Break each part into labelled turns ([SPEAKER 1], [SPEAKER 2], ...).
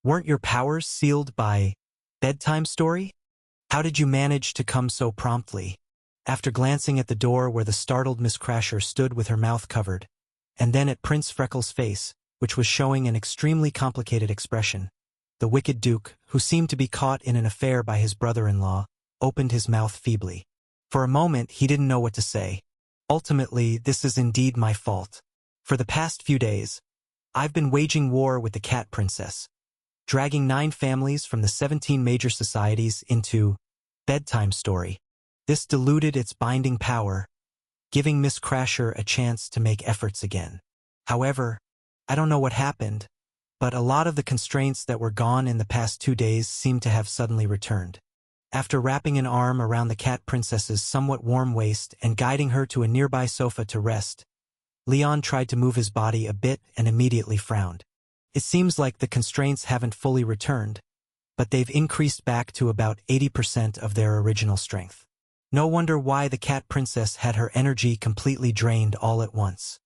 [SPEAKER 1] Weren't your powers sealed by bedtime story? How did you manage to come so promptly? After glancing at the door where the startled Miss Crasher stood with her mouth covered, and then at Prince Freckles' face, which was showing an extremely complicated expression, the wicked Duke, who seemed to be caught in an affair by his brother-in-law, opened his mouth feebly. For a moment, he didn't know what to say. Ultimately, this is indeed my fault. For the past few days, I've been waging war with the Cat Princess, dragging 9 families from the 17 major societies into bedtime story. This diluted its binding power, giving Miss Crasher a chance to make efforts again. However, I don't know what happened, but a lot of the constraints that were gone in the past 2 days seem to have suddenly returned. After wrapping an arm around the Cat Princess's somewhat warm waist and guiding her to a nearby sofa to rest, Leon tried to move his body a bit and immediately frowned. It seems like the constraints haven't fully returned, but they've increased back to about 80% of their original strength. No wonder why the Cat Princess had her energy completely drained all at once.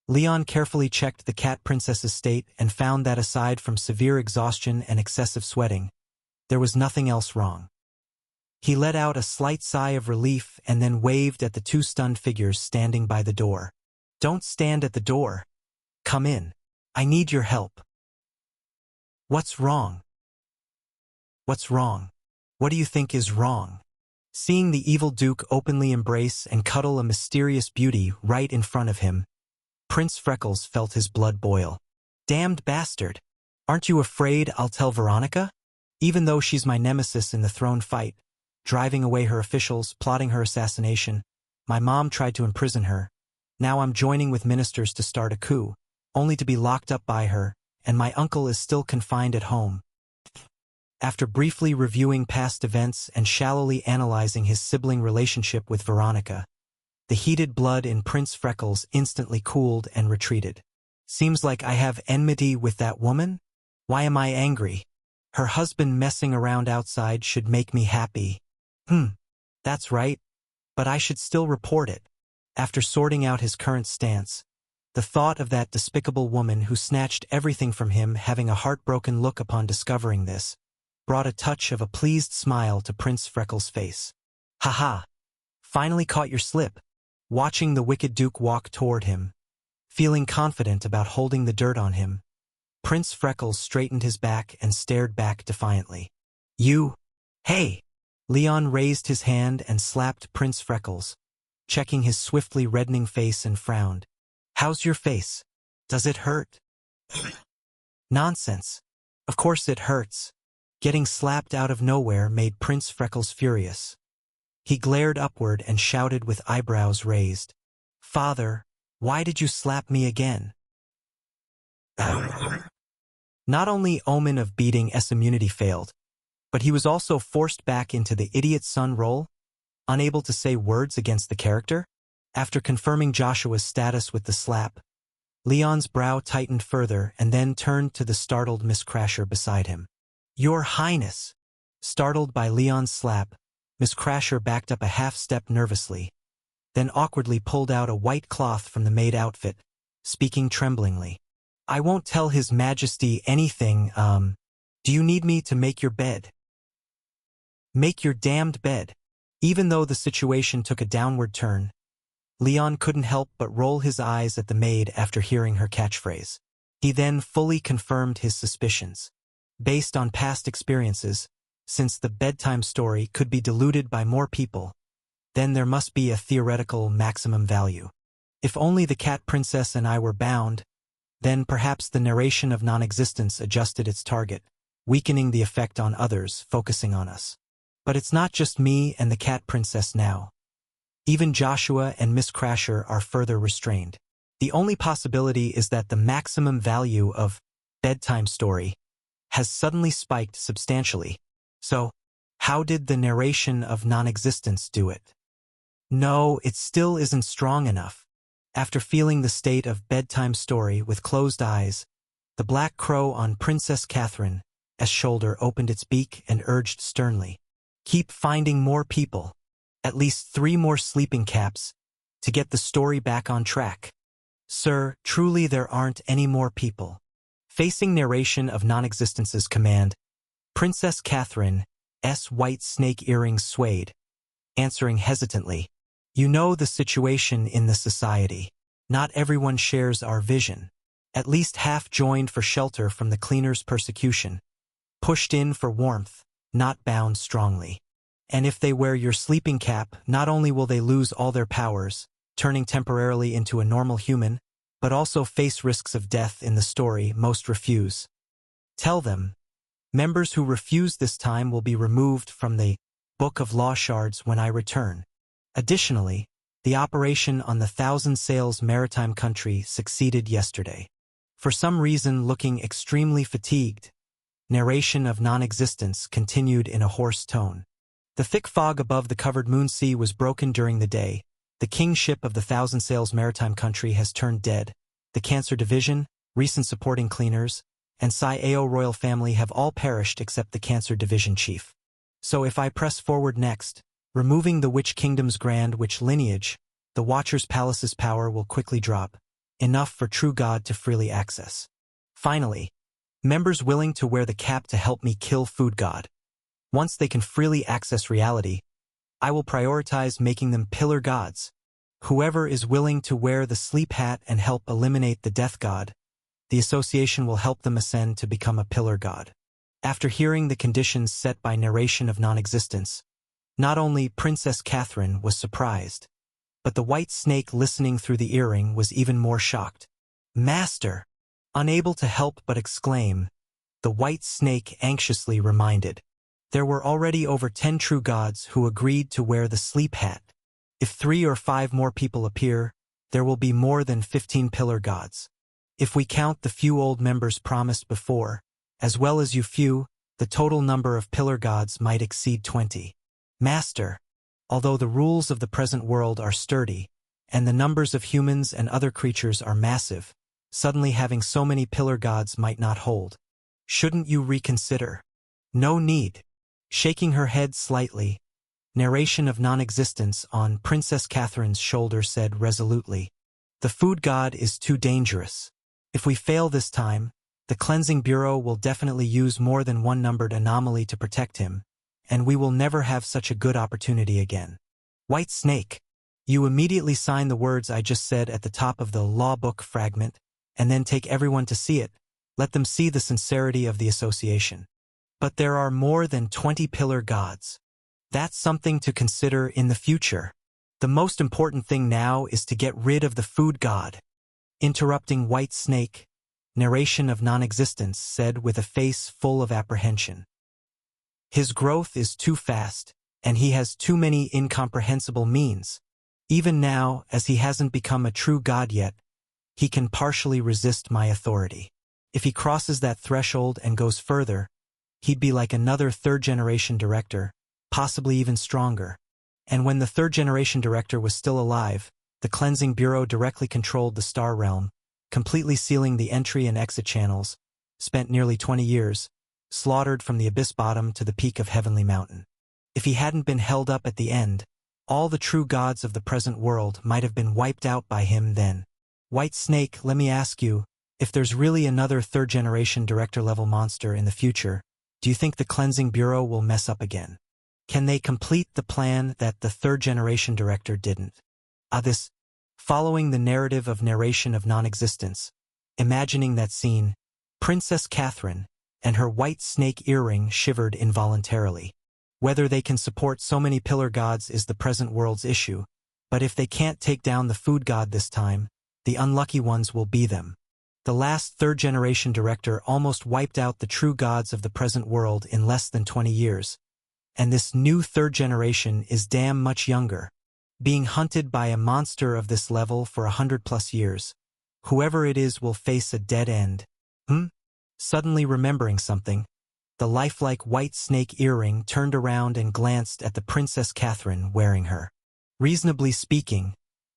[SPEAKER 1] Leon carefully checked the Cat Princess's state and found that aside from severe exhaustion and excessive sweating, there was nothing else wrong. He let out a slight sigh of relief and then waved at the 2 stunned figures standing by the door. "Don't stand at the door. Come in. I need your help." "What's wrong? What's wrong? What do you think is wrong?" Seeing the evil Duke openly embrace and cuddle a mysterious beauty right in front of him, Prince Freckles felt his blood boil. "Damned bastard! Aren't you afraid I'll tell Veronica? Even though she's my nemesis in the throne fight, driving away her officials, plotting her assassination, my mom tried to imprison her. Now I'm joining with ministers to start a coup, only to be locked up by her, and my uncle is still confined at home." After briefly reviewing past events and shallowly analyzing his sibling relationship with Veronica, the heated blood in Prince Freckles instantly cooled and retreated. "Seems like I have enmity with that woman? Why am I angry? Her husband messing around outside should make me happy. That's right, but I should still report it." After sorting out his current stance, the thought of that despicable woman who snatched everything from him having a heartbroken look upon discovering this brought a touch of a pleased smile to Prince Freckles' face. "Ha! Finally caught your slip." Watching the wicked Duke walk toward him, feeling confident about holding the dirt on him, Prince Freckles straightened his back and stared back defiantly. Hey!" Leon raised his hand and slapped Prince Freckles, checking his swiftly reddening face and frowned. "How's your face? Does it hurt?" "Nonsense. Of course it hurts." Getting slapped out of nowhere made Prince Freckles furious. He glared upward and shouted with eyebrows raised, "Father, why did you slap me again?" Not only Omen of beating S immunity failed, but he was also forced back into the idiot son role, unable to say words against the character. After confirming Joshua's status with the slap, Leon's brow tightened further and then turned to the startled Miss Crasher beside him. "Your Highness!" Startled by Leon's slap, Miss Crasher backed up a half-step nervously, then awkwardly pulled out a white cloth from the maid outfit, speaking tremblingly. "I won't tell His Majesty anything, do you need me to make your bed?" "Make your damned bed." Even though the situation took a downward turn, Leon couldn't help but roll his eyes at the maid after hearing her catchphrase. He then fully confirmed his suspicions. Based on past experiences, since the bedtime story could be diluted by more people, then there must be a theoretical maximum value. If only the Cat Princess and I were bound, then perhaps the narration of non-existence adjusted its target, weakening the effect on others, focusing on us. But it's not just me and the Cat Princess now. Even Joshua and Miss Crasher are further restrained. The only possibility is that the maximum value of bedtime story has suddenly spiked substantially. So, how did the narration of non-existence do it? No, it still isn't strong enough. After feeling the state of bedtime story with closed eyes, the black crow on Princess Catherine's shoulder opened its beak and urged sternly, "Keep finding more people, at least 3 more sleeping caps, to get the story back on track." "Sir, truly there aren't any more people. Facing narration of non-existence's command, Princess Catherine's white snake earrings swayed, answering hesitantly, "You know the situation in the society. Not everyone shares our vision. At least half joined for shelter from the cleaners' persecution, pushed in for warmth, not bound strongly. And if they wear your sleeping cap, not only will they lose all their powers, turning temporarily into a normal human, but also face risks of death in the story most refuse. Tell them, members who refuse this time will be removed from the Book of Law Shards when I return. Additionally, the operation on the Thousand Sails maritime country succeeded yesterday. For some reason looking extremely fatigued, narration of non-existence continued in a hoarse tone. The thick fog above the covered moon sea was broken during the day. The kingship of the Thousand Sails maritime country has turned dead. The Cancer Division, recent supporting cleaners, and Sai-Ao royal family have all perished except the Cancer Division chief. So if I press forward next, removing the Witch Kingdom's Grand Witch lineage, the Watcher's Palace's power will quickly drop, enough for true God to freely access. Finally, members willing to wear the cap to help me kill Food God. Once they can freely access reality, I will prioritize making them pillar gods. Whoever is willing to wear the sleep hat and help eliminate the death god, the association will help them ascend to become a pillar god. After hearing the conditions set by narration of non-existence, not only Princess Catherine was surprised, but the white snake listening through the earring was even more shocked. "Master!" Unable to help but exclaim, the white snake anxiously reminded. There were already over 10 true gods who agreed to wear the sleep hat. If 3 or 5 more people appear, there will be more than 15 pillar gods. If we count the few old members promised before, as well as you few, the total number of pillar gods might exceed 20. Master, although the rules of the present world are sturdy, and the numbers of humans and other creatures are massive, suddenly having so many pillar gods might not hold. Shouldn't you reconsider? No need. Shaking her head slightly, narration of non-existence on Princess Catherine's shoulder said resolutely, "The food god is too dangerous. If we fail this time, the Cleansing Bureau will definitely use more than one numbered anomaly to protect him, and we will never have such a good opportunity again. White Snake, you immediately sign the words I just said at the top of the law book fragment, and then take everyone to see it. Let them see the sincerity of the association. But there are more than 20 pillar gods. That's something to consider in the future. The most important thing now is to get rid of the food god." Interrupting White Snake, narration of non-existence said with a face full of apprehension. "His growth is too fast, and he has too many incomprehensible means. Even now, as he hasn't become a true god yet, he can partially resist my authority. If he crosses that threshold and goes further, he'd be like another third-generation director, possibly even stronger. And when the third-generation director was still alive, the Cleansing Bureau directly controlled the Star Realm, completely sealing the entry and exit channels, spent nearly 20 years, slaughtered from the abyss bottom to the peak of Heavenly Mountain. If he hadn't been held up at the end, all the true gods of the present world might have been wiped out by him then. White Snake, let me ask you, if there's really another third-generation director-level monster in the future, do you think the Cleansing Bureau will mess up again? Can they complete the plan that the third-generation director didn't? This, following the narrative of narration of non-existence, imagining that scene, Princess Catherine and her white snake earring shivered involuntarily. Whether they can support so many pillar gods is the present world's issue, but if they can't take down the food god this time, the unlucky ones will be them. The last third-generation director almost wiped out the true gods of the present world in less than 20 years, and this new third generation is damn much younger, being hunted by a monster of this level for 100+ years. Whoever it is will face a dead end. Suddenly remembering something, the lifelike white snake earring turned around and glanced at the Princess Catherine wearing her. Reasonably speaking,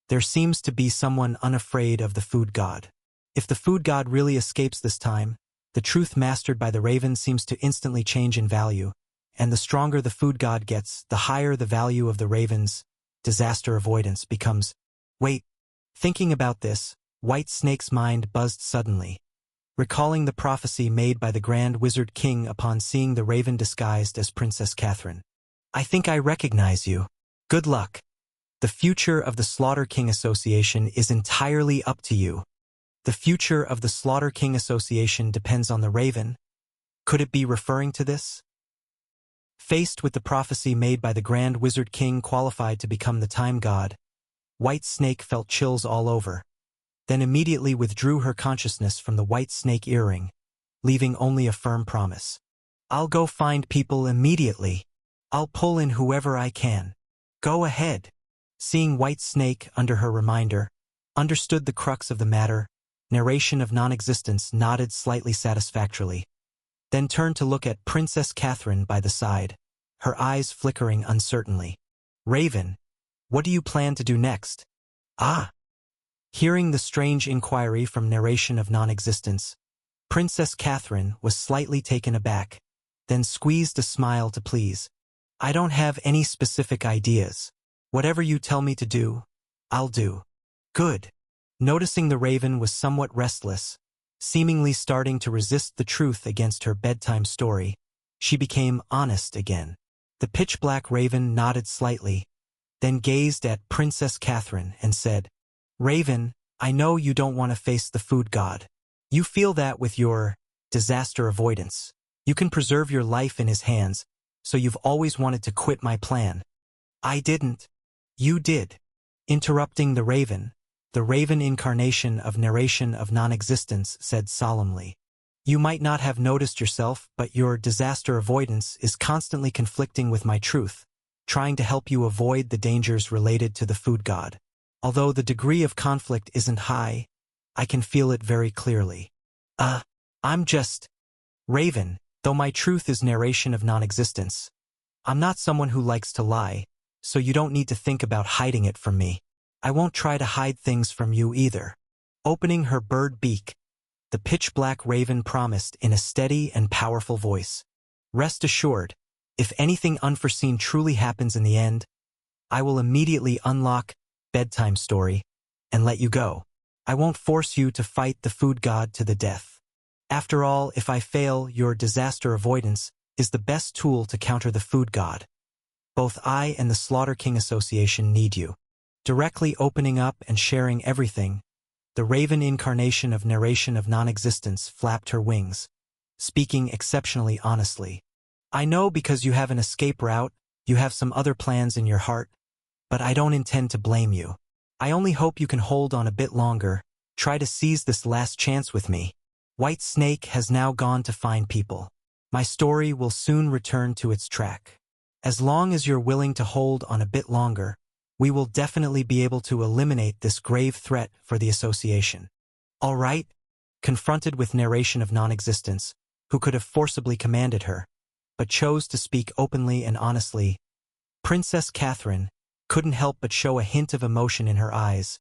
[SPEAKER 1] there seems to be someone unafraid of the food god. If the food god really escapes this time, the truth mastered by the raven seems to instantly change in value, and the stronger the food god gets, the higher the value of the raven's disaster avoidance becomes. Wait, thinking about this, White Snake's mind buzzed suddenly. recalling the prophecy made by the Grand Wizard King upon seeing the raven disguised as Princess Catherine. I think I recognize you. Good luck. The future of the Slaughter King Association is entirely up to you. The future of the Slaughter King Association depends on the raven. Could it be referring to this? Faced with the prophecy made by the Grand Wizard King qualified to become the time god, White Snake felt chills all over, then immediately withdrew her consciousness from the White Snake earring, leaving only a firm promise. I'll go find people immediately. I'll pull in whoever I can. Go ahead. Seeing White Snake under her reminder, understood the crux of the matter, Narration of Non-Existence nodded slightly satisfactorily, then turned to look at Princess Catherine by the side, her eyes flickering uncertainly. Raven, what do you plan to do next? Ah! Hearing the strange inquiry from Narration of Non-Existence, Princess Catherine was slightly taken aback, then squeezed a smile to please. I don't have any specific ideas. Whatever you tell me to do, I'll do. Good. Noticing the raven was somewhat restless, seemingly starting to resist the truth against her bedtime story, she became honest again. The pitch-black raven nodded slightly, then gazed at Princess Catherine and said, Raven, I know you don't want to face the food god. You feel that with your disaster avoidance. You can preserve your life in his hands, so you've always wanted to quit my plan. I didn't. You did. Interrupting the raven incarnation of Narration of Non-Existence said solemnly. You might not have noticed yourself, but your disaster avoidance is constantly conflicting with my truth, trying to help you avoid the dangers related to the food god. Although the degree of conflict isn't high, I can feel it very clearly. I'm just Raven, though my truth is Narration of Non-Existence. I'm not someone who likes to lie, so you don't need to think about hiding it from me. I won't try to hide things from you either. Opening her bird beak, the pitch-black raven promised in a steady and powerful voice. Rest assured, if anything unforeseen truly happens in the end, I will immediately unlock bedtime story and let you go. I won't force you to fight the food god to the death. After all, if I fail, your disaster avoidance is the best tool to counter the food god. Both I and the Slaughter King Association need you. Directly opening up and sharing everything, the raven incarnation of Narration of Non-Existence flapped her wings, speaking exceptionally honestly. I know because you have an escape route, you have some other plans in your heart, but I don't intend to blame you. I only hope you can hold on a bit longer, try to seize this last chance with me. White Snake has now gone to find people. My story will soon return to its track. As long as you're willing to hold on a bit longer, we will definitely be able to eliminate this grave threat for the association. All right? Confronted with Narration of Non-Existence, who could have forcibly commanded her, but chose to speak openly and honestly, Princess Catherine couldn't help but show a hint of emotion in her eyes,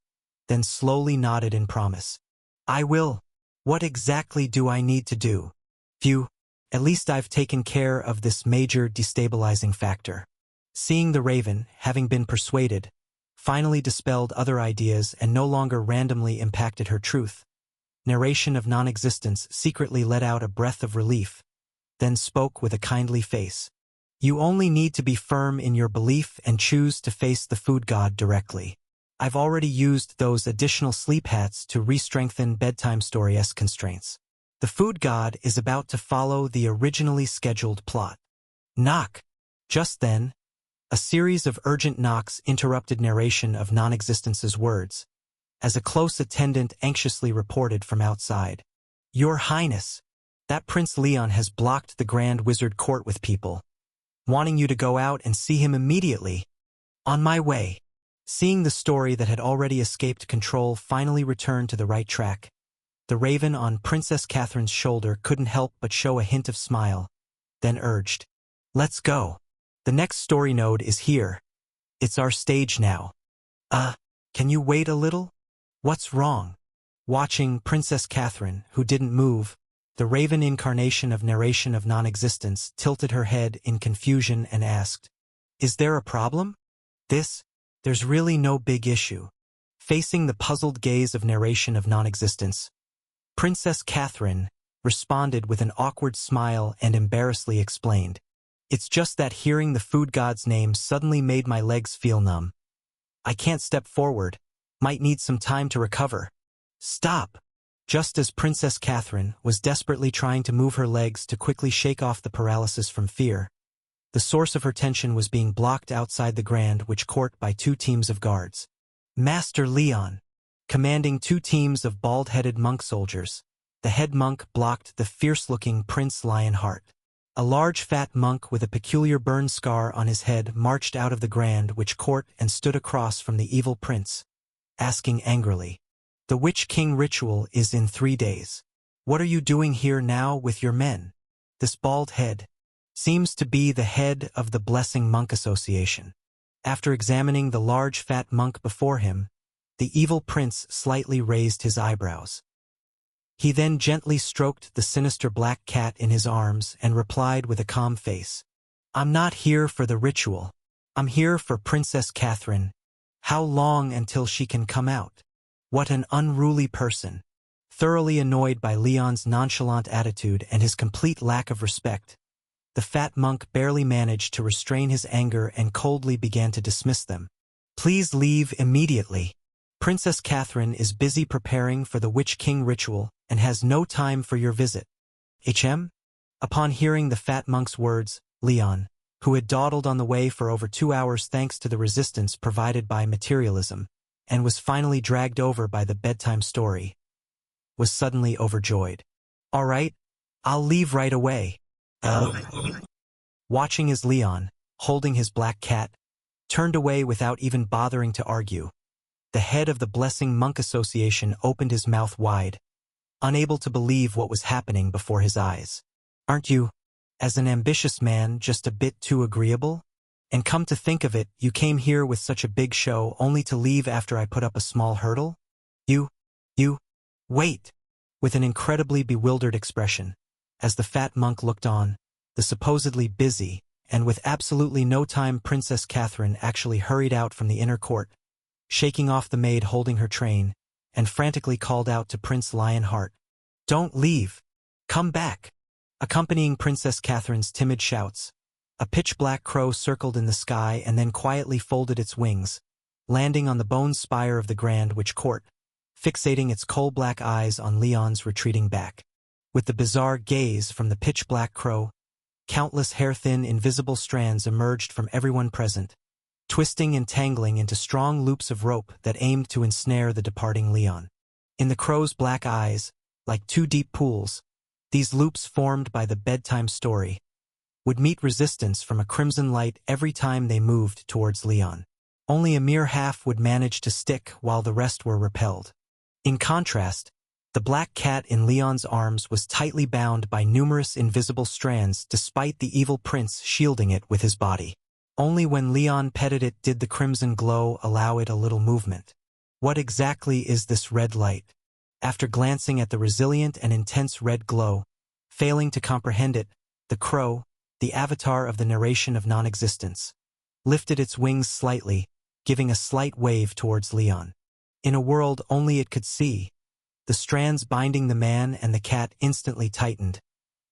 [SPEAKER 1] then slowly nodded in promise. I will. What exactly do I need to do? Phew, at least I've taken care of this major destabilizing factor. Seeing the raven, having been persuaded, finally dispelled other ideas and no longer randomly impacted her truth. Narration of Non-Existence secretly let out a breath of relief, then spoke with a kindly face. You only need to be firm in your belief and choose to face the food god directly. I've already used those additional sleep hats to re-strengthen bedtime story-esque constraints. The food god is about to follow the originally scheduled plot. Knock! Just then, a series of urgent knocks interrupted Narration of Non-Existence's words, as a close attendant anxiously reported from outside. Your Highness, that Prince Leon has blocked the Grand Wizard Court with people, wanting you to go out and see him immediately. On my way. Seeing the story that had already escaped control finally return to the right track, the raven on Princess Catherine's shoulder couldn't help but show a hint of smile, then urged, Let's go. The next story node is here. It's our stage now. Can you wait a little? What's wrong? Watching Princess Catherine, who didn't move, the raven incarnation of Narration of Non-Existence tilted her head in confusion and asked, Is there a problem? There's really no big issue. Facing the puzzled gaze of Narration of Non-Existence, Princess Catherine responded with an awkward smile and embarrassedly explained, "It's just that hearing the food god's name suddenly made my legs feel numb. I can't step forward, might need some time to recover." "Stop!" Just as Princess Catherine was desperately trying to move her legs to quickly shake off the paralysis from fear, the source of her tension was being blocked outside the Grand Witch Court by two teams of guards. Master Leon, commanding two teams of bald-headed monk soldiers, the head monk blocked the fierce-looking Prince Lionheart. A large fat monk with a peculiar burn scar on his head marched out of the Grand Witch Court and stood across from the evil prince, asking angrily, "The Witch King ritual is in 3 days. What are you doing here now with your men?" This bald head seems to be the head of the Blessing Monk Association. After examining the large fat monk before him, the evil prince slightly raised his eyebrows. He then gently stroked the sinister black cat in his arms and replied with a calm face, "I'm not here for the ritual. I'm here for Princess Catherine. How long until she can come out?" What an unruly person. Thoroughly annoyed by Leon's nonchalant attitude and his complete lack of respect, the fat monk barely managed to restrain his anger and coldly began to dismiss them. "Please leave immediately. Princess Catherine is busy preparing for the Witch King ritual and has no time for your visit." Upon hearing the fat monk's words, Leon, who had dawdled on the way for over 2 hours thanks to the resistance provided by materialism, and was finally dragged over by the bedtime story, was suddenly overjoyed. "All right, I'll leave right away." Watching as Leon, holding his black cat, turned away without even bothering to argue, the head of the Blessing Monk Association opened his mouth wide, unable to believe what was happening before his eyes. "Aren't you, as an ambitious man, just a bit too agreeable? And come to think of it, you came here with such a big show only to leave after I put up a small hurdle? Wait!" With an incredibly bewildered expression, as the fat monk looked on, the supposedly busy, and with absolutely no time Princess Catherine actually hurried out from the inner court, shaking off the maid holding her train, and frantically called out to Prince Lionheart, "Don't leave! Come back!" Accompanying Princess Catherine's timid shouts, a pitch-black crow circled in the sky and then quietly folded its wings, landing on the bone spire of the Grand Witch Court, fixating its coal-black eyes on Leon's retreating back. With the bizarre gaze from the pitch-black crow, countless hair-thin invisible strands emerged from everyone present, twisting and tangling into strong loops of rope that aimed to ensnare the departing Leon. In the crow's black eyes, like two deep pools, these loops formed by the bedtime story would meet resistance from a crimson light every time they moved towards Leon. Only a mere half would manage to stick while the rest were repelled. In contrast, the black cat in Leon's arms was tightly bound by numerous invisible strands despite the evil prince shielding it with his body. Only when Leon petted it did the crimson glow allow it a little movement. What exactly is this red light? After glancing at the resilient and intense red glow, failing to comprehend it, the crow, the avatar of the narration of non-existence, lifted its wings slightly, giving a slight wave towards Leon. In a world only it could see, the strands binding the man and the cat instantly tightened,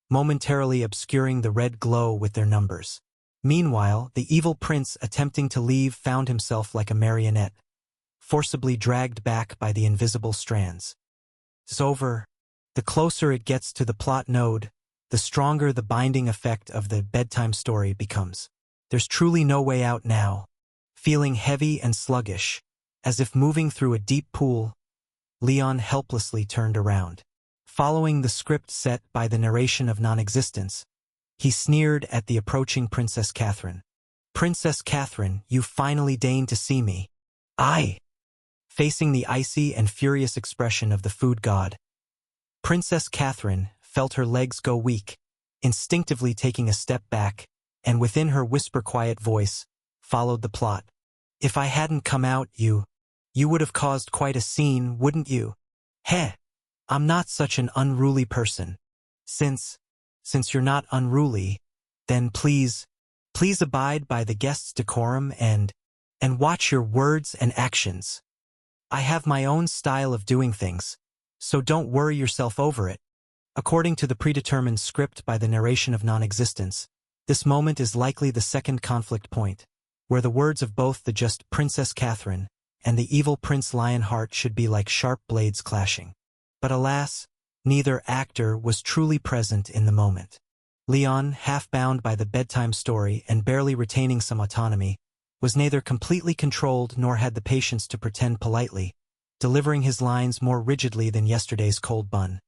[SPEAKER 1] momentarily obscuring the red glow with their numbers. Meanwhile, the evil prince attempting to leave found himself like a marionette, forcibly dragged back by the invisible strands. It's over. The closer it gets to the plot node, the stronger the binding effect of the bedtime story becomes. There's truly no way out now. Feeling heavy and sluggish, as if moving through a deep pool, Leon helplessly turned around. Following the script set by the narration of non-existence, he sneered at the approaching Princess Catherine. "Princess Catherine, you finally deigned to see me." Facing the icy and furious expression of the food god, Princess Catherine felt her legs go weak, instinctively taking a step back, and within her whisper-quiet voice, followed the plot. "If I hadn't come out, you would have caused quite a scene, wouldn't you?" I'm not such an unruly person. Since you're not unruly, then please abide by the guest's decorum and watch your words and actions. I have my own style of doing things, so don't worry yourself over it. According to the predetermined script by the narration of non-existence, this moment is likely the second conflict point, where the words of both the just Princess Catherine and the evil Prince Lionheart should be like sharp blades clashing. But alas, neither actor was truly present in the moment. Leon, half bound by the bedtime story and barely retaining some autonomy, was neither completely controlled nor had the patience to pretend politely, delivering his lines more rigidly than yesterday's cold bun,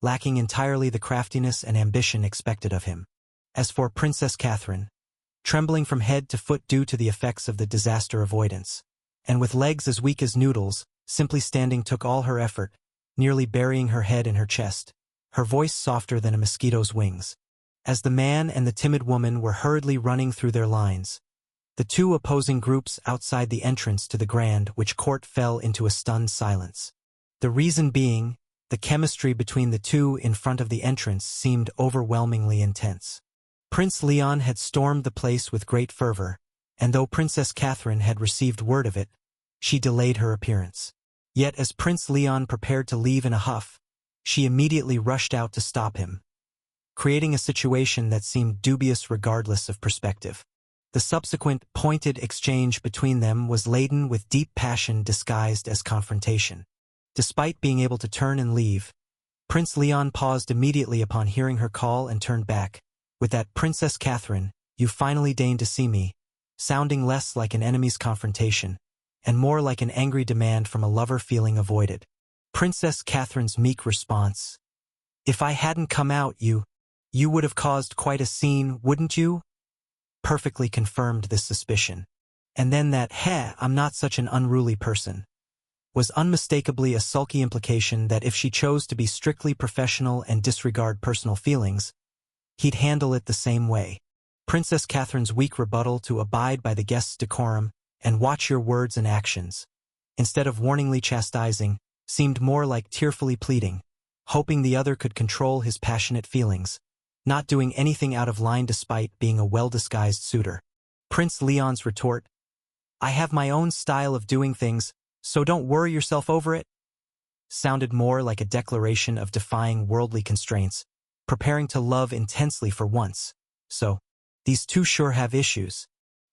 [SPEAKER 1] lacking entirely the craftiness and ambition expected of him. As for Princess Catherine, trembling from head to foot due to the effects of the disaster avoidance, and with legs as weak as noodles, simply standing took all her effort, nearly burying her head in her chest, her voice softer than a mosquito's wings. As the man and the timid woman were hurriedly running through their lines, the two opposing groups outside the entrance to the Grand Witch Court fell into a stunned silence. The reason being, the chemistry between the two in front of the entrance seemed overwhelmingly intense. Prince Leon had stormed the place with great fervor, and though Princess Catherine had received word of it, she delayed her appearance. Yet as Prince Leon prepared to leave in a huff, she immediately rushed out to stop him, creating a situation that seemed dubious regardless of perspective. The subsequent, pointed exchange between them was laden with deep passion disguised as confrontation. Despite being able to turn and leave, Prince Leon paused immediately upon hearing her call and turned back, with that "Princess Catherine, you finally deigned to see me," sounding less like an enemy's confrontation, and more like an angry demand from a lover feeling avoided. Princess Catherine's meek response, "If I hadn't come out, you would have caused quite a scene, wouldn't you?" perfectly confirmed this suspicion. And then that "I'm not such an unruly person" was unmistakably a sulky implication that if she chose to be strictly professional and disregard personal feelings, he'd handle it the same way. Princess Catherine's weak rebuttal to abide by the guest's decorum and watch your words and actions, instead of warningly chastising, seemed more like tearfully pleading, hoping the other could control his passionate feelings, not doing anything out of line despite being a well-disguised suitor. Prince Leon's retort, "I have my own style of doing things, so don't worry yourself over it," sounded more like a declaration of defying worldly constraints, preparing to love intensely for once. So, these two sure have issues.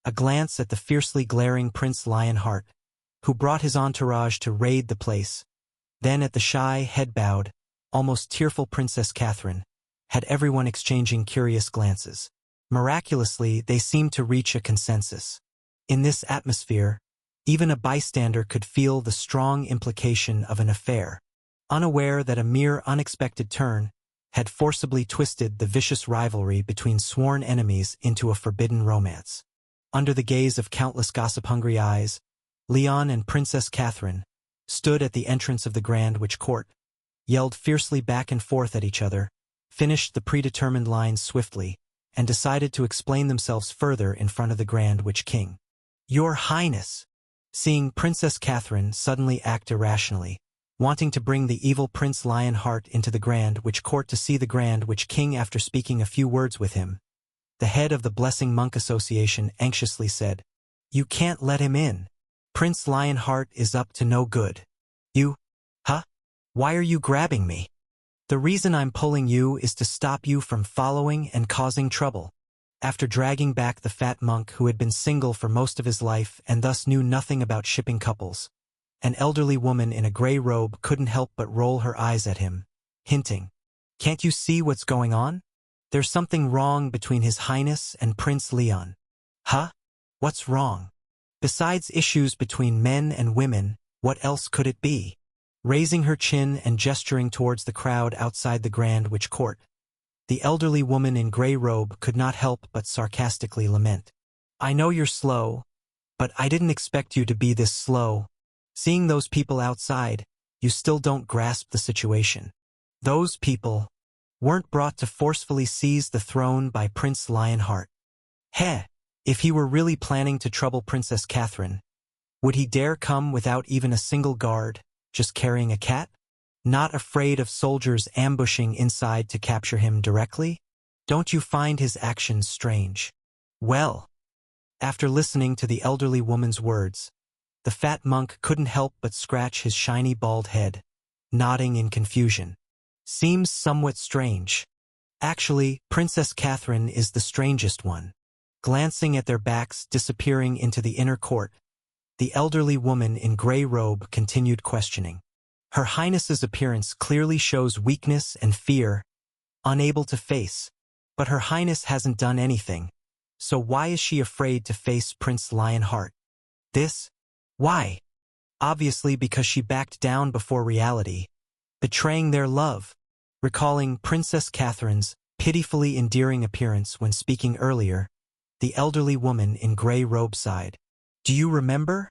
[SPEAKER 1] A glance at the fiercely glaring Prince Lionheart, who brought his entourage to raid the place, then at the shy, head-bowed, almost tearful Princess Catherine, had everyone exchanging curious glances. Miraculously, they seemed to reach a consensus. In this atmosphere, even a bystander could feel the strong implication of an affair, unaware that a mere unexpected turn had forcibly twisted the vicious rivalry between sworn enemies into a forbidden romance. Under the gaze of countless gossip-hungry eyes, Leon and Princess Catherine stood at the entrance of the Grand Witch Court, yelled fiercely back and forth at each other, finished the predetermined lines swiftly, and decided to explain themselves further in front of the Grand Witch King. "Your Highness!" Seeing Princess Catherine suddenly act irrationally, wanting to bring the evil Prince Lionheart into the Grand Witch Court to see the Grand Witch King after speaking a few words with him, the head of the Blessing Monk Association anxiously said, "You can't let him in. Prince Lionheart is up to no good." "You? Huh? Why are you grabbing me?" "The reason I'm pulling you is to stop you from following and causing trouble." After dragging back the fat monk who had been single for most of his life and thus knew nothing about shipping couples, an elderly woman in a gray robe couldn't help but roll her eyes at him, hinting, "Can't you see what's going on? There's something wrong between His Highness and Prince Leon." "Huh? What's wrong? Besides issues between men and women, what else could it be?" Raising her chin and gesturing towards the crowd outside the Grand Witch Court, the elderly woman in gray robe could not help but sarcastically lament, "I know you're slow, but I didn't expect you to be this slow. Seeing those people outside, you still don't grasp the situation. Those people weren't brought to forcefully seize the throne by Prince Lionheart. If he were really planning to trouble Princess Catherine, would he dare come without even a single guard, just carrying a cat? Not afraid of soldiers ambushing inside to capture him directly? Don't you find his actions strange?" Well, after listening to the elderly woman's words, the fat monk couldn't help but scratch his shiny bald head, nodding in confusion. Seems somewhat strange. Actually, Princess Catherine is the strangest one. Glancing at their backs disappearing into the inner court, the elderly woman in gray robe continued questioning. Her Highness's appearance clearly shows weakness and fear, unable to face. But Her Highness hasn't done anything. So why is she afraid to face Prince Lionheart? Why? Obviously because she backed down before reality, betraying their love. Recalling Princess Catherine's pitifully endearing appearance when speaking earlier, the elderly woman in gray robe sighed. Do you remember?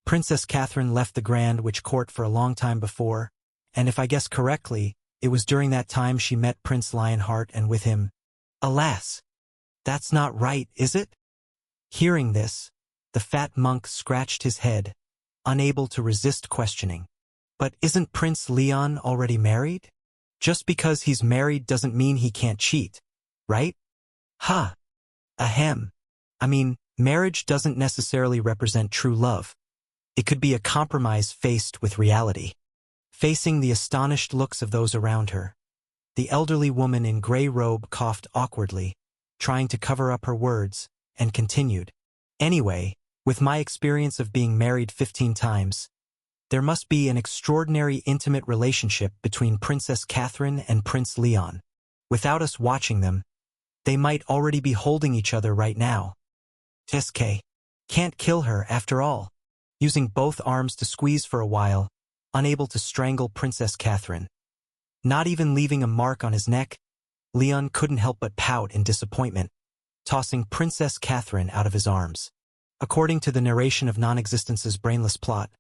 [SPEAKER 1] Princess Catherine left the Grand Witch Court for a long time before, and if I guess correctly, it was during that time she met Prince Lionheart and with him. Alas! That's not right, is it? Hearing this, the fat monk scratched his head, unable to resist questioning. But isn't Prince Leon already married? Just because he's married doesn't mean he can't cheat, right? Ha! Ahem. I mean, marriage doesn't necessarily represent true love. It could be a compromise faced with reality. Facing the astonished looks of those around her, the elderly woman in gray robe coughed awkwardly, trying to cover up her words, and continued. Anyway, with my experience of being married 15 times, there must be an extraordinary intimate relationship between Princess Catherine and Prince Leon. Without us watching them, they might already be holding each other right now. SK. Can't kill her after all. Using both arms to squeeze for a while, unable to strangle Princess Catherine. Not even leaving a mark on his neck, Leon couldn't help but pout in disappointment, tossing Princess Catherine out of his arms. According to the narration of Non-Existence's brainless plot,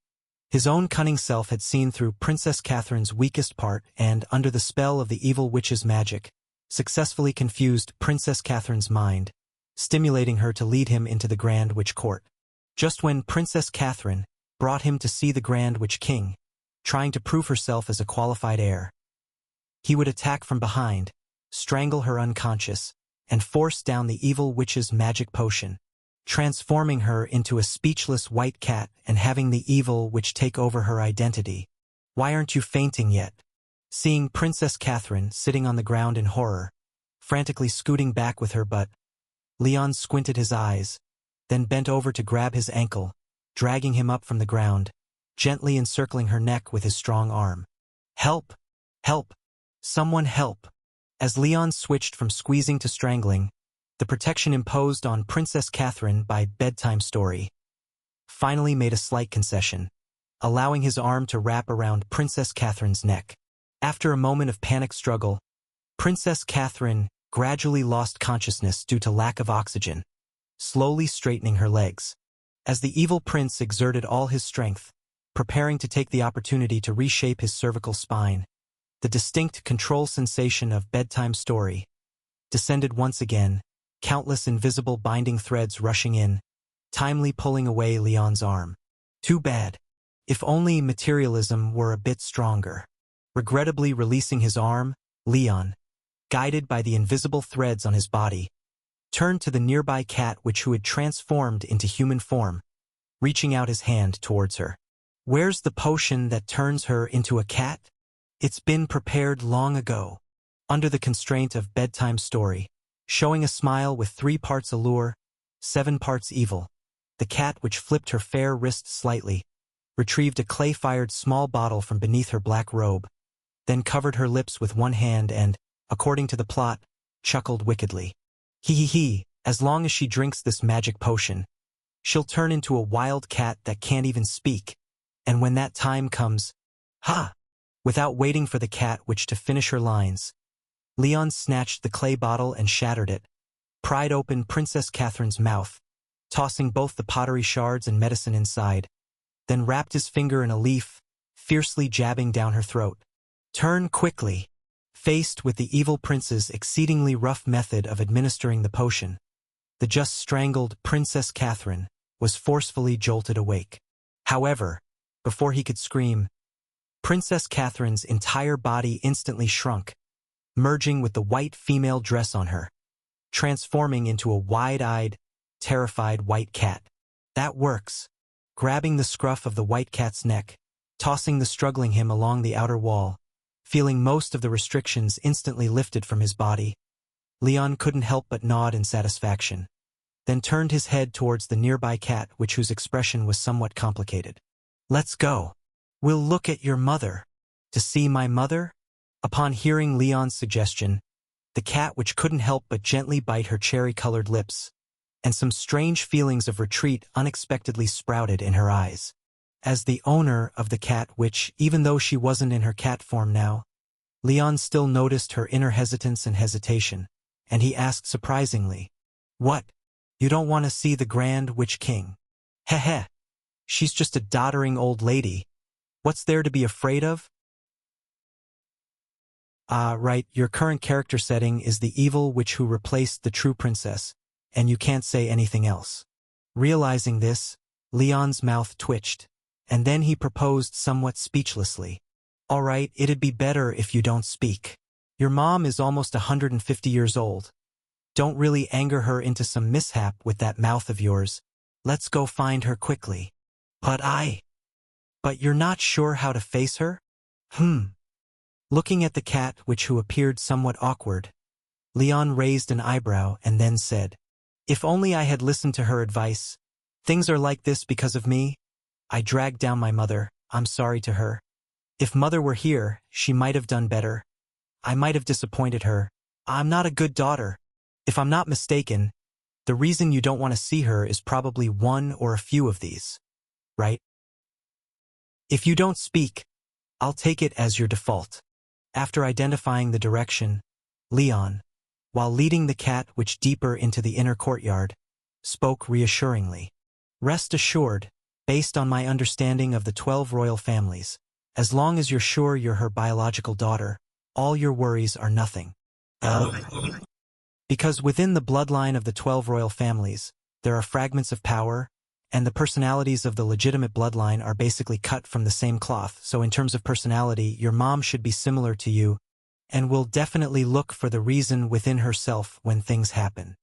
[SPEAKER 1] his own cunning self had seen through Princess Catherine's weakest part and, under the spell of the evil witch's magic, successfully confused Princess Catherine's mind, stimulating her to lead him into the Grand Witch Court. Just when Princess Catherine brought him to see the Grand Witch King, trying to prove herself as a qualified heir, he would attack from behind, strangle her unconscious, and force down the evil witch's magic potion, transforming her into a speechless white cat and having the evil witch take over her identity. Why aren't you fainting yet? Seeing Princess Catherine sitting on the ground in horror, frantically scooting back with her butt, Leon squinted his eyes, then bent over to grab his ankle, dragging him up from the ground, gently encircling her neck with his strong arm. Help! Help! Someone help! As Leon switched from squeezing to strangling, the protection imposed on Princess Catherine by Bedtime Story finally made a slight concession, allowing his arm to wrap around Princess Catherine's neck. After a moment of panic struggle, Princess Catherine gradually lost consciousness due to lack of oxygen, slowly straightening her legs. As the evil prince exerted all his strength, preparing to take the opportunity to reshape his cervical spine, the distinct control sensation of Bedtime Story descended once again, countless invisible binding threads rushing in, timely pulling away Leon's arm. Too bad. If only materialism were a bit stronger. Regrettably releasing his arm, Leon, guided by the invisible threads on his body, turned to the nearby cat who had transformed into human form, reaching out his hand towards her. Where's the potion that turns her into a cat? It's been prepared long ago. Under the constraint of Bedtime Story, showing a smile with 3 parts allure, 7 parts evil, the cat which flipped her fair wrist slightly, retrieved a clay-fired small bottle from beneath her black robe, then covered her lips with one hand and, according to the plot, chuckled wickedly. He, as long as she drinks this magic potion, she'll turn into a wild cat that can't even speak, and when that time comes, ha! Without waiting for the cat witch to finish her lines, Leon snatched the clay bottle and shattered it, pried open Princess Catherine's mouth, tossing both the pottery shards and medicine inside, then wrapped his finger in a leaf, fiercely jabbing down her throat. Turn quickly. Faced with the evil prince's exceedingly rough method of administering the potion, the just strangled Princess Catherine was forcefully jolted awake. However, before he could scream, Princess Catherine's entire body instantly shrunk, merging with the white female dress on her, transforming into a wide-eyed, terrified white cat. That works. Grabbing the scruff of the white cat's neck, tossing the struggling him along the outer wall. Feeling most of the restrictions instantly lifted from his body, Leon couldn't help but nod in satisfaction, then turned his head towards the nearby cat, whose expression was somewhat complicated. "Let's go. We'll look at your mother." "To see my mother?" Upon hearing Leon's suggestion, the cat, which couldn't help but gently bite her cherry-colored lips, and some strange feelings of retreat unexpectedly sprouted in her eyes. As the owner of the cat, which, even though she wasn't in her cat form now, Leon still noticed her inner hesitance and hesitation, and he asked surprisingly, "What? You don't want to see the Grand Witch King?" "Heh heh. She's just a doddering old lady. What's there to be afraid of?" "Ah, right, your current character setting is the evil witch who replaced the true princess, and you can't say anything else." Realizing this, Leon's mouth twitched, and then he proposed somewhat speechlessly, "All right, it'd be better if you don't speak. Your mom is almost 150 years old. Don't really anger her into some mishap with that mouth of yours. Let's go find her quickly." But you're not sure how to face her?" Looking at the cat, who appeared somewhat awkward, Leon raised an eyebrow and then said, "If only I had listened to her advice. Things are like this because of me. I dragged down my mother. I'm sorry to her. If Mother were here, she might have done better. I might have disappointed her. I'm not a good daughter. If I'm not mistaken, the reason you don't want to see her is probably one or a few of these, right? If you don't speak, I'll take it as your default." After identifying the direction, Leon, while leading the cat deeper into the inner courtyard, spoke reassuringly. "Rest assured, based on my understanding of the 12 royal families, as long as you're sure you're her biological daughter, all your worries are nothing." Because within the bloodline of the 12 royal families, there are fragments of power, and the personalities of the legitimate bloodline are basically cut from the same cloth, so in terms of personality, your mom should be similar to you, and will definitely look for the reason within herself when things happen.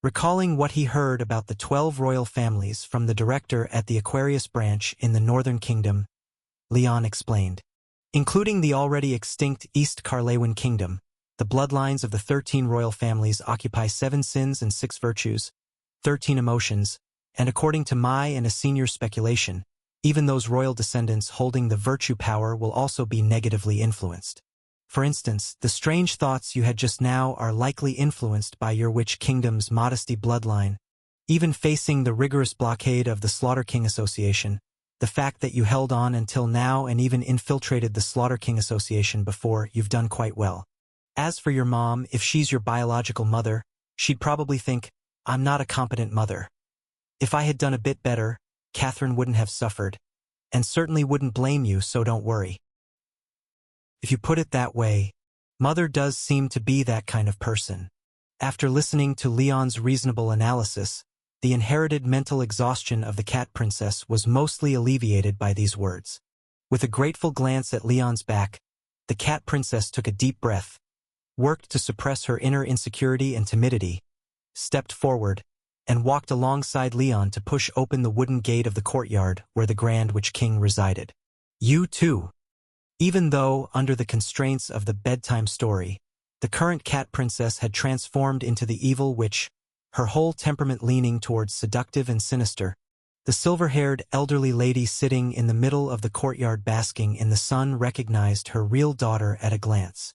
[SPEAKER 1] Recalling what he heard about the 12 royal families from the director at the Aquarius branch in the Northern Kingdom, Leon explained. Including the already extinct East Carlewin Kingdom, the bloodlines of the 13 royal families occupy 7 sins and 6 virtues, 13 emotions, and according to my and a senior's speculation, even those royal descendants holding the virtue power will also be negatively influenced. For instance, the strange thoughts you had just now are likely influenced by your witch kingdom's modesty bloodline. Even facing the rigorous blockade of the Slaughter King Association, the fact that you held on until now and even infiltrated the Slaughter King Association before, you've done quite well. As for your mom, if she's your biological mother, she'd probably think, I'm not a competent mother. If I had done a bit better, Catherine wouldn't have suffered, and certainly wouldn't blame you, so don't worry. If you put it that way, Mother does seem to be that kind of person. After listening to Leon's reasonable analysis, the inherited mental exhaustion of the cat princess was mostly alleviated by these words. With a grateful glance at Leon's back, the cat princess took a deep breath, worked to suppress her inner insecurity and timidity, stepped forward, and walked alongside Leon to push open the wooden gate of the courtyard where the Grand Witch King resided. You too. Even though, under the constraints of the bedtime story, the current cat princess had transformed into the evil witch, her whole temperament leaning towards seductive and sinister, the silver-haired elderly lady sitting in the middle of the courtyard basking in the sun recognized her real daughter at a glance.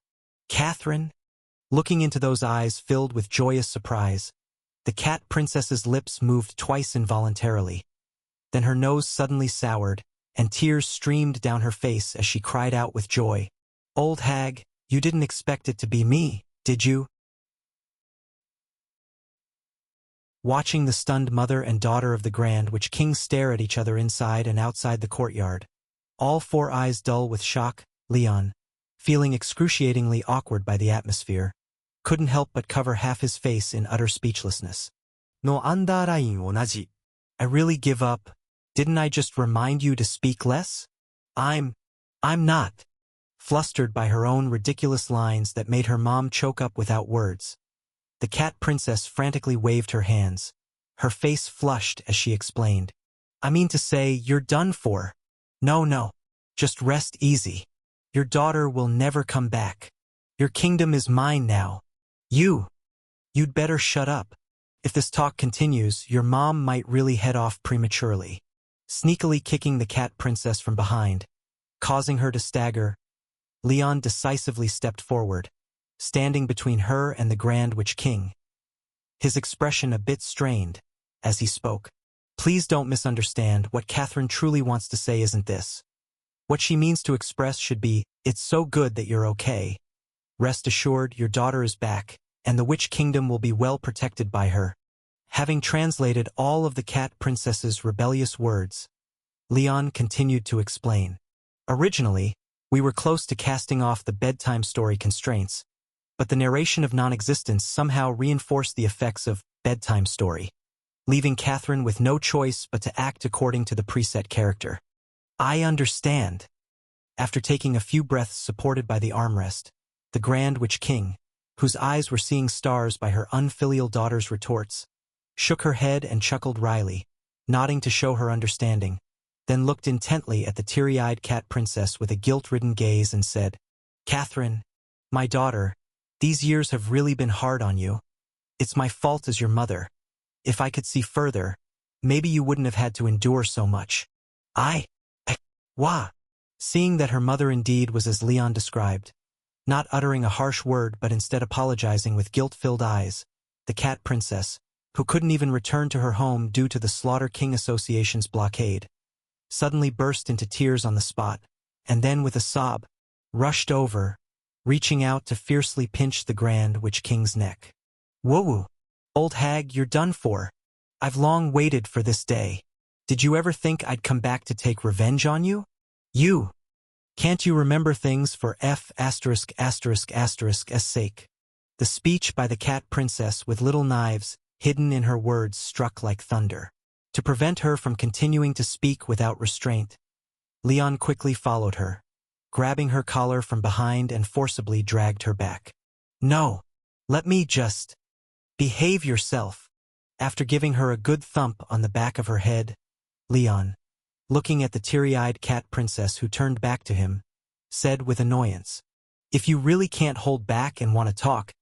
[SPEAKER 1] Catherine? Looking into those eyes filled with joyous surprise, the cat princess's lips moved twice involuntarily. Then her nose suddenly soured, and tears streamed down her face as she cried out with joy. Old hag, you didn't expect it to be me, did you? Watching the stunned mother and daughter of the Grand Witch King stare at each other inside and outside the courtyard, all 4 eyes dull with shock, Leon, feeling excruciatingly awkward by the atmosphere, couldn't help but cover half his face in utter speechlessness. No andarain onaji. I really give up. Didn't I just remind you to speak less? I'm not. Flustered by her own ridiculous lines that made her mom choke up without words, the cat princess frantically waved her hands. Her face flushed as she explained. I mean to say, you're done for. No. Just rest easy. Your daughter will never come back. Your kingdom is mine now. You'd better shut up. If this talk continues, your mom might really head off prematurely. Sneakily kicking the cat princess from behind, causing her to stagger, Leon decisively stepped forward, standing between her and the Grand Witch King, his expression a bit strained as he spoke. Please don't misunderstand. What Catherine truly wants to say isn't this. What she means to express should be, it's so good that you're okay. Rest assured, your daughter is back, and the Witch Kingdom will be well protected by her. Having translated all of the cat princess's rebellious words, Leon continued to explain. Originally, we were close to casting off the bedtime story constraints, but the narration of non-existence somehow reinforced the effects of bedtime story, leaving Catherine with no choice but to act according to the preset character. I understand. After taking a few breaths supported by the armrest, the Grand Witch King, whose eyes were seeing stars by her unfilial daughter's retorts, shook her head and chuckled wryly, nodding to show her understanding, then looked intently at the teary-eyed cat princess with a guilt-ridden gaze and said, Catherine, my daughter, these years have really been hard on you. It's my fault as your mother. If I could see further, maybe you wouldn't have had to endure so much. Wah! Seeing that her mother indeed was as Leon described, not uttering a harsh word but instead apologizing with guilt-filled eyes, the cat princess, who couldn't even return to her home due to the Slaughter King Association's blockade, suddenly burst into tears on the spot, and then with a sob, rushed over, reaching out to fiercely pinch the Grand Witch King's neck. Whoa! Old hag, you're done for. I've long waited for this day. Did you ever think I'd come back to take revenge on you? Can't you remember things for F******'s sake? The speech by the cat princess with little knives hidden in her words struck like thunder. To prevent her from continuing to speak without restraint, Leon quickly followed her, grabbing her collar from behind and forcibly dragged her back. No, let me just behave yourself. After giving her a good thump on the back of her head, Leon, looking at the teary-eyed cat princess who turned back to him, said with annoyance, If you really can't hold back and want to talk,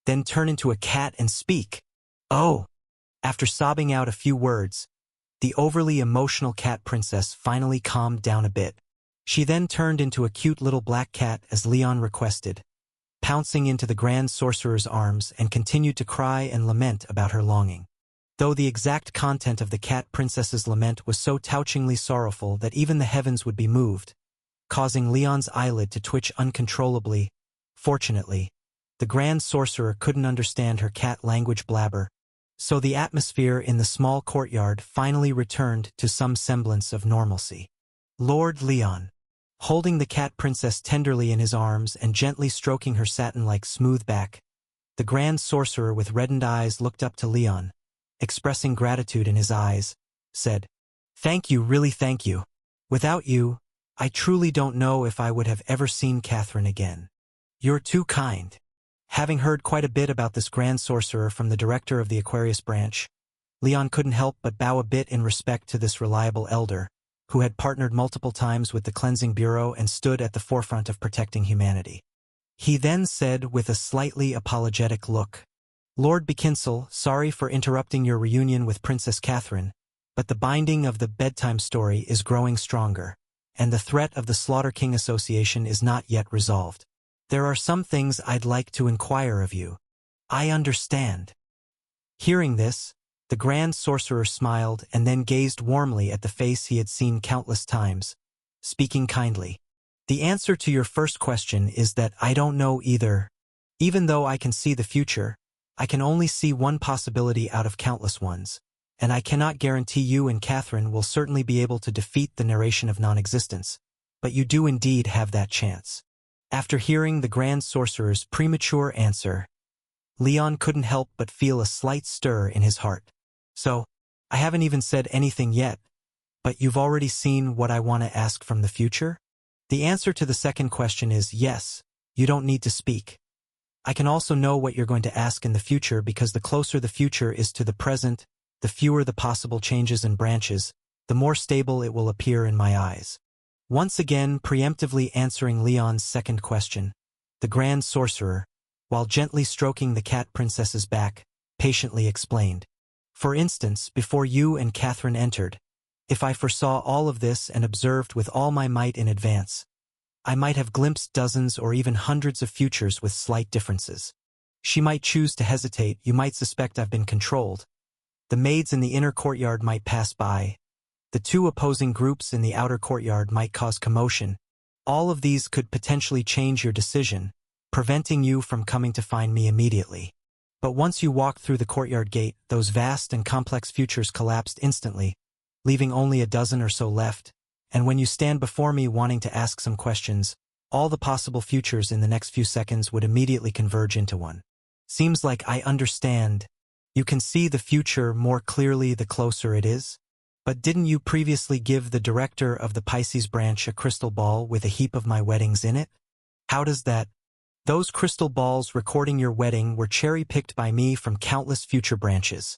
[SPEAKER 1] then turn into a cat and speak. Oh! After sobbing out a few words, the overly emotional cat princess finally calmed down a bit. She then turned into a cute little black cat as Leon requested, pouncing into the Grand Sorcerer's arms and continued to cry and lament about her longing. Though the exact content of the cat princess's lament was so touchingly sorrowful that even the heavens would be moved, causing Leon's eyelid to twitch uncontrollably, fortunately, the Grand Sorcerer couldn't understand her cat language blabber, so the atmosphere in the small courtyard finally returned to some semblance of normalcy. Lord Leon, holding the cat princess tenderly in his arms and gently stroking her satin-like smooth back, the Grand Sorcerer with reddened eyes looked up to Leon, expressing gratitude in his eyes, said, Thank you, really thank you. Without you, I truly don't know if I would have ever seen Catherine again. You're too kind. Having heard quite a bit about this Grand Sorcerer from the director of the Aquarius branch, Leon couldn't help but bow a bit in respect to this reliable elder, who had partnered multiple times with the Cleansing Bureau and stood at the forefront of protecting humanity. He then said with a slightly apologetic look, Lord Bekinsale, sorry for interrupting your reunion with Princess Catherine, but the binding of the bedtime story is growing stronger, and the threat of the Slaughter King Association is not yet resolved. There are some things I'd like to inquire of you. I understand. Hearing this, the Grand Sorcerer smiled and then gazed warmly at the face he had seen countless times, speaking kindly. The answer to your first question is that I don't know either. Even though I can see the future, I can only see one possibility out of countless ones, and I cannot guarantee you and Catherine will certainly be able to defeat the narration of non-existence, but you do indeed have that chance. After hearing the Grand Sorcerer's premature answer, Leon couldn't help but feel a slight stir in his heart. So, I haven't even said anything yet, but you've already seen what I want to ask from the future? The answer to the second question is yes, you don't need to speak. I can also know what you're going to ask in the future because the closer the future is to the present, the fewer the possible changes and branches, the more stable it will appear in my eyes. Once again preemptively answering Leon's second question, the Grand Sorcerer, while gently stroking the cat princess's back, patiently explained. For instance, before you and Catherine entered, if I foresaw all of this and observed with all my might in advance, I might have glimpsed dozens or even hundreds of futures with slight differences. She might choose to hesitate, you might suspect I've been controlled. The maids in the inner courtyard might pass by. The two opposing groups in the outer courtyard might cause commotion. All of these could potentially change your decision, preventing you from coming to find me immediately. But once you walked through the courtyard gate, those vast and complex futures collapsed instantly, leaving only a dozen or so left, and when you stand before me wanting to ask some questions, all the possible futures in the next few seconds would immediately converge into one. Seems like I understand. You can see the future more clearly the closer it is? But didn't you previously give the director of the Pisces branch a crystal ball with a heap of my weddings in it? How does that? Those crystal balls recording your wedding were cherry-picked by me from countless future branches,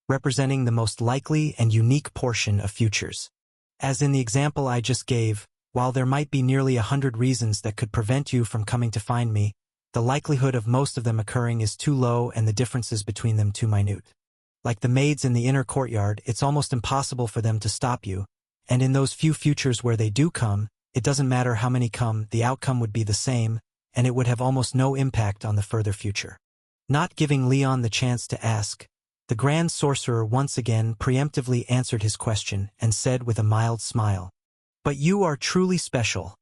[SPEAKER 1] representing the most likely and unique portion of futures. As in the example I just gave, while there might be nearly 100 reasons that could prevent you from coming to find me, the likelihood of most of them occurring is too low and the differences between them too minute. Like the maids in the inner courtyard, it's almost impossible for them to stop you, and in those few futures where they do come, it doesn't matter how many come, the outcome would be the same, and it would have almost no impact on the further future. Not giving Leon the chance to ask, the Grand Sorcerer once again preemptively answered his question and said with a mild smile, "But you are truly special.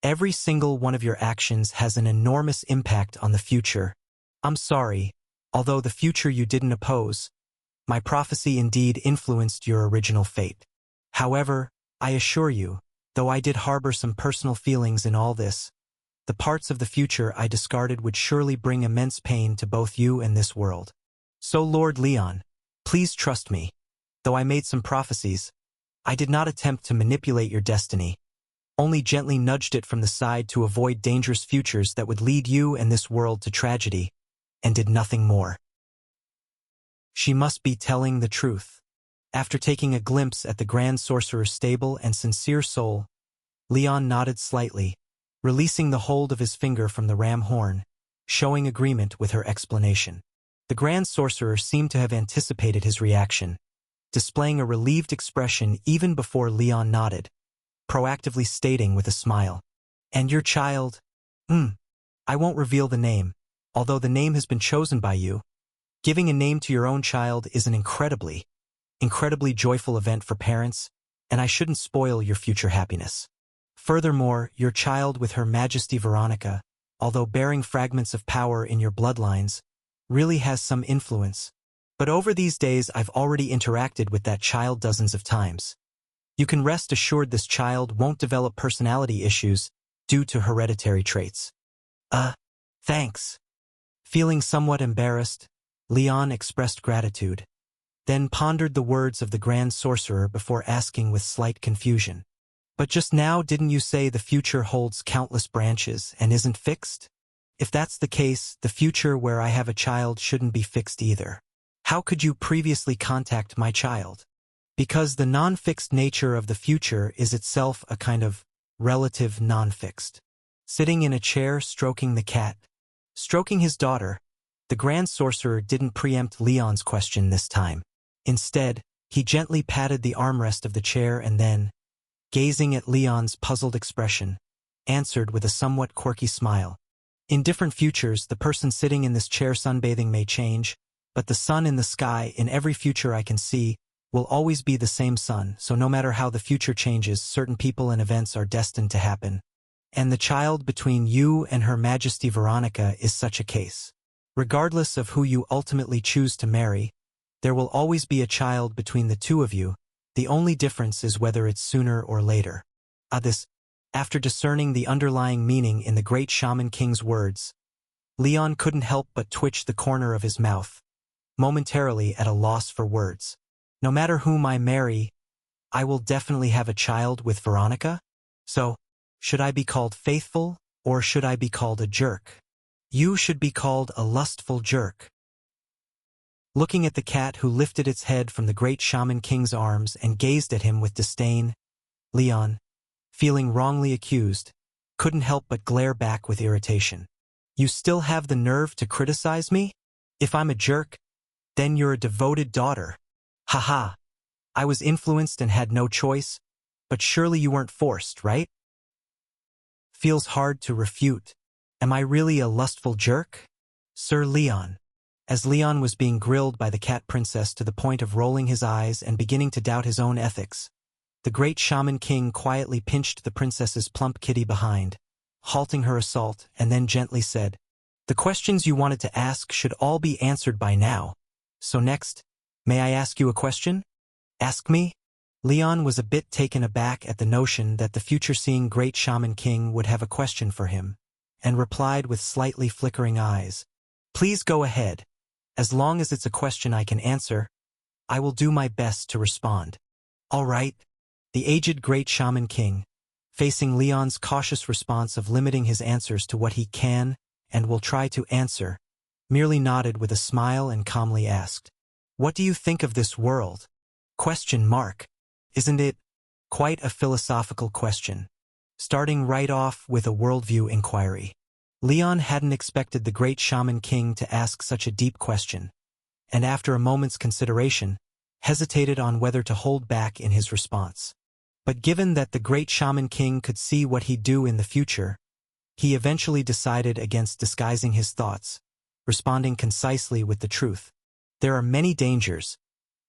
[SPEAKER 1] Every single one of your actions has an enormous impact on the future. I'm sorry, although the future you didn't oppose, my prophecy indeed influenced your original fate. However, I assure you, though I did harbor some personal feelings in all this, the parts of the future I discarded would surely bring immense pain to both you and this world. So Lord Leon, please trust me. Though I made some prophecies, I did not attempt to manipulate your destiny, only gently nudged it from the side to avoid dangerous futures that would lead you and this world to tragedy, and did nothing more." She must be telling the truth. After taking a glimpse at the Grand Sorcerer's stable and sincere soul, Leon nodded slightly, releasing the hold of his finger from the ram horn, showing agreement with her explanation. The Grand Sorcerer seemed to have anticipated his reaction, displaying a relieved expression even before Leon nodded, proactively stating with a smile, "And your child? I won't reveal the name, although the name has been chosen by you. Giving a name to your own child is an incredibly joyful event for parents, and I shouldn't spoil your future happiness. Furthermore, your child with Her Majesty Veronica, although bearing fragments of power in your bloodlines, really has some influence. But over these days I've already interacted with that child dozens of times. You can rest assured this child won't develop personality issues due to hereditary traits." Thanks." Feeling somewhat embarrassed, Leon expressed gratitude, then pondered the words of the Grand Sorcerer before asking with slight confusion, "But just now didn't you say the future holds countless branches and isn't fixed? If that's the case, the future where I have a child shouldn't be fixed either. How could you previously contact my child? Because the non-fixed nature of the future is itself a kind of relative non-fixed." Sitting in a chair stroking the cat, stroking his daughter, the Grand Sorcerer didn't preempt Leon's question this time. Instead, he gently patted the armrest of the chair and then, gazing at Leon's puzzled expression, answered with a somewhat quirky smile. "In different futures, the person sitting in this chair sunbathing may change, but the sun in the sky in every future I can see will always be the same sun, so no matter how the future changes, certain people and events are destined to happen. And the child between you and Her Majesty Veronica is such a case. Regardless of who you ultimately choose to marry, there will always be a child between the two of you. The only difference is whether it's sooner or later." After discerning the underlying meaning in the great Shaman King's words, Leon couldn't help but twitch the corner of his mouth, momentarily at a loss for words. "No matter whom I marry, I will definitely have a child with Veronica? So, should I be called faithful, or should I be called a jerk?" "You should be called a lustful jerk." Looking at the cat who lifted its head from the great Shaman King's arms and gazed at him with disdain, Leon, feeling wrongly accused, couldn't help but glare back with irritation. You still have the nerve to criticize me? If I'm a jerk, then you're a devoted daughter. Haha. I was influenced and had no choice, but surely you weren't forced, right? Feels hard to refute. Am I really a lustful jerk? Sir Leon. As Leon was being grilled by the cat princess to the point of rolling his eyes and beginning to doubt his own ethics, the great shaman king quietly pinched the princess's plump kitty behind, halting her assault, and then gently said, "The questions you wanted to ask should all be answered by now. So next, may I ask you a question?" "Ask me?" Leon was a bit taken aback at the notion that the future-seeing great shaman king would have a question for him, and replied with slightly flickering eyes, "Please go ahead. As long as it's a question I can answer, I will do my best to respond." "All right." The aged great shaman king, facing Leon's cautious response of limiting his answers to what he can and will try to answer, merely nodded with a smile and calmly asked, "What do you think of this world?" Question mark. Isn't it quite a philosophical question? Starting right off with a worldview inquiry. Leon hadn't expected the great shaman king to ask such a deep question, and after a moment's consideration, hesitated on whether to hold back in his response. But given that the great shaman king could see what he'd do in the future, he eventually decided against disguising his thoughts, responding concisely with the truth. There are many dangers,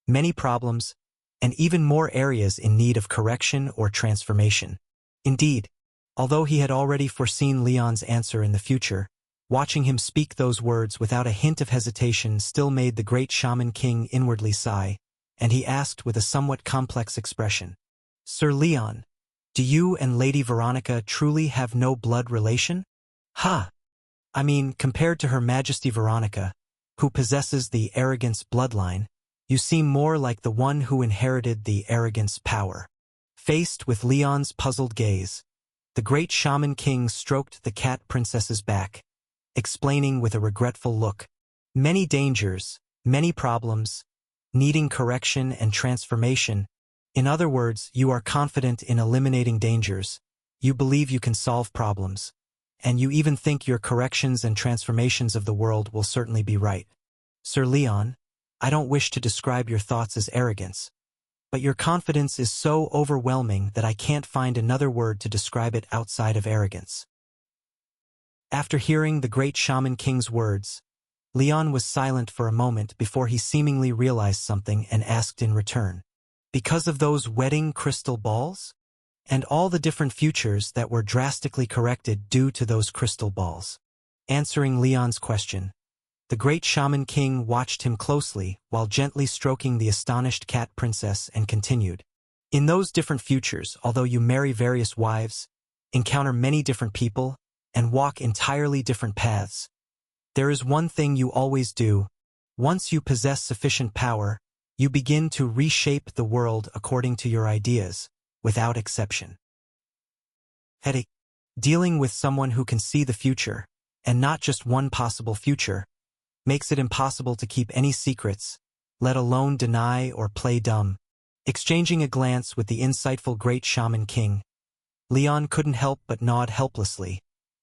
[SPEAKER 1] many problems, and even more areas in need of correction or transformation. Indeed, although he had already foreseen Leon's answer in the future, watching him speak those words without a hint of hesitation still made the great shaman king inwardly sigh, and he asked with a somewhat complex expression, "Sir Leon, do you and Lady Veronica truly have no blood relation?" "Ha! I mean, compared to Her Majesty Veronica, who possesses the arrogance bloodline, you seem more like the one who inherited the arrogance power." Faced with Leon's puzzled gaze, the great shaman king stroked the cat princess's back, explaining with a regretful look, "Many dangers, many problems, needing correction and transformation. In other words, you are confident in eliminating dangers, you believe you can solve problems, and you even think your corrections and transformations of the world will certainly be right. Sir Leon, I don't wish to describe your thoughts as arrogance, but your confidence is so overwhelming that I can't find another word to describe it outside of arrogance." After hearing the great shaman king's words, Leon was silent for a moment before he seemingly realized something and asked in return, "Because of those wedding crystal balls? And all the different futures that were drastically corrected due to those crystal balls?" Answering Leon's question, the great shaman king watched him closely while gently stroking the astonished cat princess and continued, "In those different futures, although you marry various wives, encounter many different people, and walk entirely different paths, there is one thing you always do. Once you possess sufficient power, you begin to reshape the world according to your ideas, without exception." Headache. Dealing with someone who can see the future, and not just one possible future, makes it impossible to keep any secrets, let alone deny or play dumb. Exchanging a glance with the insightful great shaman king, Leon couldn't help but nod helplessly,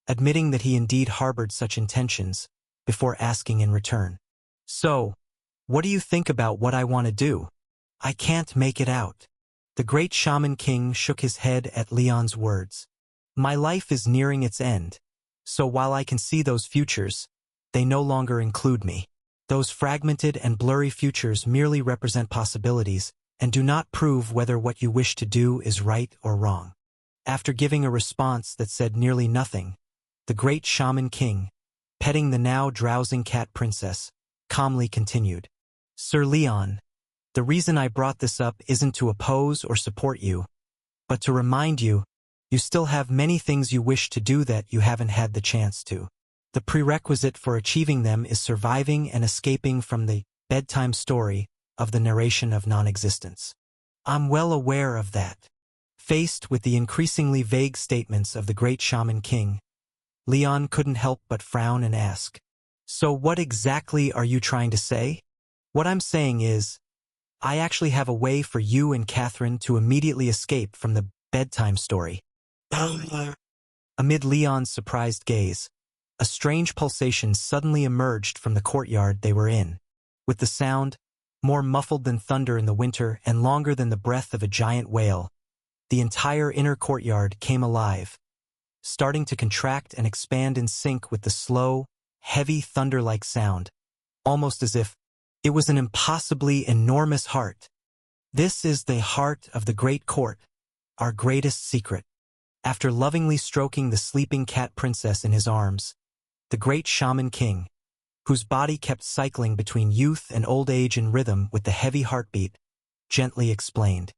[SPEAKER 1] admitting that he indeed harbored such intentions, before asking in return, "So, what do you think about what I want to do? I can't make it out." The great shaman king shook his head at Leon's words. "My life is nearing its end, so while I can see those futures, they no longer include me. Those fragmented and blurry futures merely represent possibilities and do not prove whether what you wish to do is right or wrong." After giving a response that said nearly nothing, the great shaman king, petting the now drowsing cat princess, calmly continued, "Sir Leon, the reason I brought this up isn't to oppose or support you, but to remind you, you still have many things you wish to do that you haven't had the chance to. The prerequisite for achieving them is surviving and escaping from the bedtime story of the narration of non-existence. I'm well aware of that." Faced with the increasingly vague statements of the great shaman king, Leon couldn't help but frown and ask, "So what exactly are you trying to say?" "What I'm saying is, I actually have a way for you and Catherine to immediately escape from the bedtime story. Amid Leon's surprised gaze, a strange pulsation suddenly emerged from the courtyard they were in. With the sound, more muffled than thunder in the winter and longer than the breath of a giant whale, the entire inner courtyard came alive, starting to contract and expand in sync with the slow, heavy thunder-like sound, almost as if it was an impossibly enormous heart. This is the heart of the Great Court, our greatest secret. After lovingly stroking the sleeping cat princess in his arms, the great shaman king, whose body kept cycling between youth and old age in rhythm with the heavy heartbeat, gently explained.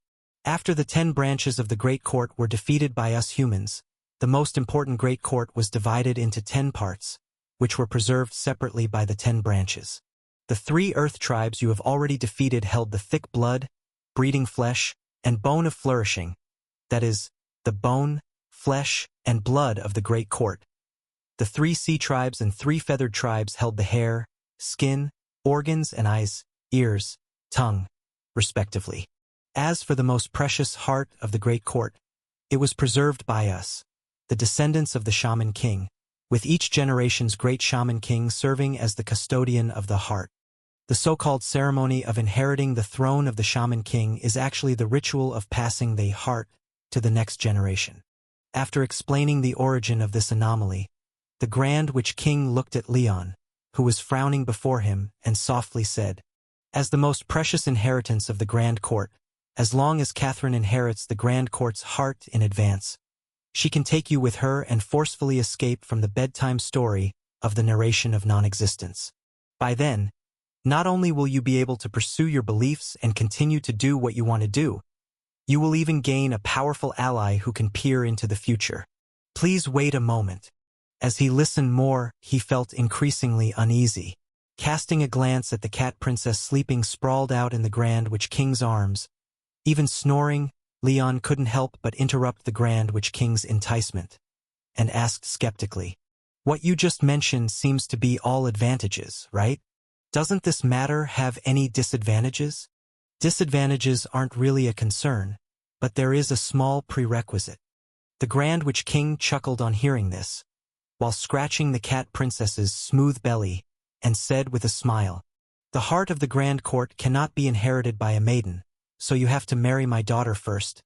[SPEAKER 1] After the 10 branches of the Great Court were defeated by us humans, the most important Great Court was divided into 10 parts, which were preserved separately by the 10 branches. The 3 earth tribes you have already defeated held the thick blood, breeding flesh, and bone of flourishing, that is, the bone, flesh, and blood of the Great Court. The 3 sea tribes and 3 feathered tribes held the hair, skin, organs, and eyes, ears, tongue, respectively. As for the most precious heart of the Great Court, it was preserved by us, the descendants of the Shaman King, with each generation's great Shaman King serving as the custodian of the heart. The so-called ceremony of inheriting the throne of the Shaman King is actually the ritual of passing the heart to the next generation. After explaining the origin of this anomaly, the Grand Witch King looked at Leon, who was frowning before him, and softly said, "As the most precious inheritance of the Grand Court, as long as Catherine inherits the Grand Court's heart in advance, she can take you with her and forcefully escape from the bedtime story of the narration of non-existence. By then, not only will you be able to pursue your beliefs and continue to do what you want to do, you will even gain a powerful ally who can peer into the future. Please wait a moment." As he listened more, he felt increasingly uneasy. Casting a glance at the cat princess sleeping sprawled out in the Grand Witch King's arms, even snoring, Leon couldn't help but interrupt the Grand Witch King's enticement, and asked skeptically, "What you just mentioned seems to be all advantages, right? Doesn't this matter have any disadvantages?" "Disadvantages aren't really a concern, but there is a small prerequisite." The Grand Witch King chuckled on hearing this, while scratching the cat princess's smooth belly, and said with a smile, "The heart of the Grand Court cannot be inherited by a maiden, so you have to marry my daughter first.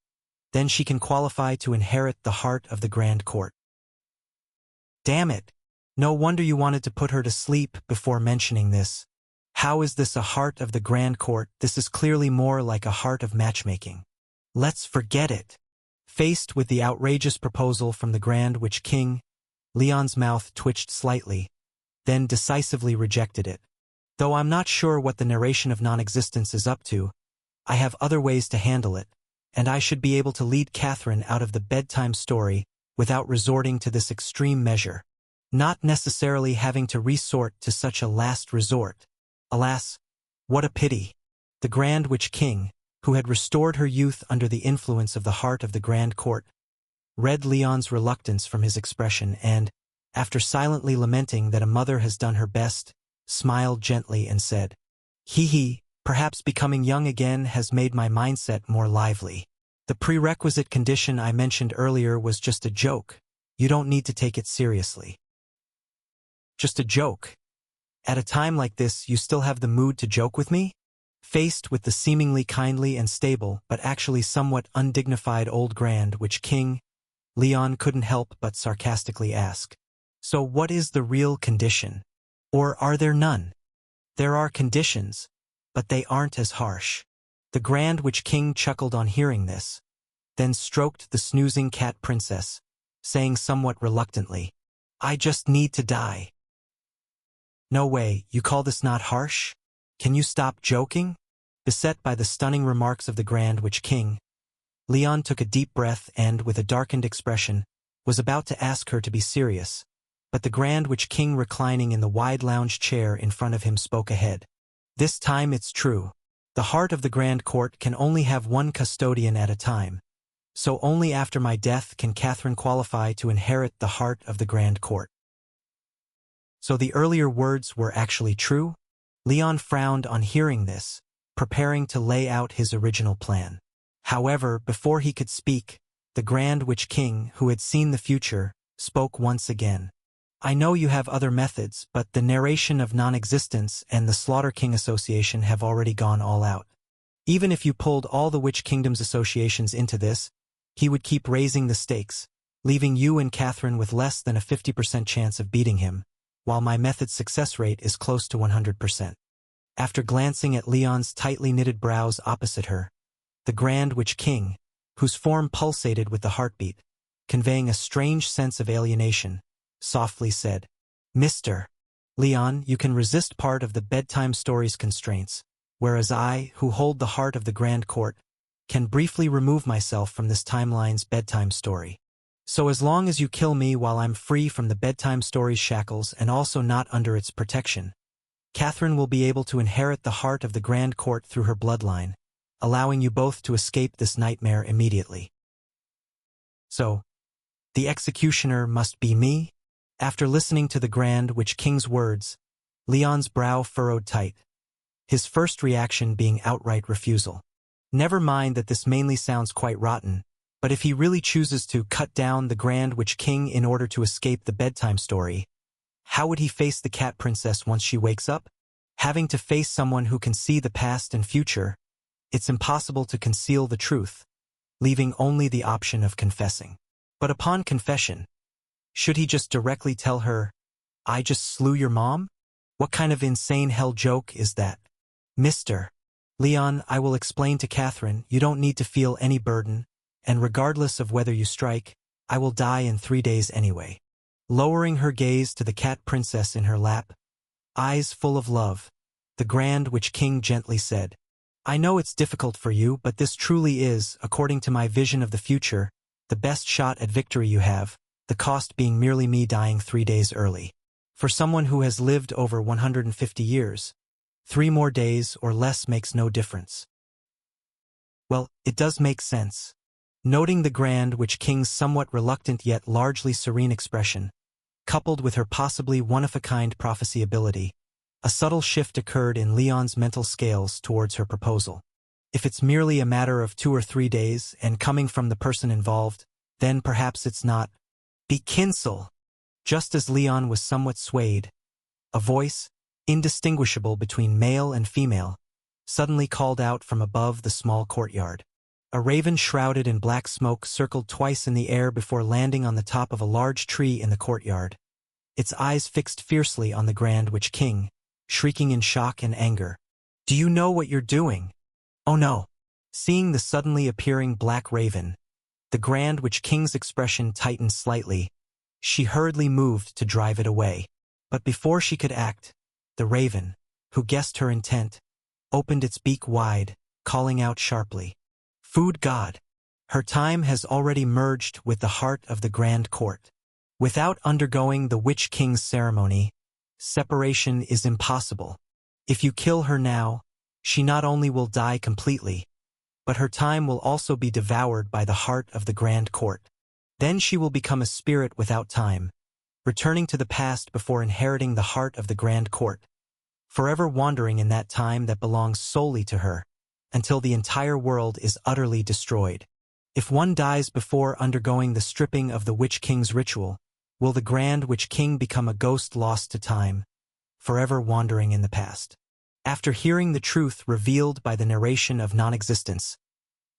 [SPEAKER 1] Then she can qualify to inherit the heart of the Grand Court." Damn it! No wonder you wanted to put her to sleep before mentioning this. How is this a heart of the Grand Court? This is clearly more like a heart of matchmaking. Let's forget it. Faced with the outrageous proposal from the Grand Witch King, Leon's mouth twitched slightly, then decisively rejected it. "Though I'm not sure what the narration of non-existence is up to, I have other ways to handle it, and I should be able to lead Catherine out of the bedtime story without resorting to this extreme measure. Not necessarily having to resort to such a last resort. Alas, what a pity." The Grand Witch King, who had restored her youth under the influence of the heart of the Grand Court, read Leon's reluctance from his expression and, after silently lamenting that a mother has done her best, smiled gently and said, "Hee, perhaps becoming young again has made my mindset more lively. The prerequisite condition I mentioned earlier was just a joke. You don't need to take it seriously." Just a joke? At a time like this, you still have the mood to joke with me? Faced with the seemingly kindly and stable but actually somewhat undignified old Grand Witch King, Leon couldn't help but sarcastically ask, "So what is the real condition? Or are there none?" "There are conditions, but they aren't as harsh." The Grand Witch King chuckled on hearing this, then stroked the snoozing cat princess, saying somewhat reluctantly, "I just need to die." "No way, you call this not harsh? Can you stop joking?" Beset by the stunning remarks of the Grand Witch King, Leon took a deep breath and, with a darkened expression, was about to ask her to be serious, but the Grand Witch King reclining in the wide lounge chair in front of him spoke ahead. "This time it's true. The heart of the Grand Court can only have one custodian at a time, so only after my death can Catherine qualify to inherit the heart of the Grand Court." So the earlier words were actually true? Leon frowned on hearing this, preparing to lay out his original plan. However, before he could speak, The Grand Witch King, who had seen the future, spoke once again. I know you have other methods, but the narration of non-existence and the Slaughter King Association have already gone all out. Even if you pulled all the Witch Kingdom's associations into this, he would keep raising the stakes, leaving you and Catherine with less than a 50% chance of beating him, while my method's success rate is close to 100%. After glancing at Leon's tightly knitted brows opposite her, the Grand Witch King, whose form pulsated with the heartbeat, conveying a strange sense of alienation, softly said, "Mr. Leon, you can resist part of the bedtime story's constraints, whereas I, who hold the heart of the Grand Court, can briefly remove myself from this timeline's bedtime story. So as long as you kill me while I'm free from the bedtime story's shackles and also not under its protection, Catherine will be able to inherit the heart of the Grand Court through her bloodline, allowing you both to escape this nightmare immediately." So, the executioner must be me? After listening to the Grand Witch King's words, Leon's brow furrowed tight, his first reaction being outright refusal. Never mind that this mainly sounds quite rotten, but if he really chooses to cut down the Grand Witch King in order to escape the bedtime story, how would he face the Cat Princess once she wakes up? Having to face someone who can see the past and future, it's impossible to conceal the truth, leaving only the option of confessing. But upon confession, should he just directly tell her, "I just slew your mom"? What kind of insane hell joke is that? "Mr. Leon, I will explain to Catherine, you don't need to feel any burden, and regardless of whether you strike, I will die in 3 days anyway." Lowering her gaze to the Cat Princess in her lap, eyes full of love, the Grand Witch King gently said, "I know it's difficult for you, but this truly is, according to my vision of the future, the best shot at victory you have, the cost being merely me dying 3 days early. For someone who has lived over 150 years, 3 more days or less makes no difference." Well, it does make sense. Noting the Grand Witch King's somewhat reluctant yet largely serene expression, coupled with her possibly one-of-a-kind prophecy ability, a subtle shift occurred in Leon's mental scales towards her proposal. If it's merely a matter of 2 or 3 days and coming from the person involved, then perhaps it's not. Be Kinsel! Just as Leon was somewhat swayed, a voice, indistinguishable between male and female, suddenly called out from above the small courtyard. A raven shrouded in black smoke circled twice in the air before landing on the top of a large tree in the courtyard, its eyes fixed fiercely on the Grand Witch King, shrieking in shock and anger. "Do you know what you're doing?" "Oh no!" Seeing the suddenly appearing black raven, the Grand Witch King's expression tightened slightly. She hurriedly moved to drive it away. But before she could act, the raven, who guessed her intent, opened its beak wide, calling out sharply, "Food God! Her time has already merged with the heart of the Grand Court. Without undergoing the Witch King's ceremony, separation is impossible. If you kill her now, she not only will die completely, but her time will also be devoured by the heart of the Grand Court. Then she will become a spirit without time, returning to the past before inheriting the heart of the Grand Court, forever wandering in that time that belongs solely to her, until the entire world is utterly destroyed. If one dies before undergoing the stripping of the Witch King's ritual, will the Grand Witch King become a ghost lost to time, forever wandering in the past?" After hearing the truth revealed by the narration of non-existence,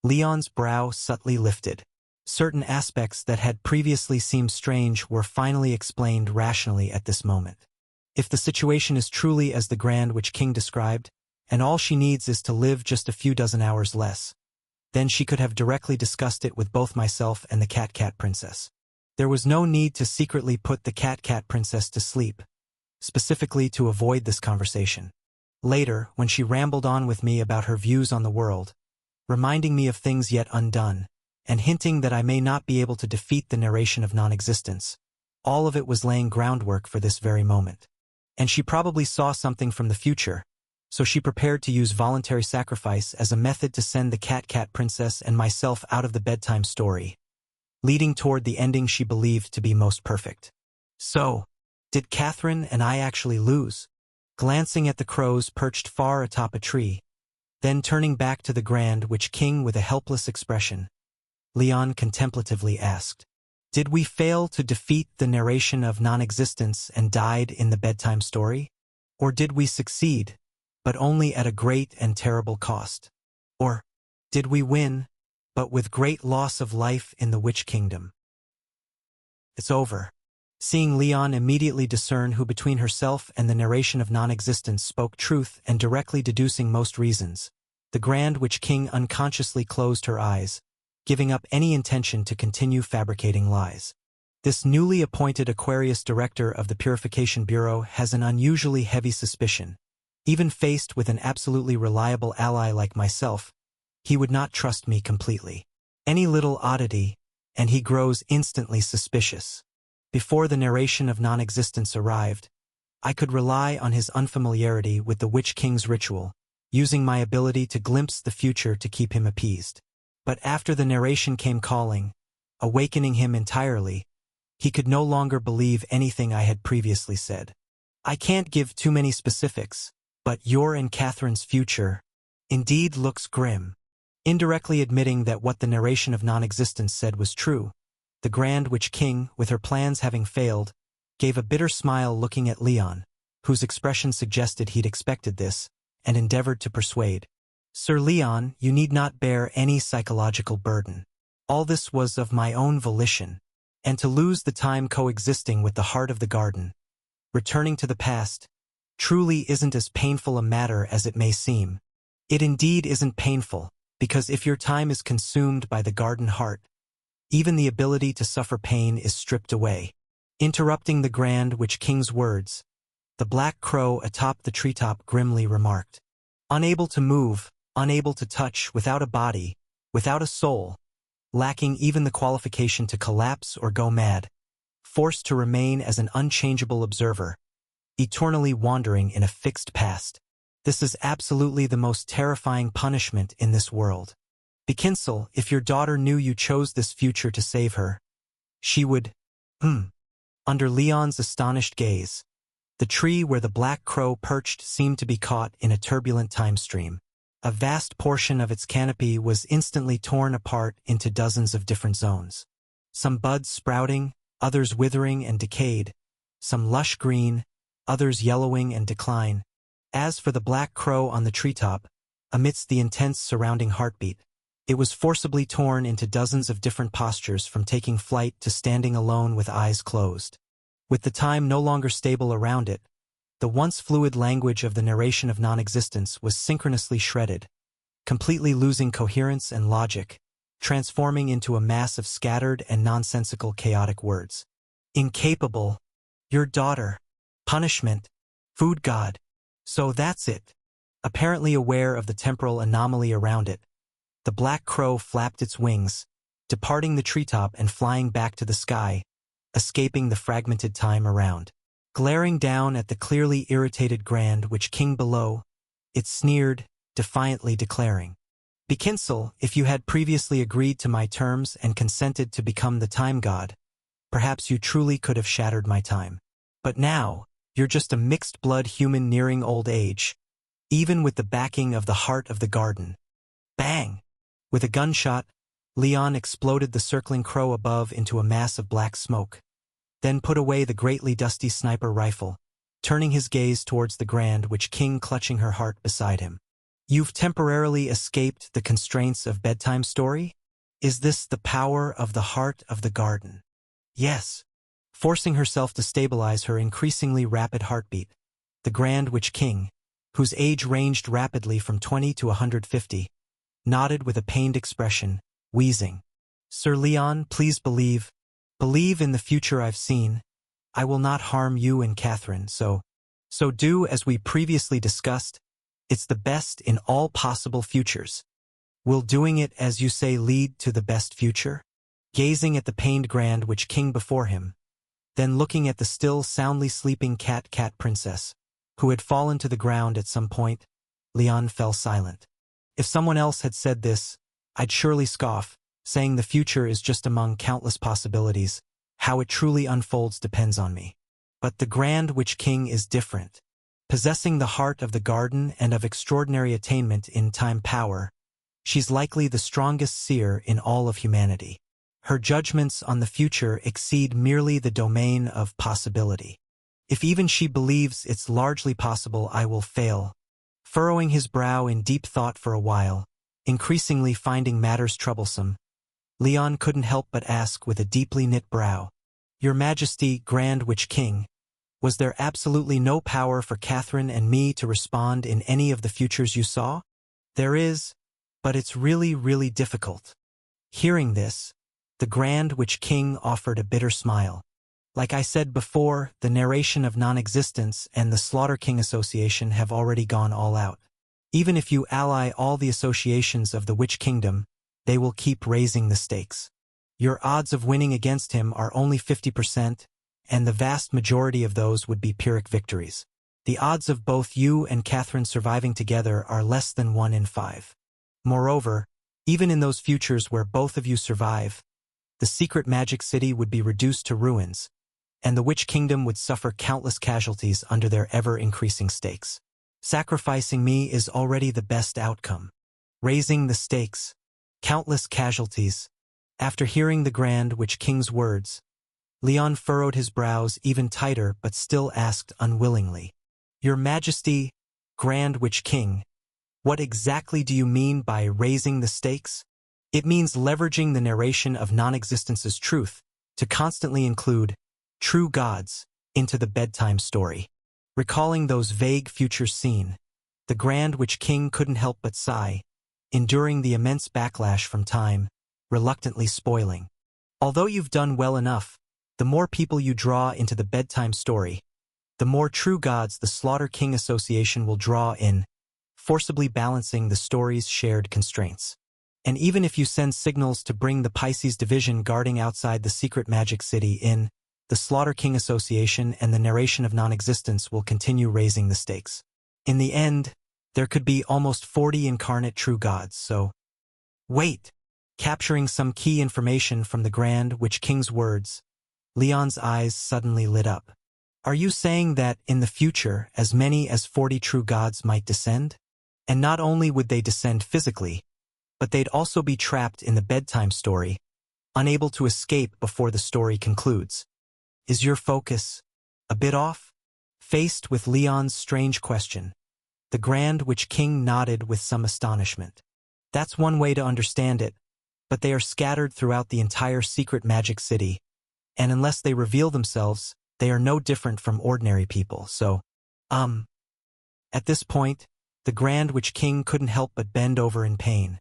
[SPEAKER 1] Leon's brow subtly lifted. Certain aspects that had previously seemed strange were finally explained rationally at this moment. If the situation is truly as the Grand Witch King described, and all she needs is to live just a few dozen hours less, then she could have directly discussed it with both myself and the Cat Princess. There was no need to secretly put the Cat Princess to sleep, specifically to avoid this conversation. Later, when she rambled on with me about her views on the world, reminding me of things yet undone, and hinting that I may not be able to defeat the narration of non-existence, all of it was laying groundwork for this very moment. And she probably saw something from the future, so she prepared to use voluntary sacrifice as a method to send the Cat Princess and myself out of the bedtime story, leading toward the ending she believed to be most perfect. So, did Catherine and I actually lose? Glancing at the crows perched far atop a tree, then turning back to the Grand Witch King with a helpless expression, Leon contemplatively asked. Did we fail to defeat the narration of non-existence and died in the bedtime story? Or did we succeed, but only at a great and terrible cost? Or did we win, but with great loss of life in the Witch Kingdom? It's over. Seeing Leon immediately discern who between herself and the narration of non-existence spoke truth and directly deducing most reasons, the Grand Witch King unconsciously closed her eyes, giving up any intention to continue fabricating lies. This newly appointed Aquarius director of the Purification Bureau has an unusually heavy suspicion. Even faced with an absolutely reliable ally like myself, he would not trust me completely. Any little oddity, and he grows instantly suspicious. Before the narration of non-existence arrived, I could rely on his unfamiliarity with the Witch King's ritual, using my ability to glimpse the future to keep him appeased. But after the narration came calling, awakening him entirely, he could no longer believe anything I had previously said. I can't give too many specifics, but your and Catherine's future indeed looks grim. Indirectly admitting that what the narration of non-existence said was true, the Grand Witch King, with her plans having failed, gave a bitter smile looking at Leon, whose expression suggested he'd expected this, and endeavored to persuade. Sir Leon, you need not bear any psychological burden. All this was of my own volition, and to lose the time coexisting with the heart of the garden, returning to the past, truly isn't as painful a matter as it may seem. It indeed isn't painful, because if your time is consumed by the garden heart, even the ability to suffer pain is stripped away. Interrupting the Grand Witch King's words, the black crow atop the treetop grimly remarked, unable to move, unable to touch, without a body, without a soul, lacking even the qualification to collapse or go mad, forced to remain as an unchangeable observer, eternally wandering in a fixed past. This is absolutely the most terrifying punishment in this world. Bekinsel, if your daughter knew you chose this future to save her, she would, Under Leon's astonished gaze, the tree where the black crow perched seemed to be caught in a turbulent time stream. A vast portion of its canopy was instantly torn apart into dozens of different zones. Some buds sprouting, others withering and decayed, some lush green, others yellowing and decline. As for the black crow on the treetop, amidst the intense surrounding heartbeat, it was forcibly torn into dozens of different postures, from taking flight to standing alone with eyes closed. With the time no longer stable around it, the once fluid language of the narration of non-existence was synchronously shredded, completely losing coherence and logic, transforming into a mass of scattered and nonsensical chaotic words. Incapable, your daughter, punishment, food god. So that's it. Apparently aware of the temporal anomaly around it, the black crow flapped its wings, departing the treetop and flying back to the sky, escaping the fragmented time around. Glaring down at the clearly irritated Grand Witch King below, it sneered, defiantly declaring, Bekinsel, if you had previously agreed to my terms and consented to become the time god, perhaps you truly could have shattered my time. But now, you're just a mixed-blood human nearing old age, even with the backing of the heart of the garden. Bang! With a gunshot, Leon exploded the circling crow above into a mass of black smoke, then put away the greatly dusty sniper rifle, turning his gaze towards the Grand Witch King clutching her heart beside him. You've temporarily escaped the constraints of bedtime story? Is this the power of the heart of the garden? Yes. Forcing herself to stabilize her increasingly rapid heartbeat, the Grand Witch King, whose age ranged rapidly from 20 to 150, nodded with a pained expression, wheezing. Sir Leon, please believe in the future I've seen. I will not harm you and Catherine, so do as we previously discussed. It's the best in all possible futures. Will doing it as you say lead to the best future? Gazing at the pained Grand Witch King before him, then looking at the still soundly sleeping cat princess, who had fallen to the ground at some point, Leon fell silent. If someone else had said this, I'd surely scoff, saying the future is just among countless possibilities. How it truly unfolds depends on me. But the Grand Witch King is different. Possessing the heart of the garden and of extraordinary attainment in time power, She's likely the strongest seer in all of humanity. Her judgments on the future exceed merely the domain of possibility. If even she believes it's largely possible, I will fail. Furrowing his brow in deep thought for a while, increasingly finding matters troublesome, Leon couldn't help but ask with a deeply knit brow, "Your Majesty, Grand Witch King, was there absolutely no power for Catherine and me to respond in any of the futures you saw?" "There is, but it's really difficult." Hearing this, the Grand Witch King offered a bitter smile. "Like I said before, the narration of non-existence and the Slaughter King Association have already gone all out. Even if you ally all the associations of the Witch Kingdom, they will keep raising the stakes. Your odds of winning against him are only 50%, and the vast majority of those would be Pyrrhic victories. The odds of both you and Catherine surviving together are less than 1 in 5. Moreover, even in those futures where both of you survive, the secret magic city would be reduced to ruins, and the Witch Kingdom would suffer countless casualties under their ever-increasing stakes. Sacrificing me is already the best outcome. Raising the stakes. Countless casualties." After hearing the Grand Witch King's words, Leon furrowed his brows even tighter but still asked unwillingly, "Your Majesty, Grand Witch King, what exactly do you mean by raising the stakes?" "It means leveraging the narration of non-existence's truth to constantly include true gods into the bedtime story." Recalling those vague futures seen, the Grand Witch King couldn't help but sigh, enduring the immense backlash from time, reluctantly spoiling. "Although you've done well enough, the more people you draw into the bedtime story, the more true gods the Slaughter King Association will draw in, forcibly balancing the story's shared constraints. And even if you send signals to bring the Pisces division guarding outside the secret magic city in, the Slaughter King Association and the narration of non-existence will continue raising the stakes. In the end, there could be almost 40 incarnate true gods, so—" "Wait!" Capturing some key information from the Grand Witch King's words, Leon's eyes suddenly lit up. "Are you saying that, in the future, as many as 40 true gods might descend? And not only would they descend physically, but they'd also be trapped in the bedtime story, unable to escape before the story concludes. Is your focus a bit off?" Faced with Leon's strange question, the Grand Witch King nodded with some astonishment. "That's one way to understand it, but they are scattered throughout the entire secret magic city, and unless they reveal themselves, they are no different from ordinary people, so, At this point, the Grand Witch King couldn't help but bend over in pain,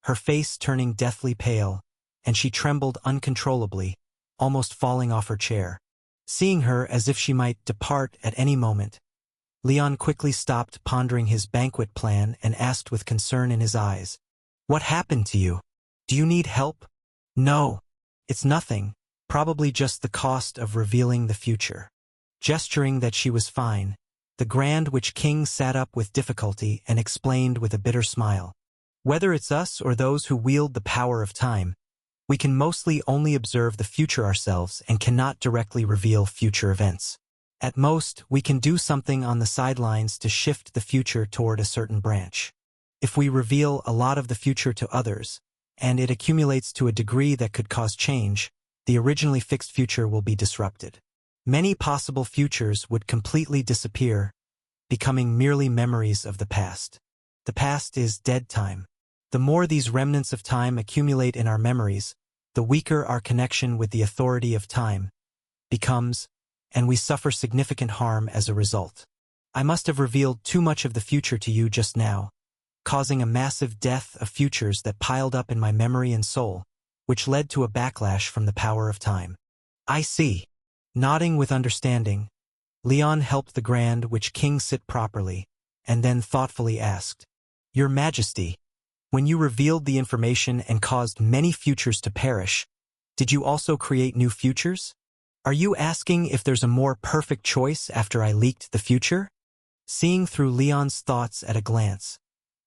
[SPEAKER 1] her face turning deathly pale, and she trembled uncontrollably, almost falling off her chair. Seeing her as if she might depart at any moment, Leon quickly stopped pondering his banquet plan and asked with concern in his eyes, "What happened to you? Do you need help?" "No, it's nothing, probably just the cost of revealing the future." Gesturing that she was fine, the Grand Witch King sat up with difficulty and explained with a bitter smile, "Whether it's us or those who wield the power of time, we can mostly only observe the future ourselves and cannot directly reveal future events. At most, we can do something on the sidelines to shift the future toward a certain branch. If we reveal a lot of the future to others, and it accumulates to a degree that could cause change, the originally fixed future will be disrupted. Many possible futures would completely disappear, becoming merely memories of the past. The past is dead time. The more these remnants of time accumulate in our memories, the weaker our connection with the authority of time becomes, and we suffer significant harm as a result. I must have revealed too much of the future to you just now, causing a massive death of futures that piled up in my memory and soul, which led to a backlash from the power of time." "I see." Nodding with understanding, Leon helped the Grand Witch King sit properly, and then thoughtfully asked, "Your Majesty, when you revealed the information and caused many futures to perish, did you also create new futures? Are you asking if there's a more perfect choice after I leaked the future?" Seeing through Leon's thoughts at a glance,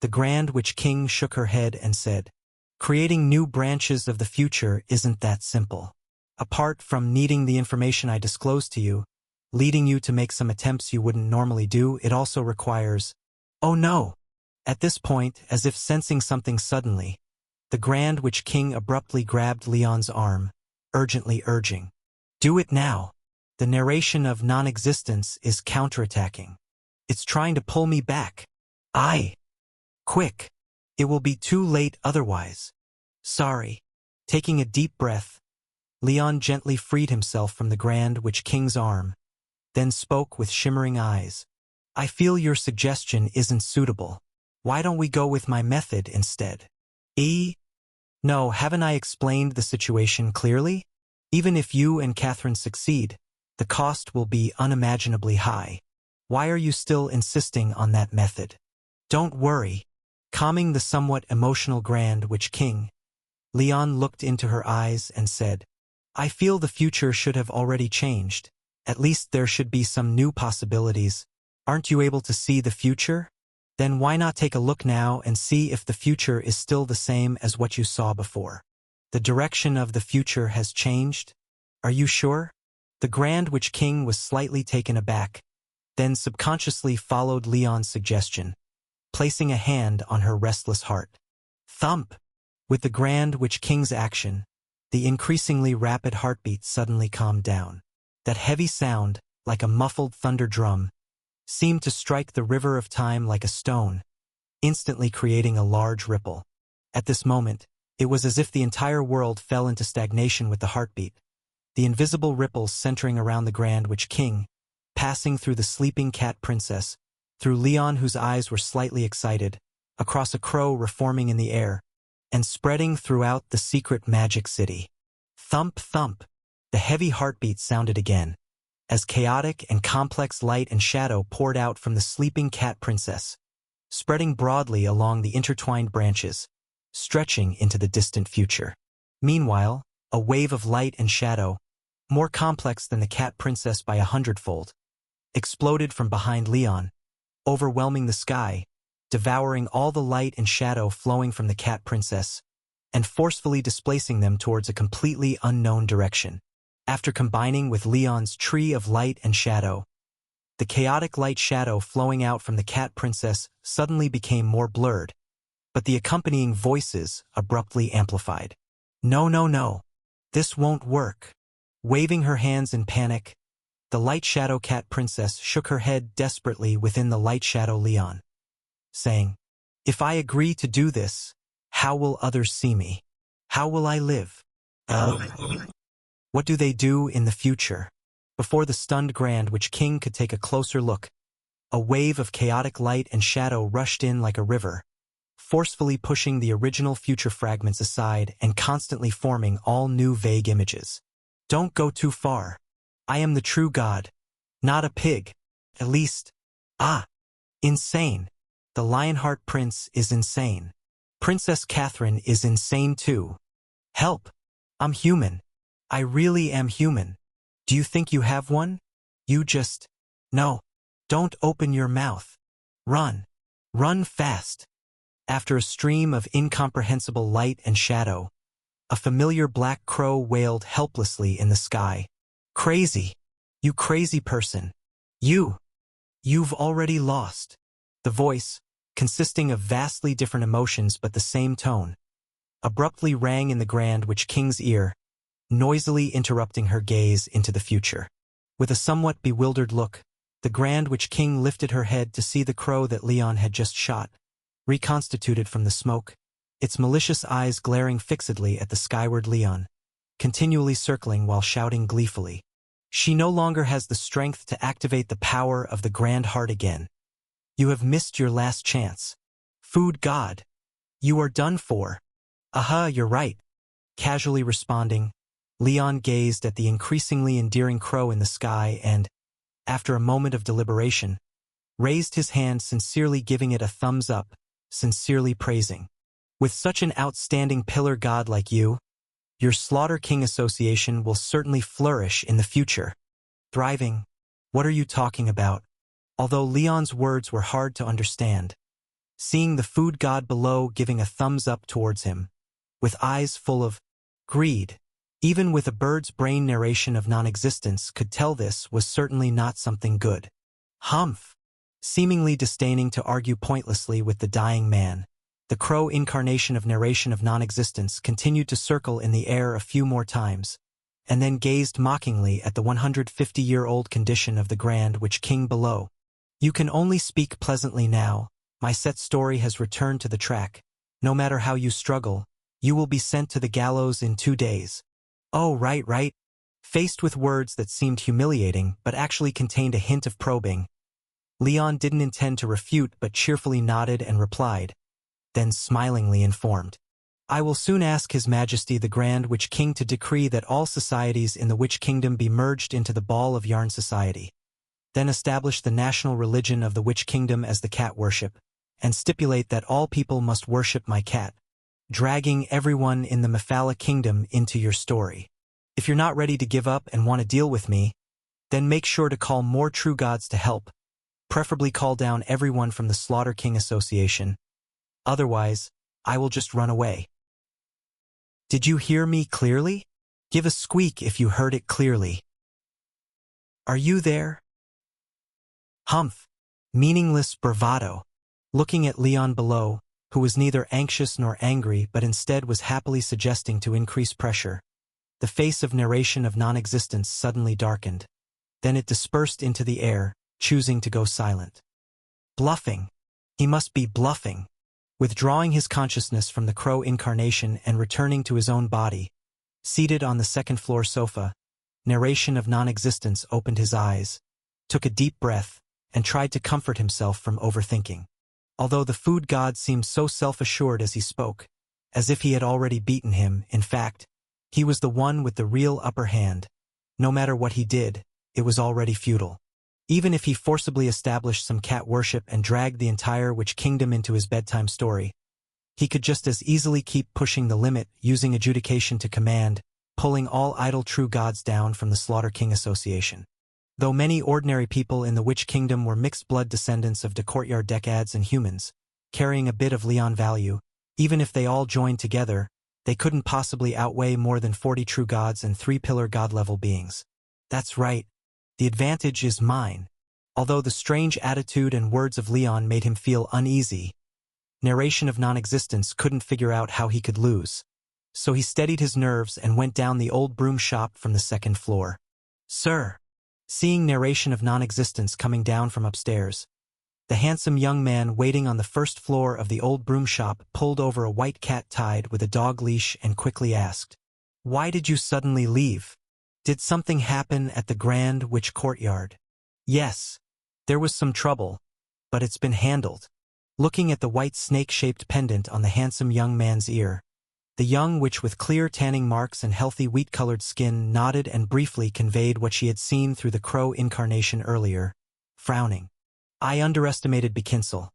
[SPEAKER 1] the Grand Witch King shook her head and said, "Creating new branches of the future isn't that simple. Apart from needing the information I disclosed to you, leading you to make some attempts you wouldn't normally do, it also requires—" "Oh no!" At this point, as if sensing something suddenly, the Grand Witch King abruptly grabbed Leon's arm, urgently urging, "Do it now. The narration of non-existence is counterattacking. It's trying to pull me back. Quick. It will be too late otherwise. Sorry." Taking a deep breath, Leon gently freed himself from the Grand Witch King's arm, then spoke with shimmering eyes. "I feel your suggestion isn't suitable. Why don't we go with my method instead?" No, haven't I explained the situation clearly? Even if you and Catherine succeed, the cost will be unimaginably high. Why are you still insisting on that method? Don't worry. Calming the somewhat emotional Grand Witch King, Leon looked into her eyes and said, "I feel the future should have already changed. At least there should be some new possibilities. Aren't you able to see the future? Then why not take a look now and see if the future is still the same as what you saw before? The direction of the future has changed? Are you sure?" The Grand Witch King was slightly taken aback, then subconsciously followed Leon's suggestion, placing a hand on her restless heart. Thump! With the Grand Witch King's action, the increasingly rapid heartbeat suddenly calmed down. That heavy sound, like a muffled thunder drum, seemed to strike the river of time like a stone, instantly creating a large ripple. At this moment, it was as if the entire world fell into stagnation with the heartbeat, the invisible ripples centering around the Grand Witch King, passing through the sleeping cat princess, through Leon whose eyes were slightly excited, across a crow reforming in the air, and spreading throughout the secret magic city. Thump, thump, the heavy heartbeat sounded again, as chaotic and complex light and shadow poured out from the sleeping cat princess, spreading broadly along the intertwined branches, stretching into the distant future. Meanwhile, a wave of light and shadow, more complex than the cat princess by 100-fold, exploded from behind Leon, overwhelming the sky, devouring all the light and shadow flowing from the cat princess, and forcefully displacing them towards a completely unknown direction. After combining with Leon's tree of light and shadow, the chaotic light shadow flowing out from the cat princess suddenly became more blurred, but the accompanying voices abruptly amplified. "No, no, no. This won't work." Waving her hands in panic, the light shadow cat princess shook her head desperately within the light shadow Leon, saying, "If I agree to do this, how will others see me? How will I live? What do they do in the future?" Before the stunned Grand Witch King could take a closer look, a wave of chaotic light and shadow rushed in like a river, forcefully pushing the original future fragments aside and constantly forming all new vague images. "Don't go too far. I am the true god, not a pig. At least, insane. The Lionheart Prince is insane. Princess Catherine is insane too. Help! I'm human. I really am human. Do you think you have one? No. Don't open your mouth. Run. Run fast." After a stream of incomprehensible light and shadow, a familiar black crow wailed helplessly in the sky. "Crazy. You crazy person. You've already lost." The voice, consisting of vastly different emotions but the same tone, abruptly rang in the Grand Witch King's ear, noisily interrupting her gaze into the future. With a somewhat bewildered look, the Grand Witch King lifted her head to see the crow that Leon had just shot, reconstituted from the smoke, its malicious eyes glaring fixedly at the skyward Leon, continually circling while shouting gleefully. "She no longer has the strength to activate the power of the Grand Heart again. You have missed your last chance. Food God. You are done for." You're right." Casually responding, Leon gazed at the increasingly endearing crow in the sky and, after a moment of deliberation, raised his hand, sincerely giving it a thumbs up, sincerely praising. "With such an outstanding pillar god like you, your Slaughter King Association will certainly flourish in the future." "Thriving? What are you talking about?" Although Leon's words were hard to understand, seeing the food god below giving a thumbs up towards him, with eyes full of greed, even with a bird's brain narration of non-existence, could tell this was certainly not something good. "Humph. seemingly disdaining to argue pointlessly with the dying man. The crow incarnation of narration of non-existence continued to circle in the air a few more times, and then gazed mockingly at the 150-year-old condition of the Grand Witch King below. You can only speak pleasantly now. My set story has returned to the track. No matter how you struggle, you will be sent to the gallows in 2 days. Oh, right. Faced with words that seemed humiliating but actually contained a hint of probing, Leon didn't intend to refute but cheerfully nodded and replied, then smilingly informed. I will soon ask His Majesty the Grand Witch King to decree that all societies in the Witch Kingdom be merged into the Ball of Yarn Society. Then establish the national religion of the Witch Kingdom as the cat worship, and stipulate that all people must worship my cat, dragging everyone in the Mephala Kingdom into your story. If you're not ready to give up and want to deal with me, then make sure to call more true gods to help, preferably call down everyone from the Slaughter King Association. Otherwise, I will just run away. Did you hear me clearly? Give a squeak if you heard it clearly. Are you there? Humph. Meaningless bravado. Looking at Leon below, who was neither anxious nor angry but instead was happily suggesting to increase pressure, the face of narration of non-existence suddenly darkened. Then it dispersed into the air, choosing to go silent. Bluffing. He must be bluffing. Withdrawing his consciousness from the crow incarnation and returning to his own body, seated on the second-floor sofa, narration of non-existence opened his eyes, took a deep breath, and tried to comfort himself from overthinking. Although the food god seemed so self-assured as he spoke, as if he had already beaten him, in fact, he was the one with the real upper hand. No matter what he did, it was already futile. Even if he forcibly established some cat worship and dragged the entire Witch Kingdom into his bedtime story, he could just as easily keep pushing the limit, using adjudication to command, pulling all idle true gods down from the Slaughter King Association. Though many ordinary people in the Witch Kingdom were mixed-blood descendants of the courtyard decads and humans, carrying a bit of Leon value, even if they all joined together, they couldn't possibly outweigh more than 40 true gods and 3-pillar god-level beings. That's right. The advantage is mine. Although the strange attitude and words of Leon made him feel uneasy, narration of non-existence couldn't figure out how he could lose. So he steadied his nerves and went down the old broom shop from the second floor. Sir. Seeing narration of non-existence coming down from upstairs, the handsome young man waiting on the first floor of the old broom shop pulled over a white cat tied with a dog leash and quickly asked, "Why did you suddenly leave? Did something happen at the Grand Witch Courtyard?" "Yes. There was some trouble, but it's been handled." Looking at the white snake-shaped pendant on the handsome young man's ear, the young witch with clear tanning marks and healthy wheat-colored skin nodded and briefly conveyed what she had seen through the crow incarnation earlier, frowning. I underestimated Bekinsel.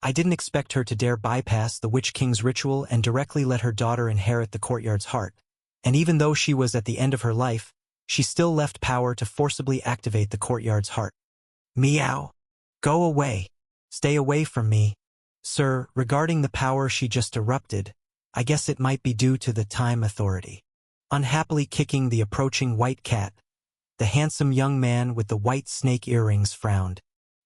[SPEAKER 1] I didn't expect her to dare bypass the Witch King's ritual and directly let her daughter inherit the courtyard's heart. And even though she was at the end of her life, she still left power to forcibly activate the courtyard's heart. Meow. Go away. Stay away from me. Sir, regarding the power she just erupted, I guess it might be due to the Time Authority. Unhappily kicking the approaching white cat, the handsome young man with the white snake earrings frowned.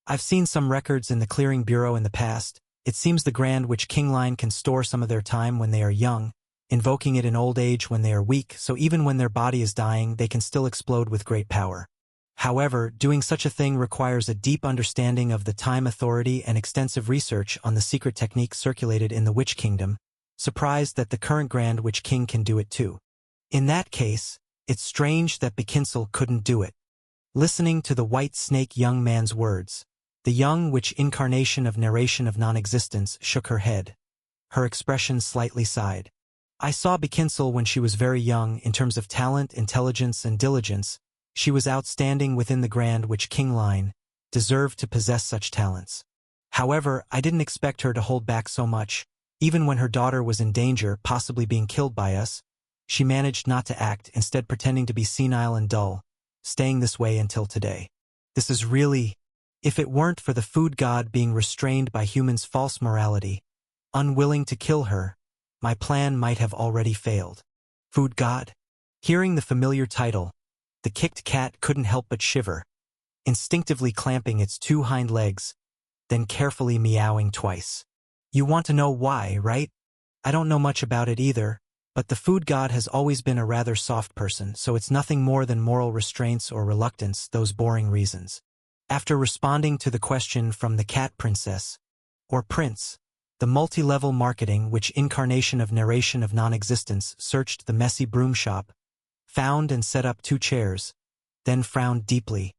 [SPEAKER 1] I've seen some records in the Clearing Bureau in the past. It seems the Grand Witch King line can store some of their time when they are young, invoking it in old age when they are weak, so even when their body is dying they can still explode with great power. However, doing such a thing requires a deep understanding of the Time Authority and extensive research on the secret technique circulated in the Witch Kingdom. Surprised that the current Grand Witch King can do it too. In that case, it's strange that Bekinsel couldn't do it. Listening to the white snake young man's words, the young witch incarnation of narration of non-existence shook her head. Her expression slightly sighed. I saw Bekinsel when she was very young. In terms of talent, intelligence, and diligence, she was outstanding within the Grand Witch King line, deserved to possess such talents. However, I didn't expect her to hold back so much. Even when her daughter was in danger, possibly being killed by us, she managed not to act, instead pretending to be senile and dull, staying this way until today. This is really... If it weren't for the food god being restrained by humans' false morality, unwilling to kill her, my plan might have already failed. Food god? Hearing the familiar title, the kicked cat couldn't help but shiver. Instinctively clamping its 2 hind legs, then carefully meowing twice. You want to know why, right? I don't know much about it either, but the food god has always been a rather soft person, so it's nothing more than moral restraints or reluctance, those boring reasons. After responding to the question from the cat princess, or prince, the multi-level marketing which incarnation of narration of non-existence searched the messy broom shop, found and set up 2 chairs, then frowned deeply.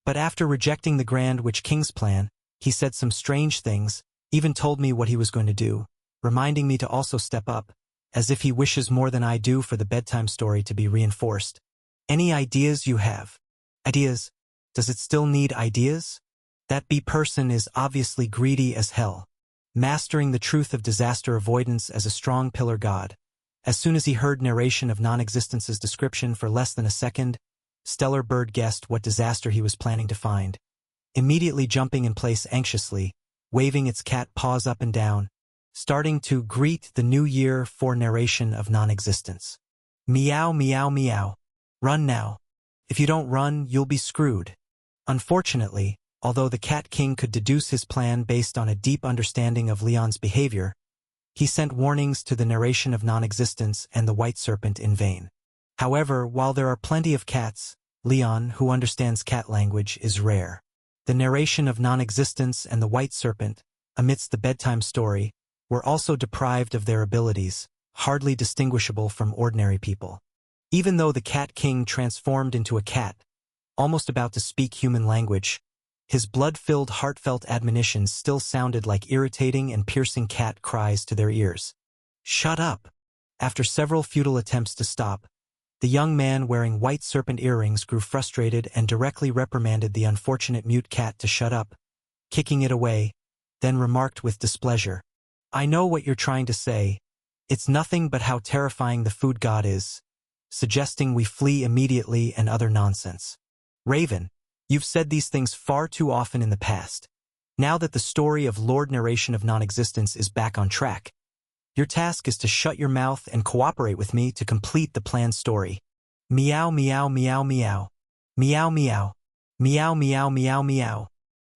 [SPEAKER 1] But after rejecting the Grand Witch King's plan, he said some strange things, even told me what he was going to do, reminding me to also step up, as if he wishes more than I do for the bedtime story to be reinforced. Any ideas you have? Ideas? Does it still need ideas? That person is obviously greedy as hell. Mastering the truth of disaster avoidance as a strong pillar god. As soon as he heard narration of non-existence's description for less than a second, Stellar Bird guessed what disaster he was planning to find. Immediately jumping in place anxiously, waving its cat paws up and down, starting to greet the new year for narration of non-existence. Meow, meow, meow. Run now. If you don't run, you'll be screwed. Unfortunately, although the Cat King could deduce his plan based on a deep understanding of Leon's behavior, he sent warnings to the narration of non-existence and the White Serpent in vain. However, while there are plenty of cats, Leon, who understands cat language, is rare. The narration of non-existence and the White Serpent, amidst the bedtime story, were also deprived of their abilities, hardly distinguishable from ordinary people. Even though the Cat King transformed into a cat, almost about to speak human language, his blood-filled heartfelt admonitions still sounded like irritating and piercing cat cries to their ears. Shut up! After several futile attempts to stop, the young man wearing White Serpent earrings grew frustrated and directly reprimanded the unfortunate mute cat to shut up, kicking it away, then remarked with displeasure, I know what you're trying to say. It's nothing but how terrifying the food god is, suggesting we flee immediately and other nonsense. Raven, you've said these things far too often in the past. Now that the story of Lord Narration of Non-Existence is back on track, your task is to shut your mouth and cooperate with me to complete the planned story. Meow, meow, meow, meow. Meow, meow. Meow, meow, meow, meow.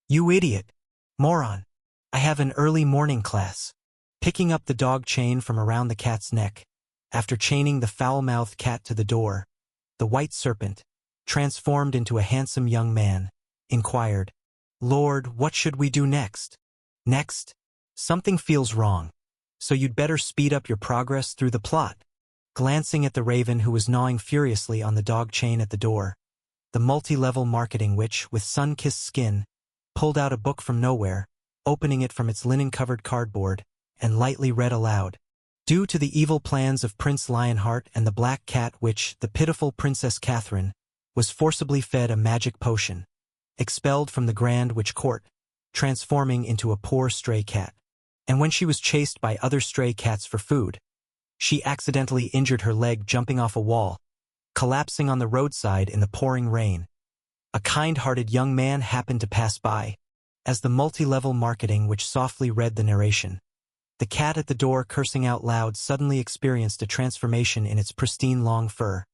[SPEAKER 1] You idiot. Moron. I have an early morning class. Picking up the dog chain from around the cat's neck, after chaining the foul-mouthed cat to the door, the White Serpent, transformed into a handsome young man, inquired, Lord, what should we do next? Next? Something feels wrong. So you'd better speed up your progress through the plot. Glancing at the raven who was gnawing furiously on the dog chain at the door, the multi-level marketing witch, with sun-kissed skin, pulled out a book from nowhere, opening it from its linen-covered cardboard, and lightly read aloud. Due to the evil plans of Prince Lionheart and the Black Cat Witch, the pitiful Princess Catherine was forcibly fed a magic potion, expelled from the Grand Witch Court, transforming into a poor stray cat. And when she was chased by other stray cats for food, she accidentally injured her leg jumping off a wall, collapsing on the roadside in the pouring rain. A kind-hearted young man happened to pass by, as the multi-level marketing which softly read the narration. The cat at the door, cursing out loud, suddenly experienced a transformation in its pristine long fur,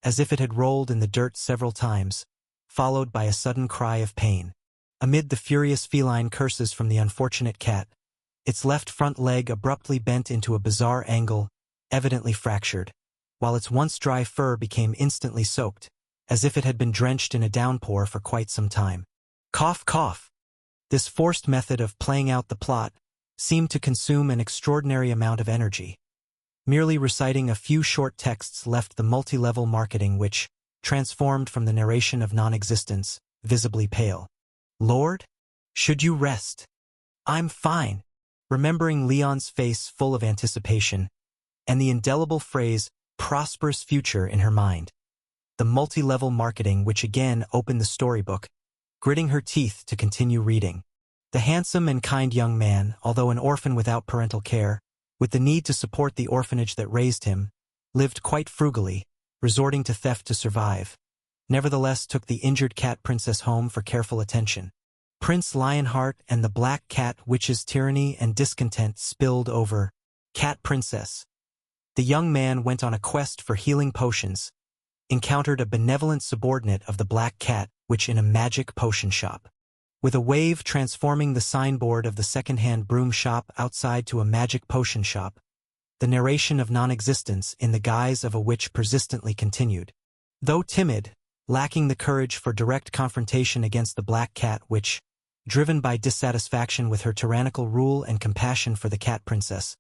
[SPEAKER 1] as if it had rolled in the dirt several times, followed by a sudden cry of pain. Amid the furious feline curses from the unfortunate cat, its left front leg abruptly bent into a bizarre angle, evidently fractured, while its once dry fur became instantly soaked, as if it had been drenched in a downpour for quite some time. Cough, cough. This forced method of playing out the plot seemed to consume an extraordinary amount of energy. Merely reciting a few short texts left the multi-level marketing which, transformed from the narration of non-existence, visibly pale. Lord? Should you rest? I'm fine. Remembering Leon's face full of anticipation, and the indelible phrase, prosperous future, in her mind. The multi-level marketing which again opened the storybook, gritting her teeth to continue reading. The handsome and kind young man, although an orphan without parental care, with the need to support the orphanage that raised him, lived quite frugally, resorting to theft to survive. Nevertheless took the injured cat princess home for careful attention. Prince Lionheart and the Black Cat Witch's tyranny and discontent spilled over. Cat Princess. The young man went on a quest for healing potions, encountered a benevolent subordinate of the Black Cat Witch in a magic potion shop. with a wave transforming the signboard of the second-hand broom shop outside to a magic potion shop. The narration of non-existence in the guise of a witch persistently continued. Though timid, lacking the courage for direct confrontation against the black cat which, driven by dissatisfaction with her tyrannical rule and compassion for the cat princess,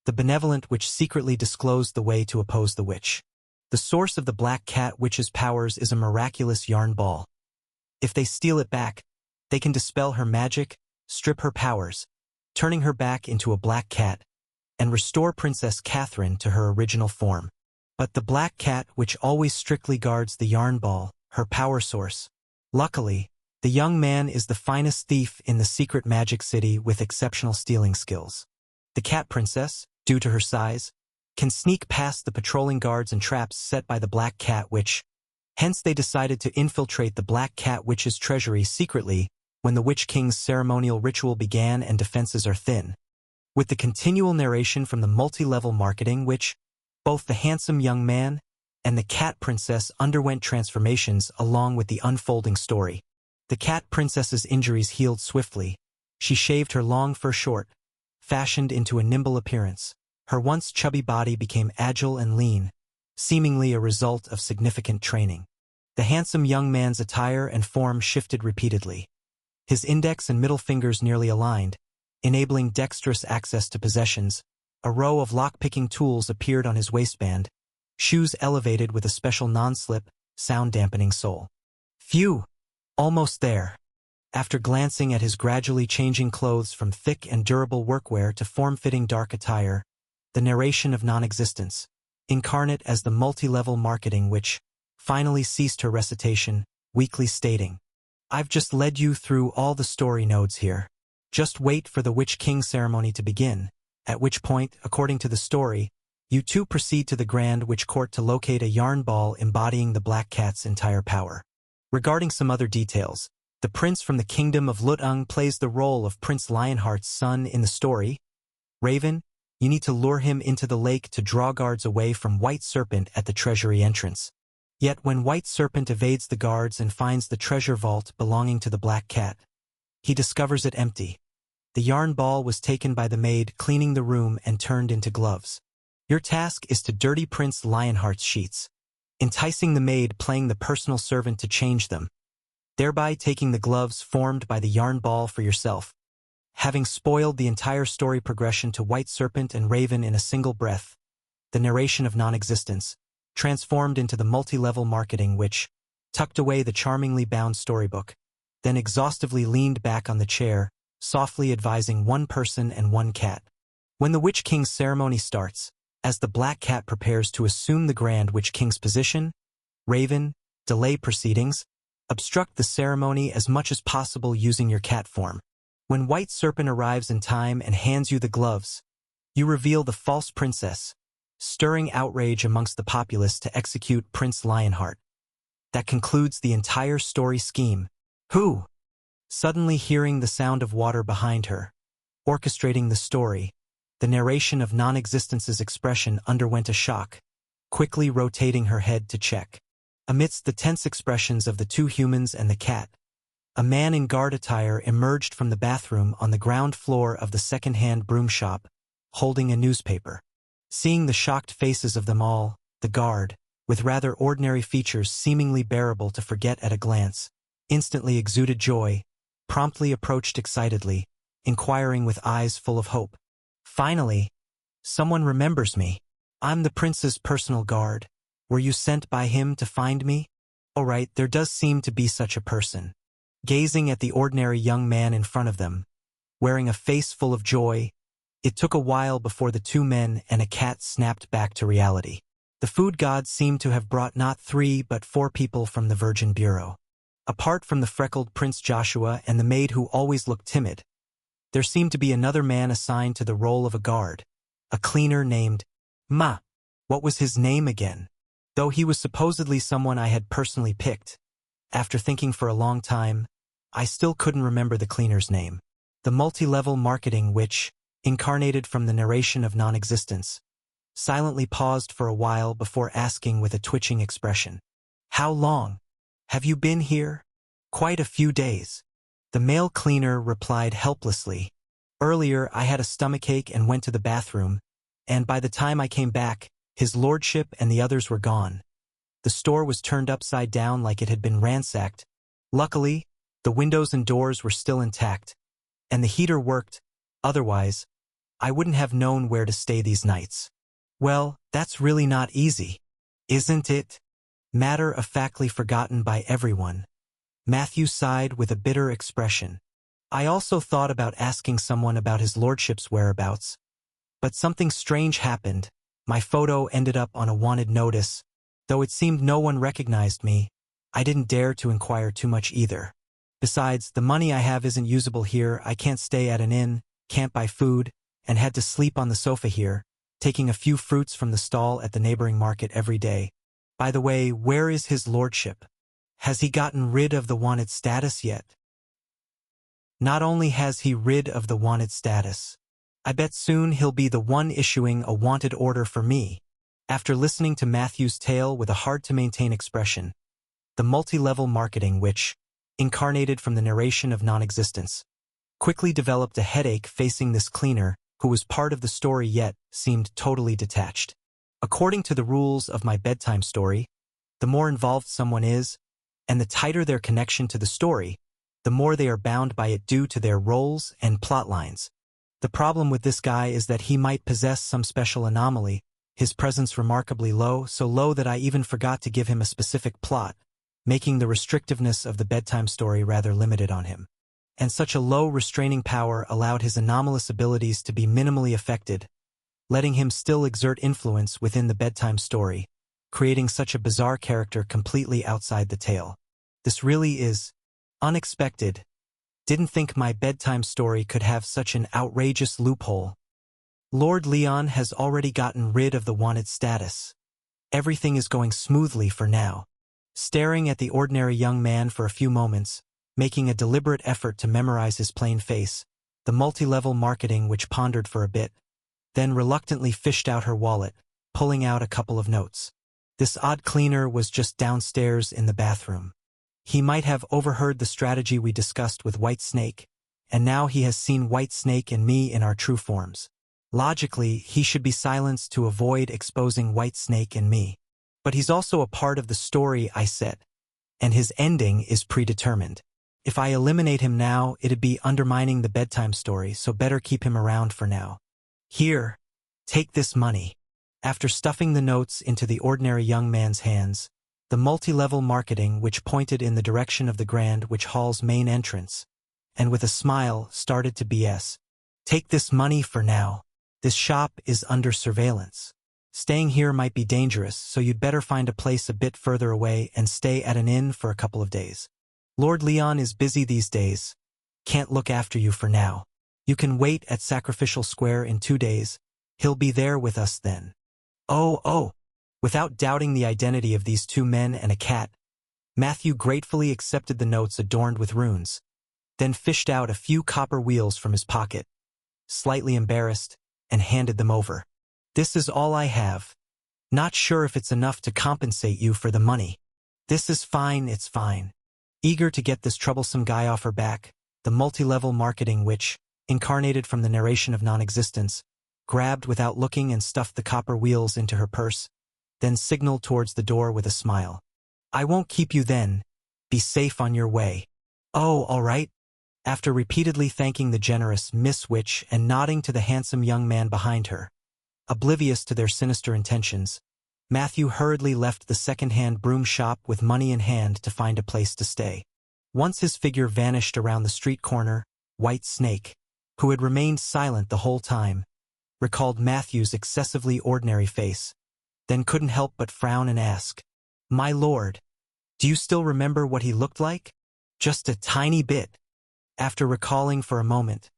[SPEAKER 1] the benevolent witch secretly disclosed the way to oppose the witch. The source of the black cat witch's powers is a miraculous yarn ball. If they steal it back, they can dispel her magic, strip her powers, turning her back into a black cat, and restore Princess Catherine to her original form. But the black cat witch always strictly guards the yarn ball, her power source. Luckily, the young man is the finest thief in the secret magic city with exceptional stealing skills. The cat princess, due to her size, can sneak past the patrolling guards and traps set by the black cat witch. Hence they decided to infiltrate the black cat witch's treasury secretly when the Witch King's ceremonial ritual began and defenses are thin. With the continual narration from the multi-level marketing which, both the handsome young man and the cat princess underwent transformations along with the unfolding story. The cat princess's injuries healed swiftly. She shaved her long fur short, fashioned into a nimble appearance. Her once chubby body became agile and lean, seemingly a result of significant training. The handsome young man's attire and form shifted repeatedly. His index and middle fingers nearly aligned, enabling dexterous access to possessions. A row of lock-picking tools appeared on his waistband, shoes elevated with a special non-slip, sound-dampening sole. Phew! Almost there. After glancing at his gradually changing clothes from thick and durable workwear to form-fitting dark attire, the narration of non-existence, incarnate as the multi-level marketing which finally ceased her recitation, weakly stating, "I've just led you through all the story nodes here. Just wait for the Witch King ceremony to begin, at which point, according to the story, you two proceed to the Grand Witch Court to locate a yarn ball embodying the Black Cat's entire power." Regarding some other details, the prince from the kingdom of Lutung plays the role of Prince Lionheart's son in the story. Raven, you need to lure him into the lake to draw guards away from White Serpent at the treasury entrance. Yet when White Serpent evades the guards and finds the treasure vault belonging to the Black Cat, he discovers it empty. The yarn ball was taken by the maid cleaning the room and turned into gloves. Your task is to dirty Prince Lionheart's sheets, enticing the maid playing the personal servant to change them, thereby taking the gloves formed by the yarn ball for yourself. Having spoiled the entire story progression to White Serpent and Raven in a single breath, the narration of non-existence transformed into the multi-level marketing which tucked away the charmingly bound storybook, then exhaustively leaned back on the chair, softly advising one person and one cat. When the Witch King's ceremony starts, as the Black Cat prepares to assume the Grand Witch King's position, Raven, delay proceedings, obstruct the ceremony as much as possible using your cat form. When White Serpent arrives in time and hands you the gloves, you reveal the false princess, stirring outrage amongst the populace to execute Prince Lionheart. That concludes the entire story scheme. Who? Suddenly hearing the sound of water behind her, orchestrating the story, the narration of non-existence's expression underwent a shock, quickly rotating her head to check. Amidst the tense expressions of the two humans and the cat, a man in guard attire emerged from the bathroom on the ground floor of the second-hand broom shop, holding a newspaper. Seeing the shocked faces of them all, the guard, with rather ordinary features seemingly bearable to forget at a glance, instantly exuded joy, promptly approached excitedly, inquiring with eyes full of hope. "Finally, someone remembers me. I'm the prince's personal guard. Were you sent by him to find me?" "All right, there does seem to be such a person." Gazing at the ordinary young man in front of them, wearing a face full of joy, it took a while before the two men and a cat snapped back to reality. The food gods seemed to have brought not 3 but 4 people from the Virgin Bureau. Apart from the freckled Prince Joshua and the maid who always looked timid, there seemed to be another man assigned to the role of a guard, a cleaner named Ma. What was his name again? Though he was supposedly someone I had personally picked, after thinking for a long time, I still couldn't remember the cleaner's name. The multi-level marketing which, incarnated from the narration of non-existence, silently paused for a while before asking with a twitching expression, "How long have you been here?" "Quite a few days." The male cleaner replied helplessly. Earlier, I had a stomachache and went to the bathroom, and by the time I came back, his lordship and the others were gone. The store was turned upside down like it had been ransacked. Luckily, the windows and doors were still intact, and the heater worked. Otherwise, I wouldn't have known where to stay these nights. Well, that's really not easy, isn't it? Matter-of-factly forgotten by everyone. Matthew sighed with a bitter expression. I also thought about asking someone about his lordship's whereabouts. But something strange happened. My photo ended up on a wanted notice. Though it seemed no one recognized me, I didn't dare to inquire too much either. Besides, the money I have isn't usable here. I can't stay at an inn, can't buy food, and had to sleep on the sofa here, taking a few fruits from the stall at the neighboring market every day. By the way, where is his lordship? Has he gotten rid of the wanted status yet? Not only has he rid of the wanted status, I bet soon he'll be the one issuing a wanted order for me. After listening to Matthew's tale with a hard-to-maintain expression, the multi-level marketing which, incarnated from the narration of non-existence, quickly developed a headache facing this cleaner, who was part of the story yet seemed totally detached. According to the rules of my bedtime story, the more involved someone is, and the tighter their connection to the story, the more they are bound by it due to their roles and plot lines. The problem with this guy is that he might possess some special anomaly, his presence remarkably low, so low that I even forgot to give him a specific plot, making the restrictiveness of the bedtime story rather limited on him. And such a low restraining power allowed his anomalous abilities to be minimally affected, letting him still exert influence within the bedtime story, creating such a bizarre character completely outside the tale. This really is unexpected. Didn't think my bedtime story could have such an outrageous loophole. Lord Leon has already gotten rid of the wanted status. Everything is going smoothly for now. Staring at the ordinary young man for a few moments, making a deliberate effort to memorize his plain face, the multi-level marketing which pondered for a bit, then reluctantly fished out her wallet, pulling out a couple of notes. This odd cleaner was just downstairs in the bathroom. He might have overheard the strategy we discussed with White Snake, and now he has seen White Snake and me in our true forms. Logically, he should be silenced to avoid exposing White Snake and me. But he's also a part of the story I set, and his ending is predetermined. If I eliminate him now, it'd be undermining the bedtime story, so better keep him around for now. Here, take this money. After stuffing the notes into the ordinary young man's hands, the multi-level marketing which pointed in the direction of the Grand Witch Hall's main entrance, and with a smile started to BS. Take this money for now. This shop is under surveillance. Staying here might be dangerous, so you'd better find a place a bit further away and stay at an inn for a couple of days. Lord Leon is busy these days. Can't look after you for now. You can wait at Sacrificial Square in 2 days. He'll be there with us then. Oh. Without doubting the identity of these 2 men and a cat, Matthew gratefully accepted the notes adorned with runes, then fished out a few copper wheels from his pocket, slightly embarrassed, and handed them over. This is all I have. Not sure if it's enough to compensate you for the money. This is fine, it's fine. Eager to get this troublesome guy off her back, the multi-level marketing which, incarnated from the narration of non-existence, grabbed without looking and stuffed the copper wheels into her purse, then signaled towards the door with a smile. I won't keep you then. Be safe on your way. Oh, all right. After repeatedly thanking the generous Miss Witch and nodding to the handsome young man behind her, oblivious to their sinister intentions, Matthew hurriedly left the second-hand broom shop with money in hand to find a place to stay. Once his figure vanished around the street corner, White Snake, who had remained silent the whole time, recalled Matthew's excessively ordinary face, then couldn't help but frown and ask, "My lord, do you still remember what he looked like?" Just a tiny bit. After recalling for a moment,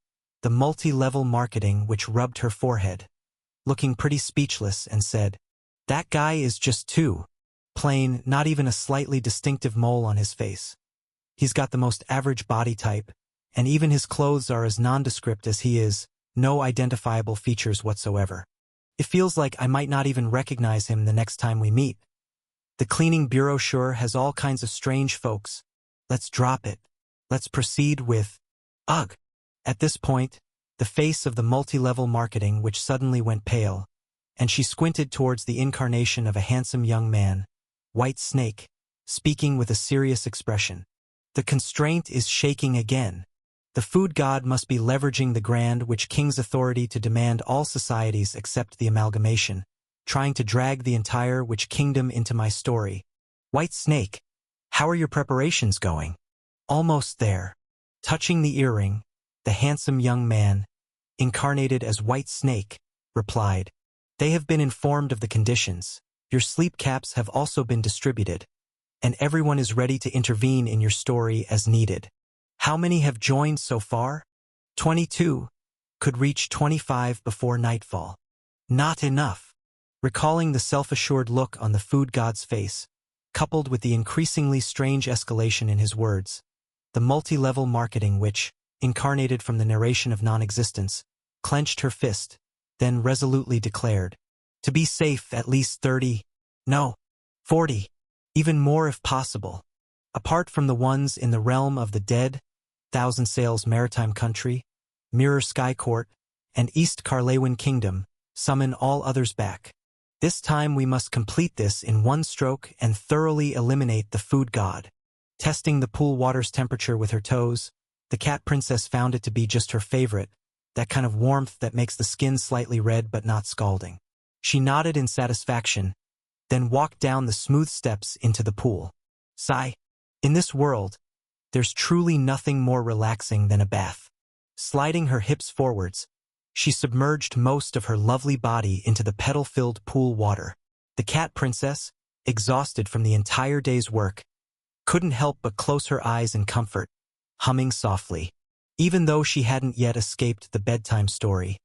[SPEAKER 1] the multi-level marketing which rubbed her forehead, looking pretty speechless, and said, "That guy is just too plain, not even a slightly distinctive mole on his face. He's got the most average body type, and even his clothes are as nondescript as he is, no identifiable features whatsoever. It feels like I might not even recognize him the next time we meet. The cleaning bureau sure has all kinds of strange folks. Let's drop it." Let's proceed with Ugh. At this point, the face of the multi-level marketing which suddenly went pale, and she squinted towards the incarnation of a handsome young man, White Snake, speaking with a serious expression. The constraint is shaking again. The food god must be leveraging the grand witch king's authority to demand all societies accept the amalgamation, trying to drag the entire witch kingdom into my story. White Snake, how are your preparations going? Almost there. Touching the earring, the handsome young man, incarnated as White Snake, replied, They have been informed of the conditions. Your sleep caps have also been distributed, and everyone is ready to intervene in your story as needed. How many have joined so far? 22. Could reach 25 before nightfall. Not enough. Recalling the self-assured look on the food god's face, coupled with the increasingly strange escalation in his words, the multi-level marketing which, incarnated from the narration of non-existence, clenched her fist, then resolutely declared, to be safe at least 30, no, 40, even more if possible. Apart from the ones in the realm of the dead, Thousand Sails Maritime Country, Mirror Sky Court, and East Carlawin Kingdom, summon all others back. This time we must complete this in one stroke and thoroughly eliminate the food god. Testing the pool water's temperature with her toes, the cat princess found it to be just her favorite, that kind of warmth that makes the skin slightly red but not scalding. She nodded in satisfaction, then walked down the smooth steps into the pool. Sigh. In this world, there's truly nothing more relaxing than a bath. Sliding her hips forwards, she submerged most of her lovely body into the petal-filled pool water. The cat princess, exhausted from the entire day's work, couldn't help but close her eyes in comfort, humming softly. Even though she hadn't yet escaped the bedtime story,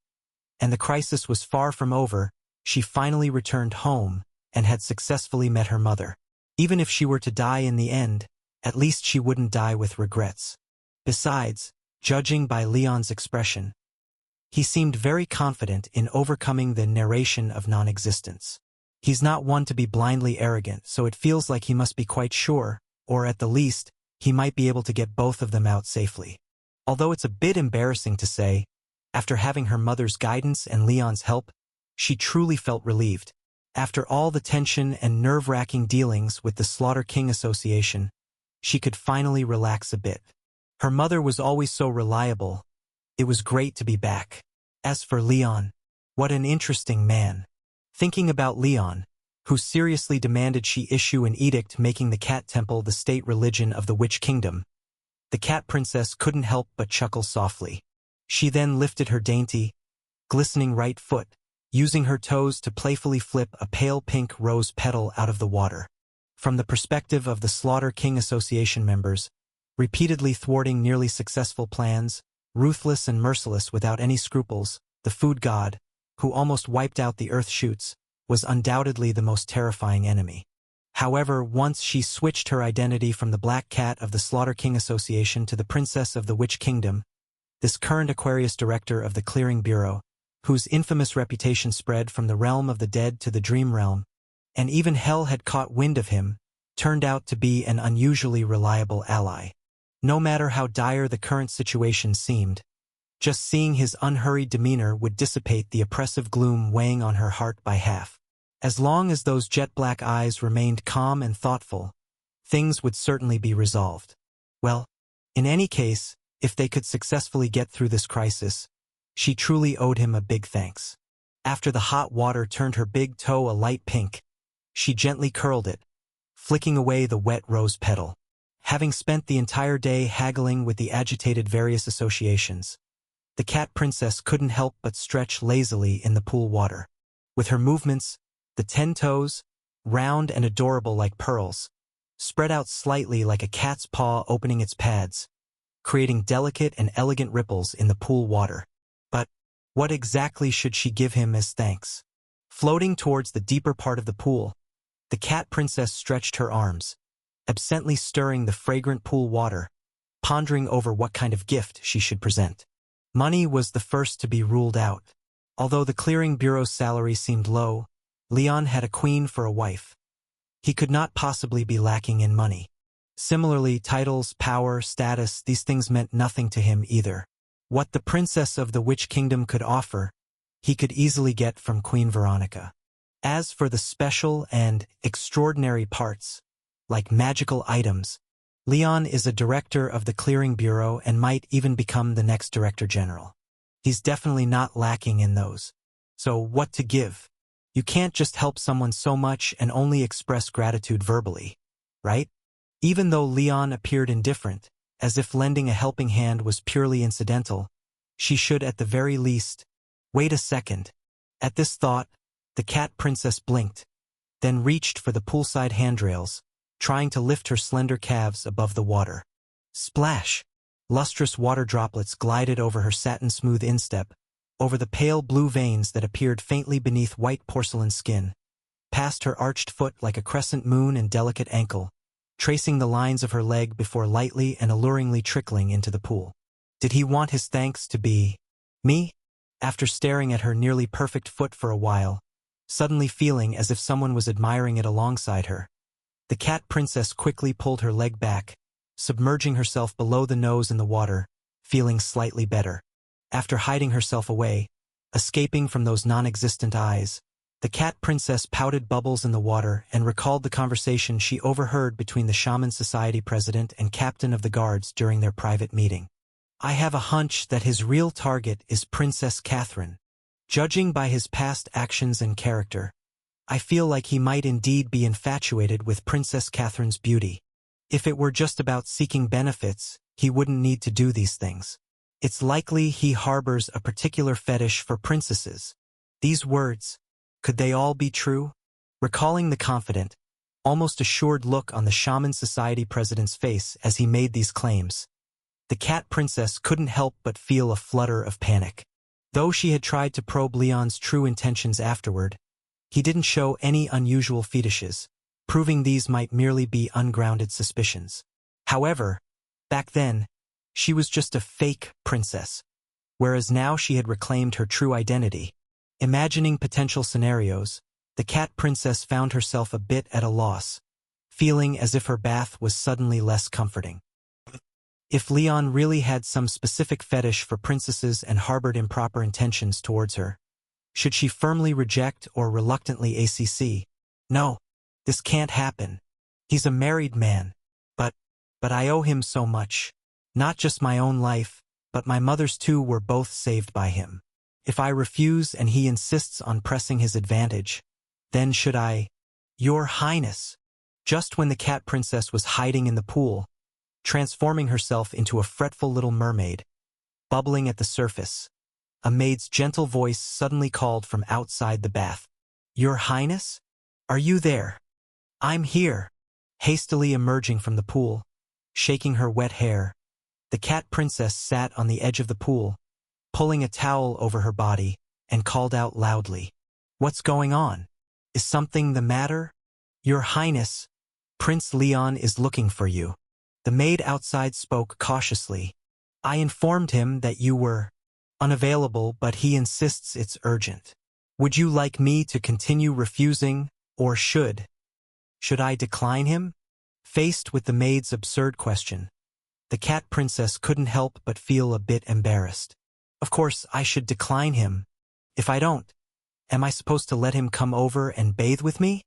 [SPEAKER 1] and the crisis was far from over, she finally returned home and had successfully met her mother. Even if she were to die in the end, at least she wouldn't die with regrets. Besides, judging by Leon's expression, he seemed very confident in overcoming the narration of non-existence. He's not one to be blindly arrogant, so it feels like he must be quite sure, or at the least, he might be able to get both of them out safely. Although it's a bit embarrassing to say, after having her mother's guidance and Leon's help, she truly felt relieved. After all the tension and nerve-wracking dealings with the Slaughter King Association, she could finally relax a bit. Her mother was always so reliable. It was great to be back. As for Leon, what an interesting man. Thinking about Leon, who seriously demanded she issue an edict making the Cat Temple the state religion of the Witch Kingdom, the cat princess couldn't help but chuckle softly. She then lifted her dainty, glistening right foot, using her toes to playfully flip a pale pink rose petal out of the water. From the perspective of the Slaughter King Association members, repeatedly thwarting nearly successful plans, ruthless and merciless without any scruples, the food god, who almost wiped out the earth shoots, was undoubtedly the most terrifying enemy. However, once she switched her identity from the Black Cat of the Slaughter King Association to the Princess of the Witch Kingdom, this current Aquarius director of the Clearing Bureau, whose infamous reputation spread from the realm of the dead to the dream realm, and even hell had caught wind of him, turned out to be an unusually reliable ally. No matter how dire the current situation seemed, just seeing his unhurried demeanor would dissipate the oppressive gloom weighing on her heart by half. As long as those jet-black eyes remained calm and thoughtful, things would certainly be resolved. Well, in any case, if they could successfully get through this crisis, she truly owed him a big thanks. After the hot water turned her big toe a light pink, she gently curled it, flicking away the wet rose petal. Having spent the entire day haggling with the agitated various associations, the cat princess couldn't help but stretch lazily in the pool water. With her movements, the 10 toes, round and adorable like pearls, spread out slightly like a cat's paw opening its pads, creating delicate and elegant ripples in the pool water. But what exactly should she give him as thanks? Floating towards the deeper part of the pool, the cat princess stretched her arms, absently stirring the fragrant pool water, pondering over what kind of gift she should present. Money was the first to be ruled out. Although the Clearing Bureau's salary seemed low, Leon had a queen for a wife. He could not possibly be lacking in money. Similarly, titles, power, status, these things meant nothing to him either. What the princess of the Witch Kingdom could offer, he could easily get from Queen Veronica. As for the special and extraordinary parts, like magical items, Leon is a director of the Clearing Bureau and might even become the next Director General. He's definitely not lacking in those. So what to give? You can't just help someone so much and only express gratitude verbally, right? Even though Leon appeared indifferent, as if lending a helping hand was purely incidental, she should at the very least. Wait a second. At this thought, the cat princess blinked, then reached for the poolside handrails, trying to lift her slender calves above the water. Splash! Lustrous water droplets glided over her satin-smooth instep, over the pale blue veins that appeared faintly beneath white porcelain skin, past her arched foot like a crescent moon and delicate ankle, tracing the lines of her leg before lightly and alluringly trickling into the pool. Did he want his thanks to be me? After staring at her nearly perfect foot for a while, suddenly feeling as if someone was admiring it alongside her, the cat princess quickly pulled her leg back, submerging herself below the nose in the water, feeling slightly better. After hiding herself away, escaping from those non-existent eyes, the cat princess pouted bubbles in the water and recalled the conversation she overheard between the Shaman Society president and captain of the guards during their private meeting. I have a hunch that his real target is Princess Catherine. Judging by his past actions and character, I feel like he might indeed be infatuated with Princess Catherine's beauty. If it were just about seeking benefits, he wouldn't need to do these things. It's likely he harbors a particular fetish for princesses. These words, could they all be true? Recalling the confident, almost assured look on the Shaman Society president's face as he made these claims, the cat princess couldn't help but feel a flutter of panic. Though she had tried to probe Leon's true intentions afterward, he didn't show any unusual fetishes, proving these might merely be ungrounded suspicions. However, back then, she was just a fake princess, whereas now she had reclaimed her true identity. Imagining potential scenarios, the cat princess found herself a bit at a loss, feeling as if her bath was suddenly less comforting. If Leon really had some specific fetish for princesses and harbored improper intentions towards her, should she firmly reject or reluctantly ACC? No, this can't happen. He's a married man. But I owe him so much. Not just my own life, but my mother's too were both saved by him. If I refuse and he insists on pressing his advantage, then should I? Your Highness. Just when the cat princess was hiding in the pool, transforming herself into a fretful little mermaid, bubbling at the surface, a maid's gentle voice suddenly called from outside the bath. Your Highness? Are you there? I'm here. Hastily emerging from the pool, shaking her wet hair, the cat princess sat on the edge of the pool, pulling a towel over her body, and called out loudly. What's going on? Is something the matter? Your Highness, Prince Leon is looking for you. The maid outside spoke cautiously. I informed him that you were unavailable, but he insists it's urgent. Would you like me to continue refusing, or should I decline him? Faced with the maid's absurd question, the cat princess couldn't help but feel a bit embarrassed. Of course, I should decline him. If I don't, am I supposed to let him come over and bathe with me?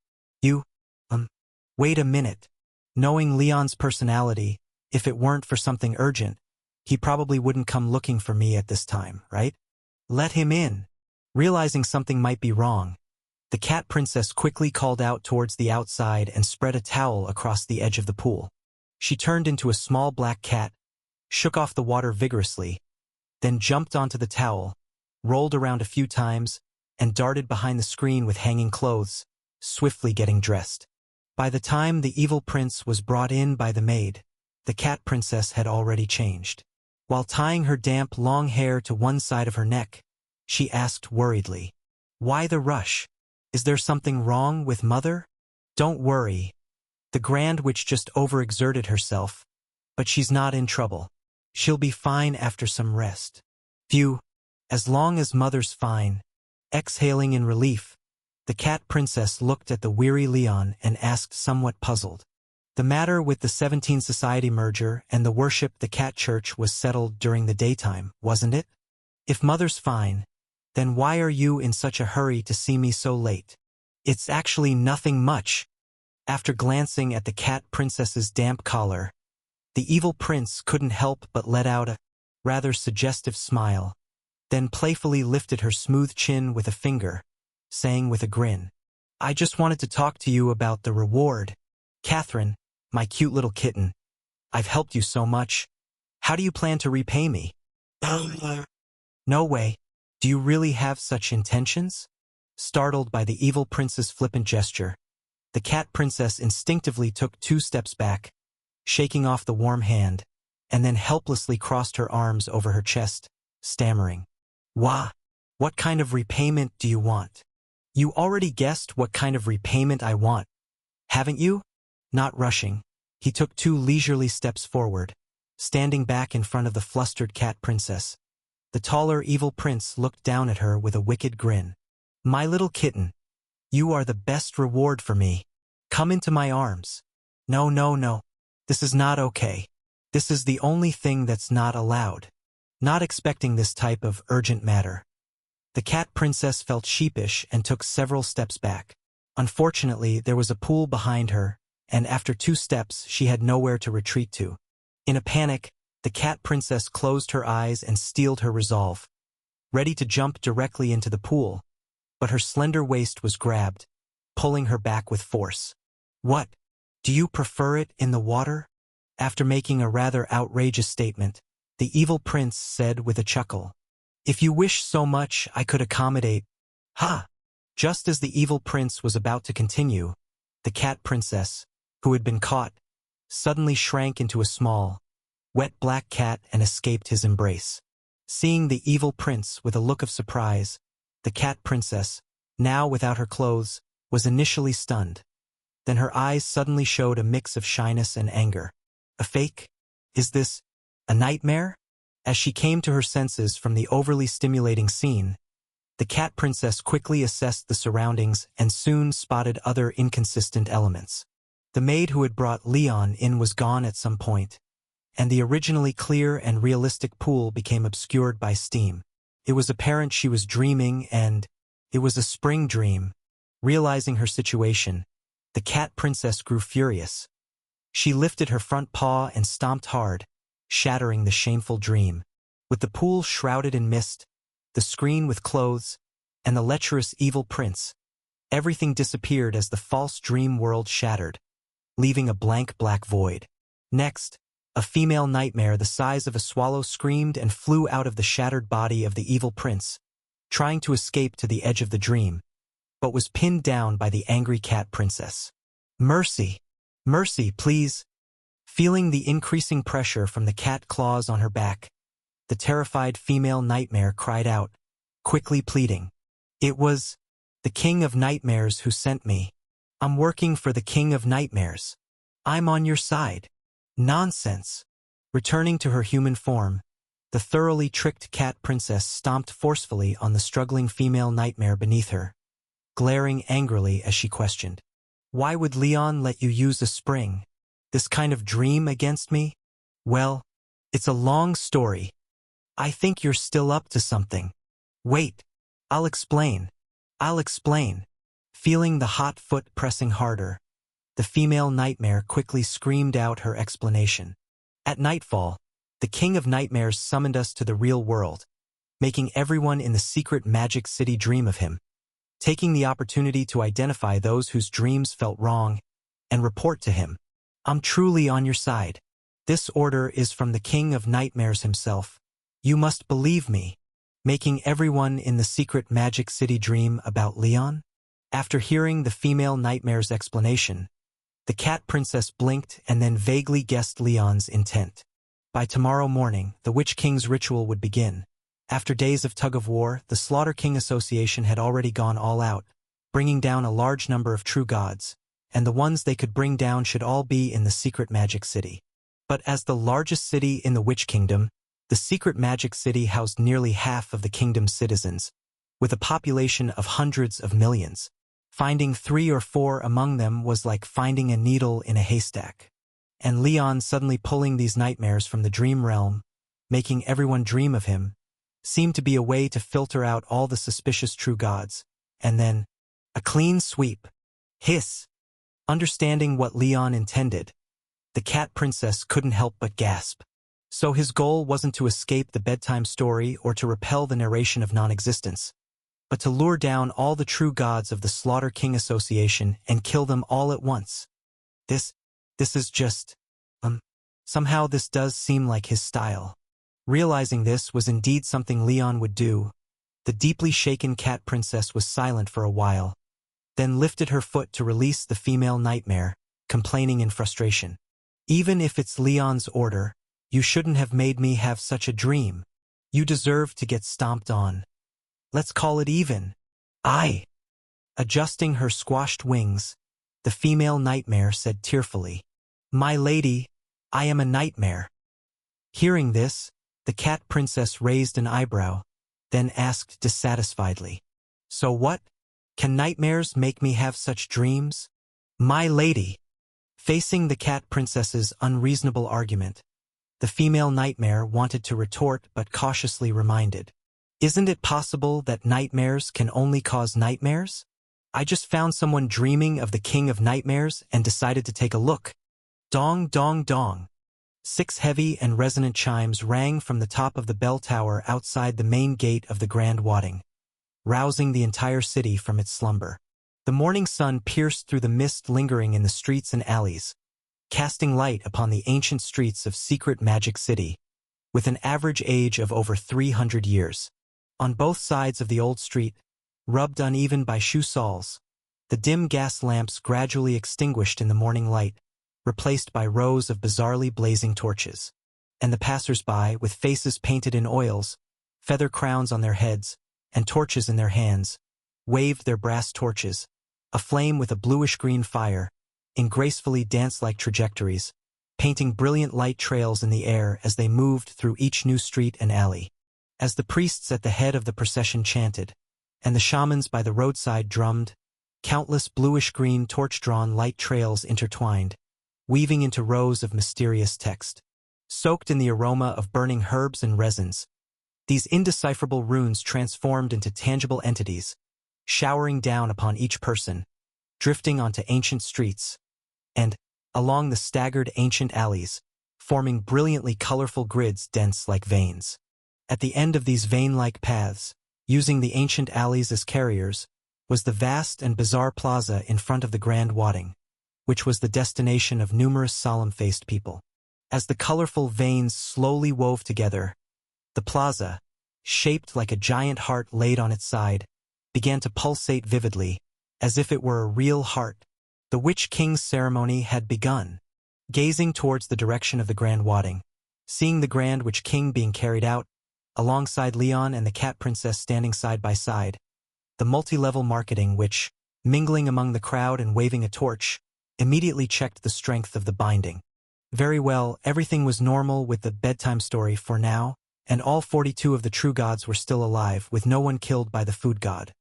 [SPEAKER 1] Wait a minute. Knowing Leon's personality, if it weren't for something urgent, he probably wouldn't come looking for me at this time, right? Let him in. Realizing something might be wrong, the cat princess quickly called out towards the outside and spread a towel across the edge of the pool. She turned into a small black cat, shook off the water vigorously, then jumped onto the towel, rolled around a few times, and darted behind the screen with hanging clothes, swiftly getting dressed. By the time the evil prince was brought in by the maid, the cat princess had already changed. While tying her damp long hair to one side of her neck, she asked worriedly, "Why the rush? Is there something wrong with Mother?" "Don't worry. The Grand Witch just overexerted herself, but she's not in trouble. She'll be fine after some rest." Phew, as long as Mother's fine. Exhaling in relief, the cat princess looked at the weary Leon and asked somewhat puzzled, The matter with the 17 Society merger and the worship the cat church was settled during the daytime, wasn't it? If Mother's fine, then why are you in such a hurry to see me so late? It's actually nothing much. After glancing at the cat princess's damp collar, the evil prince couldn't help but let out a rather suggestive smile, then playfully lifted her smooth chin with a finger, saying with a grin, I just wanted to talk to you about the reward. Catherine, my cute little kitten, I've helped you so much. How do you plan to repay me? No way. Do you really have such intentions? Startled by the evil prince's flippant gesture, the cat princess instinctively took 2 steps back, shaking off the warm hand, and then helplessly crossed her arms over her chest, stammering, Wah! What kind of repayment do you want? You already guessed what kind of repayment I want, haven't you? Not rushing, he took 2 leisurely steps forward, standing back in front of the flustered cat princess. The taller evil prince looked down at her with a wicked grin. My little kitten, you are the best reward for me. Come into my arms. No, no, no. This is not okay. This is the only thing that's not allowed. Not expecting this type of urgent matter. The cat princess felt sheepish and took several steps back. Unfortunately, there was a pool behind her, and after 2 steps she had nowhere to retreat to. In a panic, the cat princess closed her eyes and steeled her resolve, ready to jump directly into the pool, but her slender waist was grabbed, pulling her back with force. What? Do you prefer it in the water? After making a rather outrageous statement, the evil prince said with a chuckle, If you wish so much, I could accommodate. Ha! Just as the evil prince was about to continue, the cat princess, who had been caught, suddenly shrank into a small, wet black cat and escaped his embrace. Seeing the evil prince with a look of surprise, the cat princess, now without her clothes, was initially stunned. Then her eyes suddenly showed a mix of shyness and anger. A fake? Is this a nightmare? As she came to her senses from the overly stimulating scene, the cat princess quickly assessed the surroundings and soon spotted other inconsistent elements. The maid who had brought Leon in was gone at some point, and the originally clear and realistic pool became obscured by steam. It was apparent she was dreaming, and it was a spring dream. Realizing her situation, the cat princess grew furious. She lifted her front paw and stomped hard, shattering the shameful dream. With the pool shrouded in mist, the screen with clothes, and the lecherous evil prince, everything disappeared as the false dream world shattered, leaving a blank black void. Next, a female nightmare the size of a swallow screamed and flew out of the shattered body of the evil prince, trying to escape to the edge of the dream, but was pinned down by the angry cat princess. Mercy! Mercy, please! Feeling the increasing pressure from the cat claws on her back, the terrified female nightmare cried out, quickly pleading. It was the King of Nightmares who sent me. I'm working for the King of Nightmares. I'm on your side. Nonsense. Returning to her human form, the thoroughly tricked cat princess stomped forcefully on the struggling female nightmare beneath her, glaring angrily as she questioned. Why would Leon let you use a spring? This kind of dream against me? Well, it's a long story. I think you're still up to something. Wait, I'll explain. I'll explain. Feeling the hot foot pressing harder, the female nightmare quickly screamed out her explanation. At nightfall, the King of Nightmares summoned us to the real world, making everyone in the secret magic city dream of him, taking the opportunity to identify those whose dreams felt wrong and report to him. I'm truly on your side. This order is from the King of Nightmares himself. You must believe me. Making everyone in the secret magic city dream about Leon? After hearing the female nightmare's explanation, the cat princess blinked and then vaguely guessed Leon's intent. By tomorrow morning, the Witch King's ritual would begin. After days of tug-of-war, the Slaughter King Association had already gone all out, bringing down a large number of true gods, and the ones they could bring down should all be in the secret magic city. But as the largest city in the Witch Kingdom, the secret magic city housed nearly half of the kingdom's citizens, with a population of hundreds of millions. Finding 3 or 4 among them was like finding a needle in a haystack. And Leon suddenly pulling these nightmares from the dream realm, making everyone dream of him, seemed to be a way to filter out all the suspicious true gods. And then, a clean sweep. Hiss. Understanding what Leon intended, the cat princess couldn't help but gasp. So his goal wasn't to escape the bedtime story or to repel the narration of non-existence, but to lure down all the true gods of the Slaughter King Association and kill them all at once. This is just, somehow this does seem like his style. Realizing this was indeed something Leon would do, the deeply shaken cat princess was silent for a while, then lifted her foot to release the female nightmare, complaining in frustration. Even if it's Leon's order, you shouldn't have made me have such a dream. You deserve to get stomped on. Let's call it even. Aye. Adjusting her squashed wings, the female nightmare said tearfully, "My lady, I am a nightmare." Hearing this, the cat princess raised an eyebrow, then asked dissatisfiedly, "So what? Can nightmares make me have such dreams?" "My lady." Facing the cat princess's unreasonable argument, the female nightmare wanted to retort but cautiously reminded, "Isn't it possible that nightmares can only cause nightmares? I just found someone dreaming of the king of nightmares and decided to take a look." Dong, dong, dong. 6 heavy and resonant chimes rang from the top of the bell tower outside the main gate of the Grand Wadding, rousing the entire city from its slumber. The morning sun pierced through the mist lingering in the streets and alleys, casting light upon the ancient streets of secret Magic City, with an average age of over 300 years. On both sides of the old street, rubbed uneven by shoe soles, the dim gas lamps gradually extinguished in the morning light, replaced by rows of bizarrely blazing torches. And the passers-by, with faces painted in oils, feather crowns on their heads, and torches in their hands, waved their brass torches, aflame with a bluish-green fire, in gracefully dance-like trajectories, painting brilliant light trails in the air as they moved through each new street and alley. As the priests at the head of the procession chanted, and the shamans by the roadside drummed, countless bluish-green torch-drawn light trails intertwined, weaving into rows of mysterious text. Soaked in the aroma of burning herbs and resins, these indecipherable runes transformed into tangible entities, showering down upon each person, drifting onto ancient streets, and, along the staggered ancient alleys, forming brilliantly colorful grids dense like veins. At the end of these vein-like paths, using the ancient alleys as carriers, was the vast and bizarre plaza in front of the Grand Wadding, which was the destination of numerous solemn-faced people. As the colorful veins slowly wove together, the plaza, shaped like a giant heart laid on its side, began to pulsate vividly, as if it were a real heart. The Witch King's ceremony had begun. Gazing towards the direction of the Grand Wadding, seeing the Grand Witch King being carried out, alongside Leon and the Cat Princess standing side by side, the multi-level marketing witch, mingling among the crowd and waving a torch, immediately checked the strength of the binding. Very well, everything was normal with the bedtime story for now, and all 42 of the true gods were still alive, with no one killed by the food god.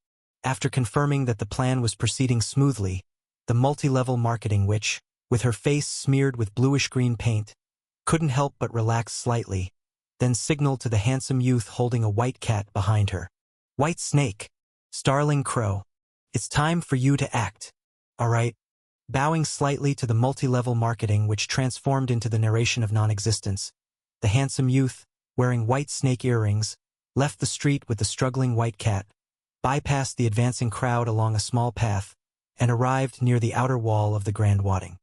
[SPEAKER 1] After confirming that the plan was proceeding smoothly, the multi-level marketing witch, with her face smeared with bluish-green paint, couldn't help but relax slightly, then signaled to the handsome youth holding a white cat behind her. "White Snake, Starling Crow, it's time for you to act. All right." Bowing slightly to the multi-level marketing which transformed into the narration of non-existence, the handsome youth, wearing white snake earrings, left the street with the struggling white cat, bypassed the advancing crowd along a small path, and arrived near the outer wall of the Grand Wadding.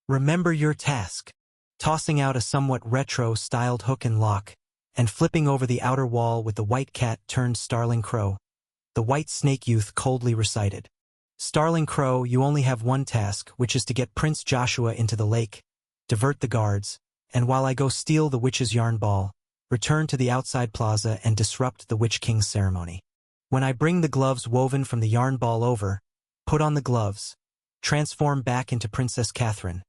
[SPEAKER 1] "Remember your task." Tossing out a somewhat retro-styled hook and lock, and flipping over the outer wall with the white cat turned Starling Crow, the white snake youth coldly recited, "Starling Crow, you only have one task, which is to get Prince Joshua into the lake, divert the guards, and while I go steal the witch's yarn ball, return to the outside plaza and disrupt the Witch King's ceremony. When I bring the gloves woven from the yarn ball over, put on the gloves, transform back into Princess Catherine,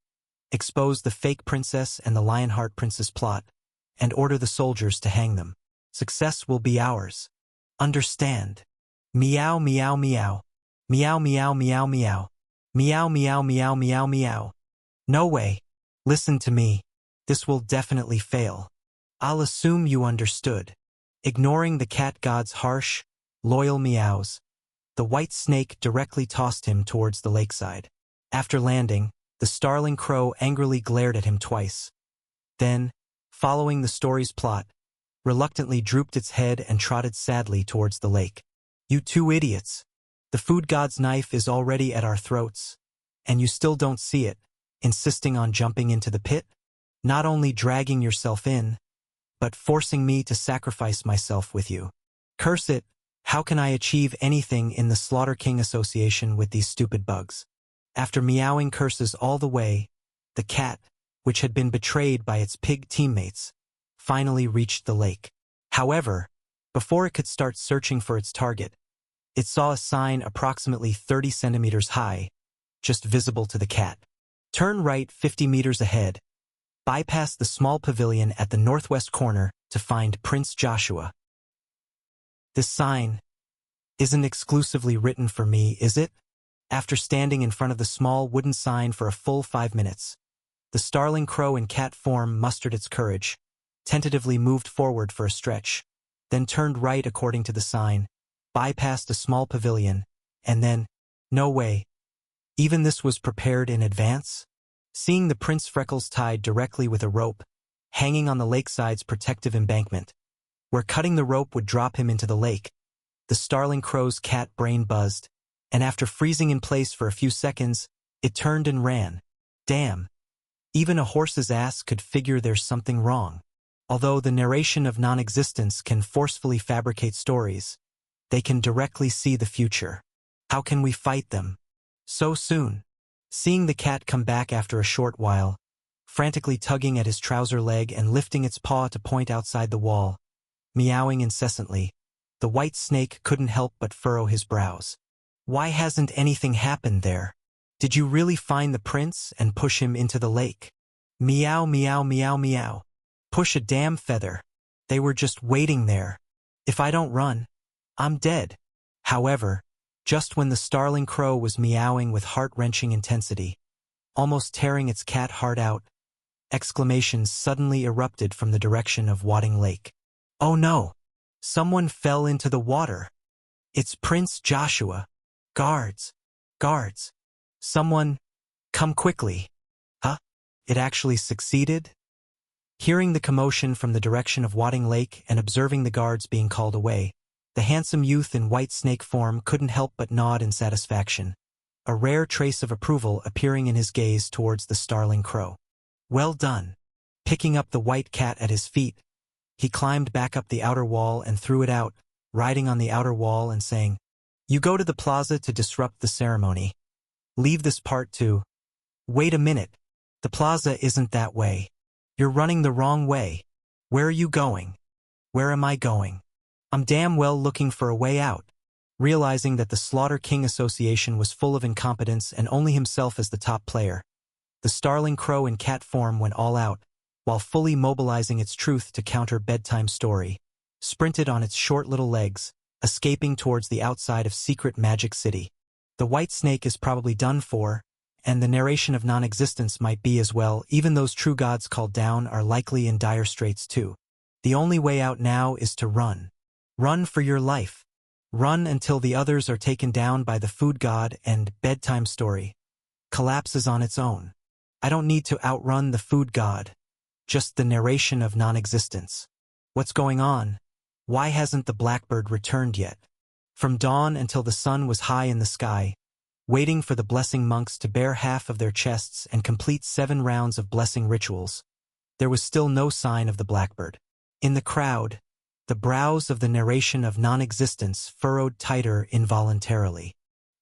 [SPEAKER 1] expose the fake princess and the Lionheart Princess plot, and order the soldiers to hang them. Success will be ours. Understand?" Meow, meow, meow. Meow meow meow meow. Meow meow meow meow meow. No way. Listen to me. This will definitely fail. I'll assume you understood. Ignoring the cat god's harsh, loyal meows, the white snake directly tossed him towards the lakeside. After landing, the starling crow angrily glared at him twice. Then, following the story's plot, reluctantly drooped its head and trotted sadly towards the lake. You two idiots. The food god's knife is already at our throats, and you still don't see it, insisting on jumping into the pit? Not only dragging yourself in, but forcing me to sacrifice myself with you. Curse it, how can I achieve anything in the Slaughter King Association with these stupid bugs? After meowing curses all the way, the cat, which had been betrayed by its pig teammates, finally reached the lake. However, before it could start searching for its target, it saw a sign approximately 30 centimeters high, just visible to the cat. Turn right 50 meters ahead, bypass the small pavilion at the northwest corner to find Prince Joshua. This sign isn't exclusively written for me, is it? After standing in front of the small wooden sign for a full 5 minutes, the starling crow in cat form mustered its courage, tentatively moved forward for a stretch, then turned right according to the sign, bypassed a small pavilion, and then, no way. Even this was prepared in advance? Seeing the Prince Freckles tied directly with a rope, hanging on the lakeside's protective embankment, where cutting the rope would drop him into the lake, the starling crow's cat brain buzzed, and after freezing in place for a few seconds, it turned and ran. Damn. Even a horse's ass could figure there's something wrong. Although the narration of non-existence can forcefully fabricate stories, they can directly see the future. How can we fight them? So soon. Seeing the cat come back after a short while, frantically tugging at his trouser leg and lifting its paw to point outside the wall, meowing incessantly, the white snake couldn't help but furrow his brows. Why hasn't anything happened there? Did you really find the prince and push him into the lake? Meow meow meow meow. Push a damn feather. They were just waiting there. If I don't run, I'm dead. However, just when the starling crow was meowing with heart-wrenching intensity, almost tearing its cat heart out, exclamations suddenly erupted from the direction of Wadding Lake. Oh no! Someone fell into the water. It's Prince Joshua. Guards! Guards! Someone, come quickly. Huh? It actually succeeded? Hearing the commotion from the direction of Wadding Lake and observing the guards being called away, the handsome youth in white snake form couldn't help but nod in satisfaction, a rare trace of approval appearing in his gaze towards the starling crow. Well done. Picking up the white cat at his feet, he climbed back up the outer wall and threw it out, riding on the outer wall and saying, "You go to the plaza to disrupt the ceremony. Leave this part to..." Wait a minute. The plaza isn't that way. You're running the wrong way. Where are you going? Where am I going? I'm damn well looking for a way out. Realizing that the Slaughter King Association was full of incompetence and only himself as the top player, the starling crow in cat form went all out, while fully mobilizing its truth to counter Bedtime Story, sprinted on its short little legs, escaping towards the outside of Secret Magic City. The white snake is probably done for, and the narration of non-existence might be as well. Even those true gods called down are likely in dire straits too. The only way out now is to run. Run for your life. Run until the others are taken down by the food god and Bedtime Story collapses on its own. I don't need to outrun the food god. Just the narration of non-existence. What's going on? Why hasn't the blackbird returned yet? From dawn until the sun was high in the sky, waiting for the blessing monks to bare half of their chests and complete 7 rounds of blessing rituals, there was still no sign of the blackbird. In the crowd, the brows of the narration of non-existence furrowed tighter involuntarily.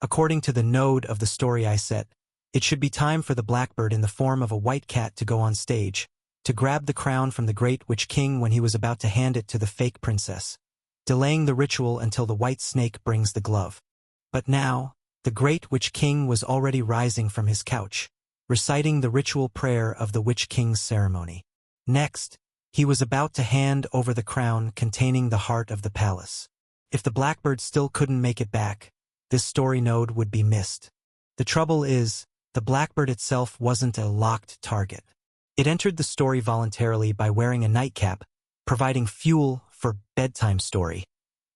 [SPEAKER 1] According to the node of the story I set, it should be time for the blackbird in the form of a white cat to go on stage, to grab the crown from the Great Witch King when he was about to hand it to the fake princess, delaying the ritual until the white snake brings the glove. But now, the Great Witch King was already rising from his couch, reciting the ritual prayer of the Witch King's ceremony. Next, he was about to hand over the crown containing the heart of the palace. If the blackbird still couldn't make it back, this story node would be missed. The trouble is, the Blackbird itself wasn't a locked target. It entered the story voluntarily by wearing a nightcap, providing fuel for bedtime story.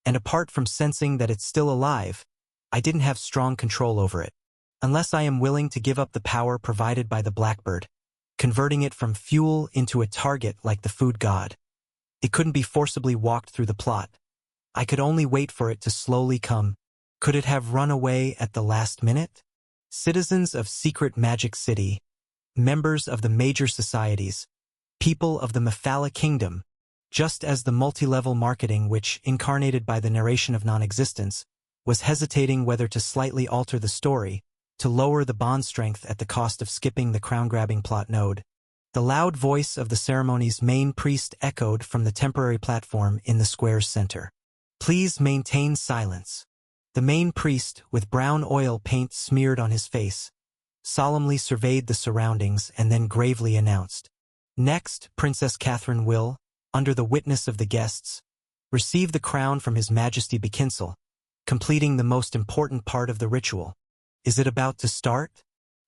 [SPEAKER 1] And apart from sensing that it's still alive, I didn't have strong control over it. Unless I am willing to give up the power provided by the Blackbird, converting it from fuel into a target like the food god. It couldn't be forcibly walked through the plot. I could only wait for it to slowly come. Could it have run away at the last minute? Citizens of Secret Magic City, members of the major societies, people of the Mephala Kingdom, just as the multi-level marketing which, incarnated by the narration of non-existence, was hesitating whether to slightly alter the story, to lower the bond strength at the cost of skipping the crown-grabbing plot node. The loud voice of the ceremony's main priest echoed from the temporary platform in the square's center. Please maintain silence. The main priest, with brown oil paint smeared on his face, solemnly surveyed the surroundings and then gravely announced, "Next, Princess Catherine will, under the witness of the guests, receive the crown from His Majesty Bekinsel, completing the most important part of the ritual. Is it about to start?"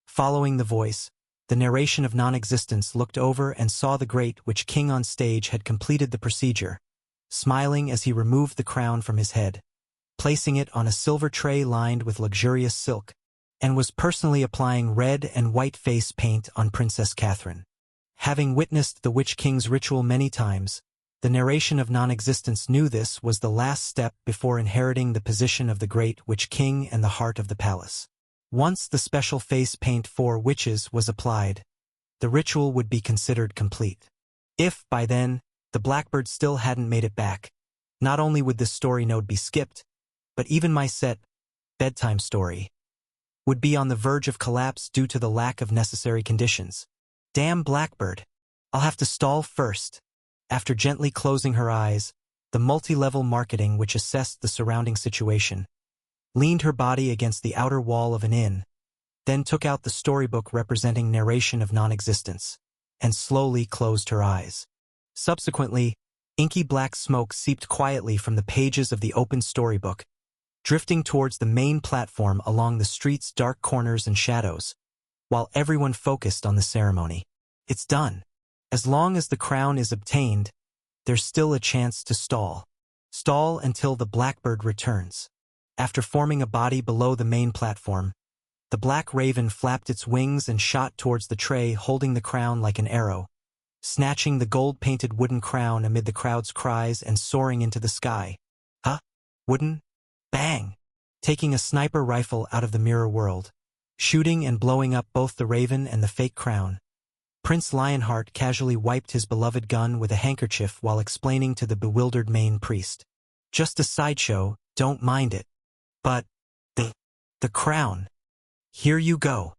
[SPEAKER 1] Following the voice, the narration of non-existence looked over and saw the Great Witch King on stage had completed the procedure, smiling as he removed the crown from his head, placing it on a silver tray lined with luxurious silk, and was personally applying red and white face paint on Princess Catherine. Having witnessed the Witch King's ritual many times, the narration of non-existence knew this was the last step before inheriting the position of the Great Witch King and the heart of the palace. Once the special face paint for witches was applied, the ritual would be considered complete. If, by then, the Blackbird still hadn't made it back, not only would this story node be skipped, but even my set, bedtime story, would be on the verge of collapse due to the lack of necessary conditions. Damn Blackbird. I'll have to stall first. After gently closing her eyes, the multi-level marketing which assessed the surrounding situation, leaned her body against the outer wall of an inn, then took out the storybook representing narration of non-existence, and slowly closed her eyes. Subsequently, inky black smoke seeped quietly from the pages of the open storybook, drifting towards the main platform along the street's dark corners and shadows, while everyone focused on the ceremony. It's done. As long as the crown is obtained, there's still a chance to stall. Stall until the Blackbird returns. After forming a body below the main platform, the black raven flapped its wings and shot towards the tray holding the crown like an arrow, snatching the gold-painted wooden crown amid the crowd's cries and soaring into the sky. Huh? Wooden? Bang! Taking a sniper rifle out of the mirror world, shooting and blowing up both the raven and the fake crown, Prince Lionheart casually wiped his beloved gun with a handkerchief while explaining to the bewildered main priest. Just a sideshow, don't mind it. But, the crown. Here you go.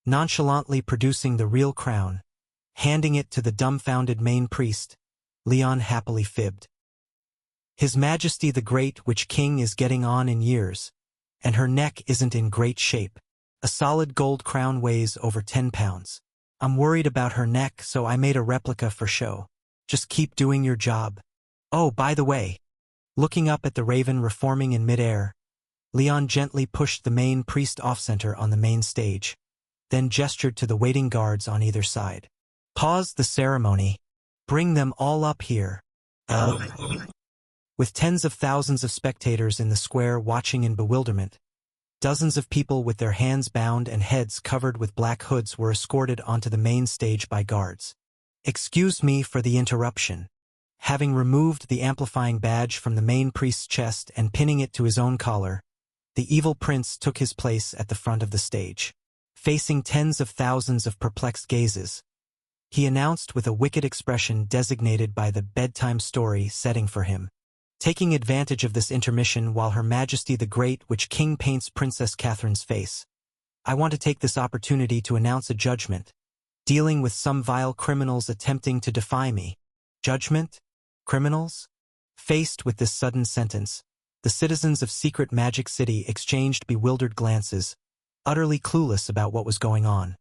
[SPEAKER 1] Nonchalantly producing the real crown, handing it to the dumbfounded main priest, Leon happily fibbed. His Majesty the Great Witch King is getting on in years, and her neck isn't in great shape. A solid gold crown weighs over 10 pounds. I'm worried about her neck, so I made a replica for show. Just keep doing your job. Oh, by the way. Looking up at the raven reforming in midair, Leon gently pushed the main priest off-center on the main stage, then gestured to the waiting guards on either side. Pause the ceremony. Bring them all up here. With tens of thousands of spectators in the square watching in bewilderment, dozens of people with their hands bound and heads covered with black hoods were escorted onto the main stage by guards. Excuse me for the interruption. Having removed the amplifying badge from the main priest's chest and pinning it to his own collar, the evil prince took his place at the front of the stage. Facing tens of thousands of perplexed gazes, he announced with a wicked expression designated by the bedtime story setting for him. Taking advantage of this intermission while Her Majesty the Great Witch King paints Princess Catherine's face, I want to take this opportunity to announce a judgment, dealing with some vile criminals attempting to defy me. Judgment? Criminals? Faced with this sudden sentence, the citizens of Secret Magic City exchanged bewildered glances, utterly clueless about what was going on,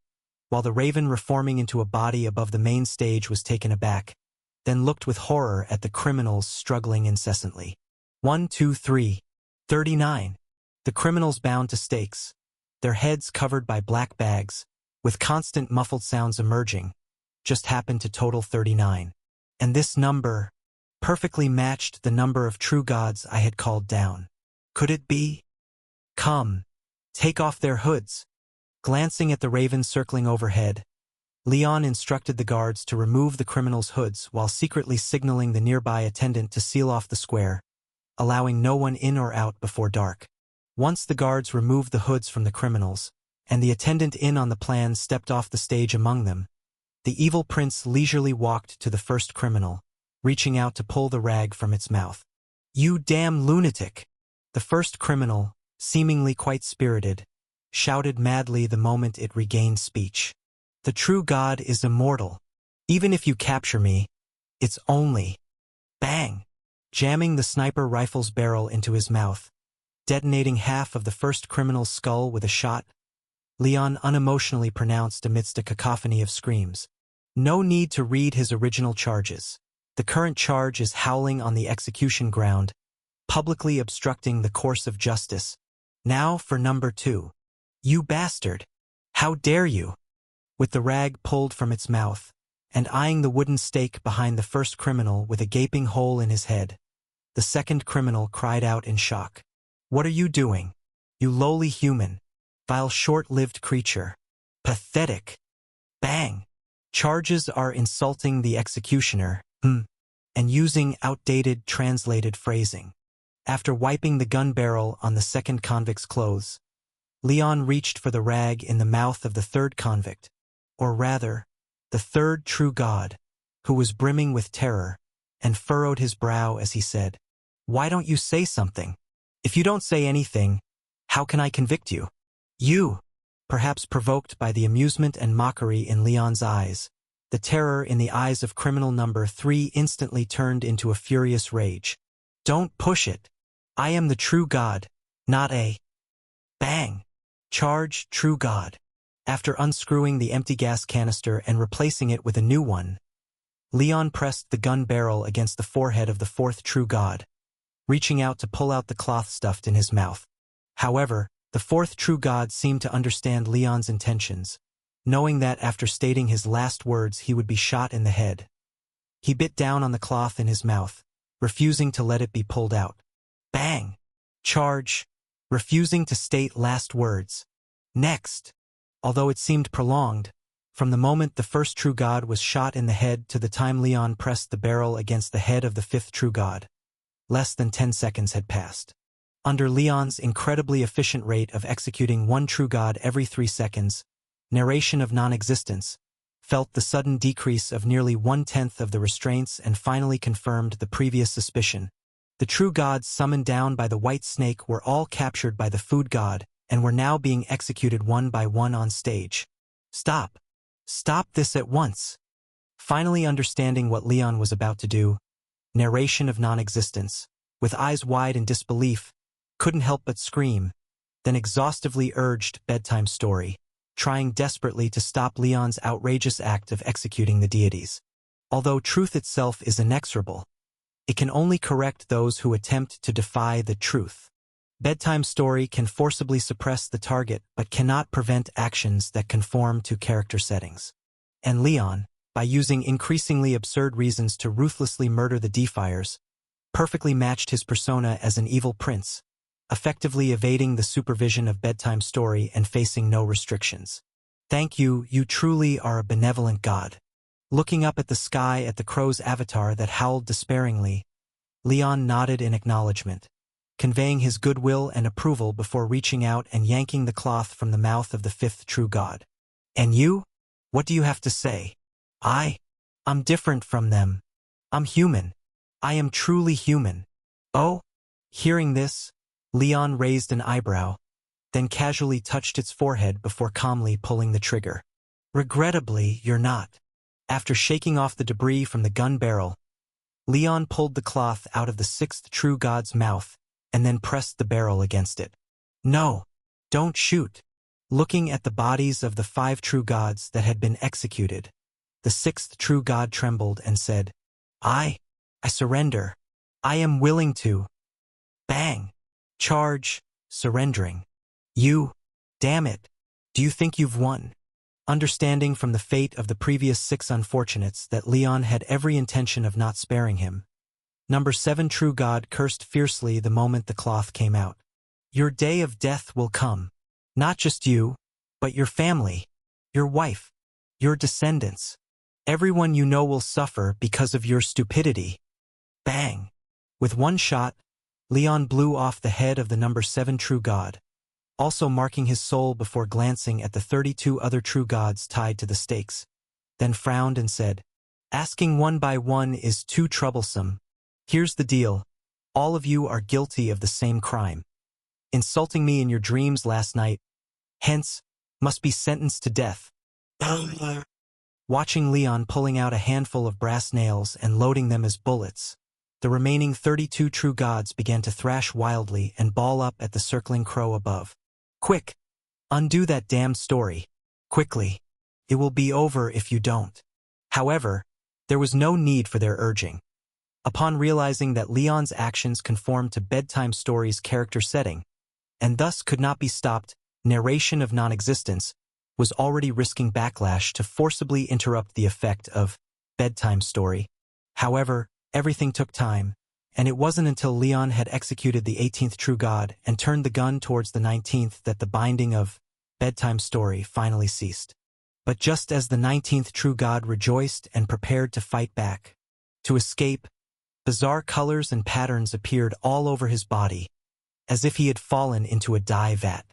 [SPEAKER 1] while the raven reforming into a body above the main stage was taken aback, then looked with horror at the criminals struggling incessantly. 1, 2, 3. 39. The criminals bound to stakes, their heads covered by black bags, with constant muffled sounds emerging, just happened to total 39. And this number perfectly matched the number of true gods I had called down. Could it be? Come, take off their hoods. Glancing at the ravens circling overhead, Leon instructed the guards to remove the criminals' hoods while secretly signaling the nearby attendant to seal off the square, allowing no one in or out before dark. Once the guards removed the hoods from the criminals, and the attendant in on the plan stepped off the stage among them, the evil prince leisurely walked to the first criminal, reaching out to pull the rag from its mouth. "You damn lunatic!" The first criminal, seemingly quite spirited, shouted madly the moment it regained speech. "The true God is immortal. Even if you capture me, it's only—" Bang! Jamming the sniper rifle's barrel into his mouth, detonating half of the first criminal's skull with a shot, Leon unemotionally pronounced amidst a cacophony of screams. No need to read his original charges. The current charge is howling on the execution ground, publicly obstructing the course of justice. Now for number 2. "You bastard! How dare you!" With the rag pulled from its mouth, and eyeing the wooden stake behind the first criminal with a gaping hole in his head, the second criminal cried out in shock. "What are you doing? You lowly human, vile short-lived creature. Pathetic!" Bang! Charges are insulting the executioner, and using outdated translated phrasing. After wiping the gun barrel on the second convict's clothes, Leon reached for the rag in the mouth of the third convict, or rather, the third true god, who was brimming with terror, and furrowed his brow as he said, "Why don't you say something? If you don't say anything, how can I convict you?" "You!" Perhaps provoked by the amusement and mockery in Leon's eyes, the terror in the eyes of criminal number 3 instantly turned into a furious rage. "Don't push it. I am the true god, not a—" Bang! Charge, true god. After unscrewing the empty gas canister and replacing it with a new one, Leon pressed the gun barrel against the forehead of the fourth true god, reaching out to pull out the cloth stuffed in his mouth. However, the fourth true god seemed to understand Leon's intentions, knowing that after stating his last words he would be shot in the head. He bit down on the cloth in his mouth, refusing to let it be pulled out. Bang! Charge, refusing to state last words. Next, although it seemed prolonged, from the moment the first true god was shot in the head to the time Leon pressed the barrel against the head of the fifth true god, less than 10 seconds had passed. Under Leon's incredibly efficient rate of executing one true god every 3 seconds, narration of non-existence, felt the sudden decrease of nearly 1/10 of the restraints and finally confirmed the previous suspicion. The true gods summoned down by the white snake were all captured by the food god and were now being executed one by one on stage. Stop! Stop this at once! Finally understanding what Leon was about to do, narration of non-existence, with eyes wide in disbelief, couldn't help but scream, then exhaustively urged bedtime story, trying desperately to stop Leon's outrageous act of executing the deities. Although truth itself is inexorable, it can only correct those who attempt to defy the truth. Bedtime story can forcibly suppress the target but cannot prevent actions that conform to character settings. And Leon, by using increasingly absurd reasons to ruthlessly murder the defiers, perfectly matched his persona as an evil prince, effectively evading the supervision of bedtime story and facing no restrictions. Thank you, you truly are a benevolent god. Looking up at the sky at the crow's avatar that howled despairingly, Leon nodded in acknowledgement, conveying his goodwill and approval before reaching out and yanking the cloth from the mouth of the fifth true god. And you? What do you have to say? I'm different from them. I'm human. I am truly human. Oh? Hearing this, Leon raised an eyebrow, then casually touched its forehead before calmly pulling the trigger. Regrettably, you're not. After shaking off the debris from the gun barrel, Leon pulled the cloth out of the sixth true god's mouth and then pressed the barrel against it. No, don't shoot. Looking at the bodies of the 5 true gods that had been executed, the sixth true god trembled and said, I surrender. I am willing to. Bang! Charge, surrendering. You, damn it, do you think you've won? Understanding from the fate of the previous 6 unfortunates that Leon had every intention of not sparing him, Number 7 True God cursed fiercely the moment the cloth came out. Your day of death will come. Not just you, but your family, your wife, your descendants. Everyone you know will suffer because of your stupidity. Bang! With one shot, Leon blew off the head of the number 7 True God, also marking his soul before glancing at the 32 other True Gods tied to the stakes, then frowned and said, "Asking one by one is too troublesome. Here's the deal. All of you are guilty of the same crime. Insulting me in your dreams last night, hence, must be sentenced to death." Watching Leon pulling out a handful of brass nails and loading them as bullets, the remaining 32 True Gods began to thrash wildly and bawl up at the circling crow above. "Quick! Undo that damned story. Quickly. It will be over if you don't." However, there was no need for their urging. Upon realizing that Leon's actions conformed to Bedtime Story's character setting, and thus could not be stopped, narration of non-existence was already risking backlash to forcibly interrupt the effect of Bedtime Story. However, everything took time, and it wasn't until Leon had executed the 18th True God and turned the gun towards the 19th that the binding of Bedtime Story finally ceased. But just as the 19th True God rejoiced and prepared to fight back, to escape, bizarre colors and patterns appeared all over his body, as if he had fallen into a dye vat.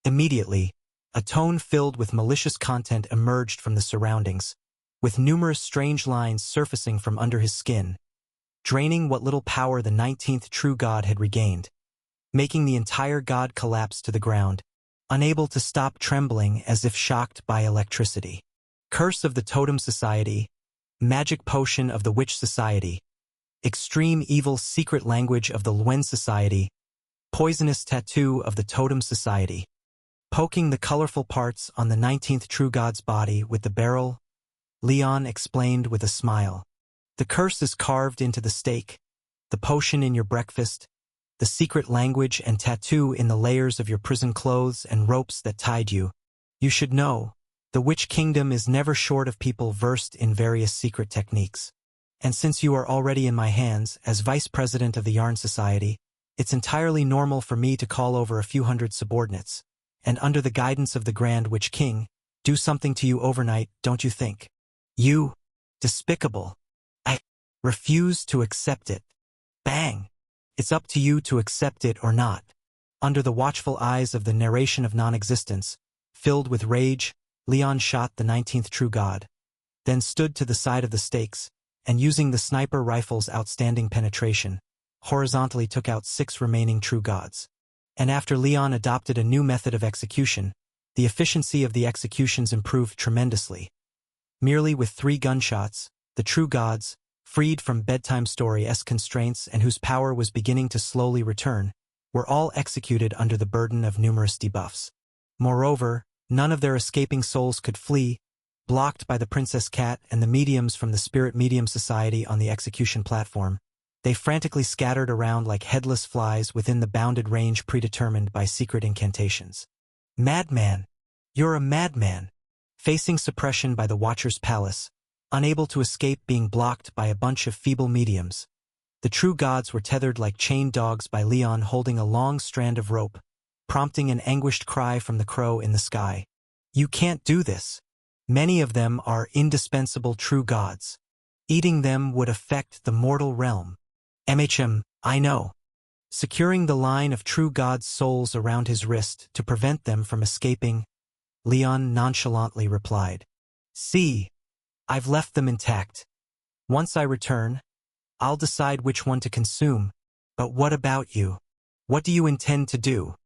[SPEAKER 1] Immediately, a tone filled with malicious content emerged from the surroundings, with numerous strange lines surfacing from under his skin, draining what little power the 19th True God had regained, making the entire god collapse to the ground, unable to stop trembling as if shocked by electricity. Curse of the Totem Society, Magic Potion of the Witch Society, Extreme Evil Secret Language of the Luen Society, Poisonous Tattoo of the Totem Society. Poking the colorful parts on the 19th True God's body with the barrel, Leon explained with a smile. "The curse is carved into the steak, the potion in your breakfast, the secret language and tattoo in the layers of your prison clothes and ropes that tied you. You should know, the Witch Kingdom is never short of people versed in various secret techniques. And since you are already in my hands as Vice President of the Yarn Society, it's entirely normal for me to call over a few hundred subordinates, and under the guidance of the Grand Witch King, do something to you overnight, don't you think? You, despicable. I refuse to accept it." Bang! It's up to you to accept it or not. Under the watchful eyes of the narration of non-existence, filled with rage, Leon shot the 19th True God, then stood to the side of the stakes, and using the sniper rifle's outstanding penetration, horizontally took out 6 remaining True Gods. And after Leon adopted a new method of execution, the efficiency of the executions improved tremendously. Merely with 3 gunshots, the True Gods, freed from Bedtime Story-esque constraints and whose power was beginning to slowly return, were all executed under the burden of numerous debuffs. Moreover, none of their escaping souls could flee, blocked by the Princess Cat and the mediums from the Spirit Medium Society on the execution platform. They frantically scattered around like headless flies within the bounded range predetermined by secret incantations. "Madman! You're a madman!" Facing suppression by the Watcher's Palace, unable to escape being blocked by a bunch of feeble mediums, the True Gods were tethered like chained dogs by Leon holding a long strand of rope, prompting an anguished cry from the crow in the sky. "You can't do this. Many of them are indispensable True Gods. Eating them would affect the mortal realm." I know." Securing the line of True God's souls around his wrist to prevent them from escaping, Leon nonchalantly replied, "See, I've left them intact. Once I return, I'll decide which one to consume. But what about you? What do you intend to do?"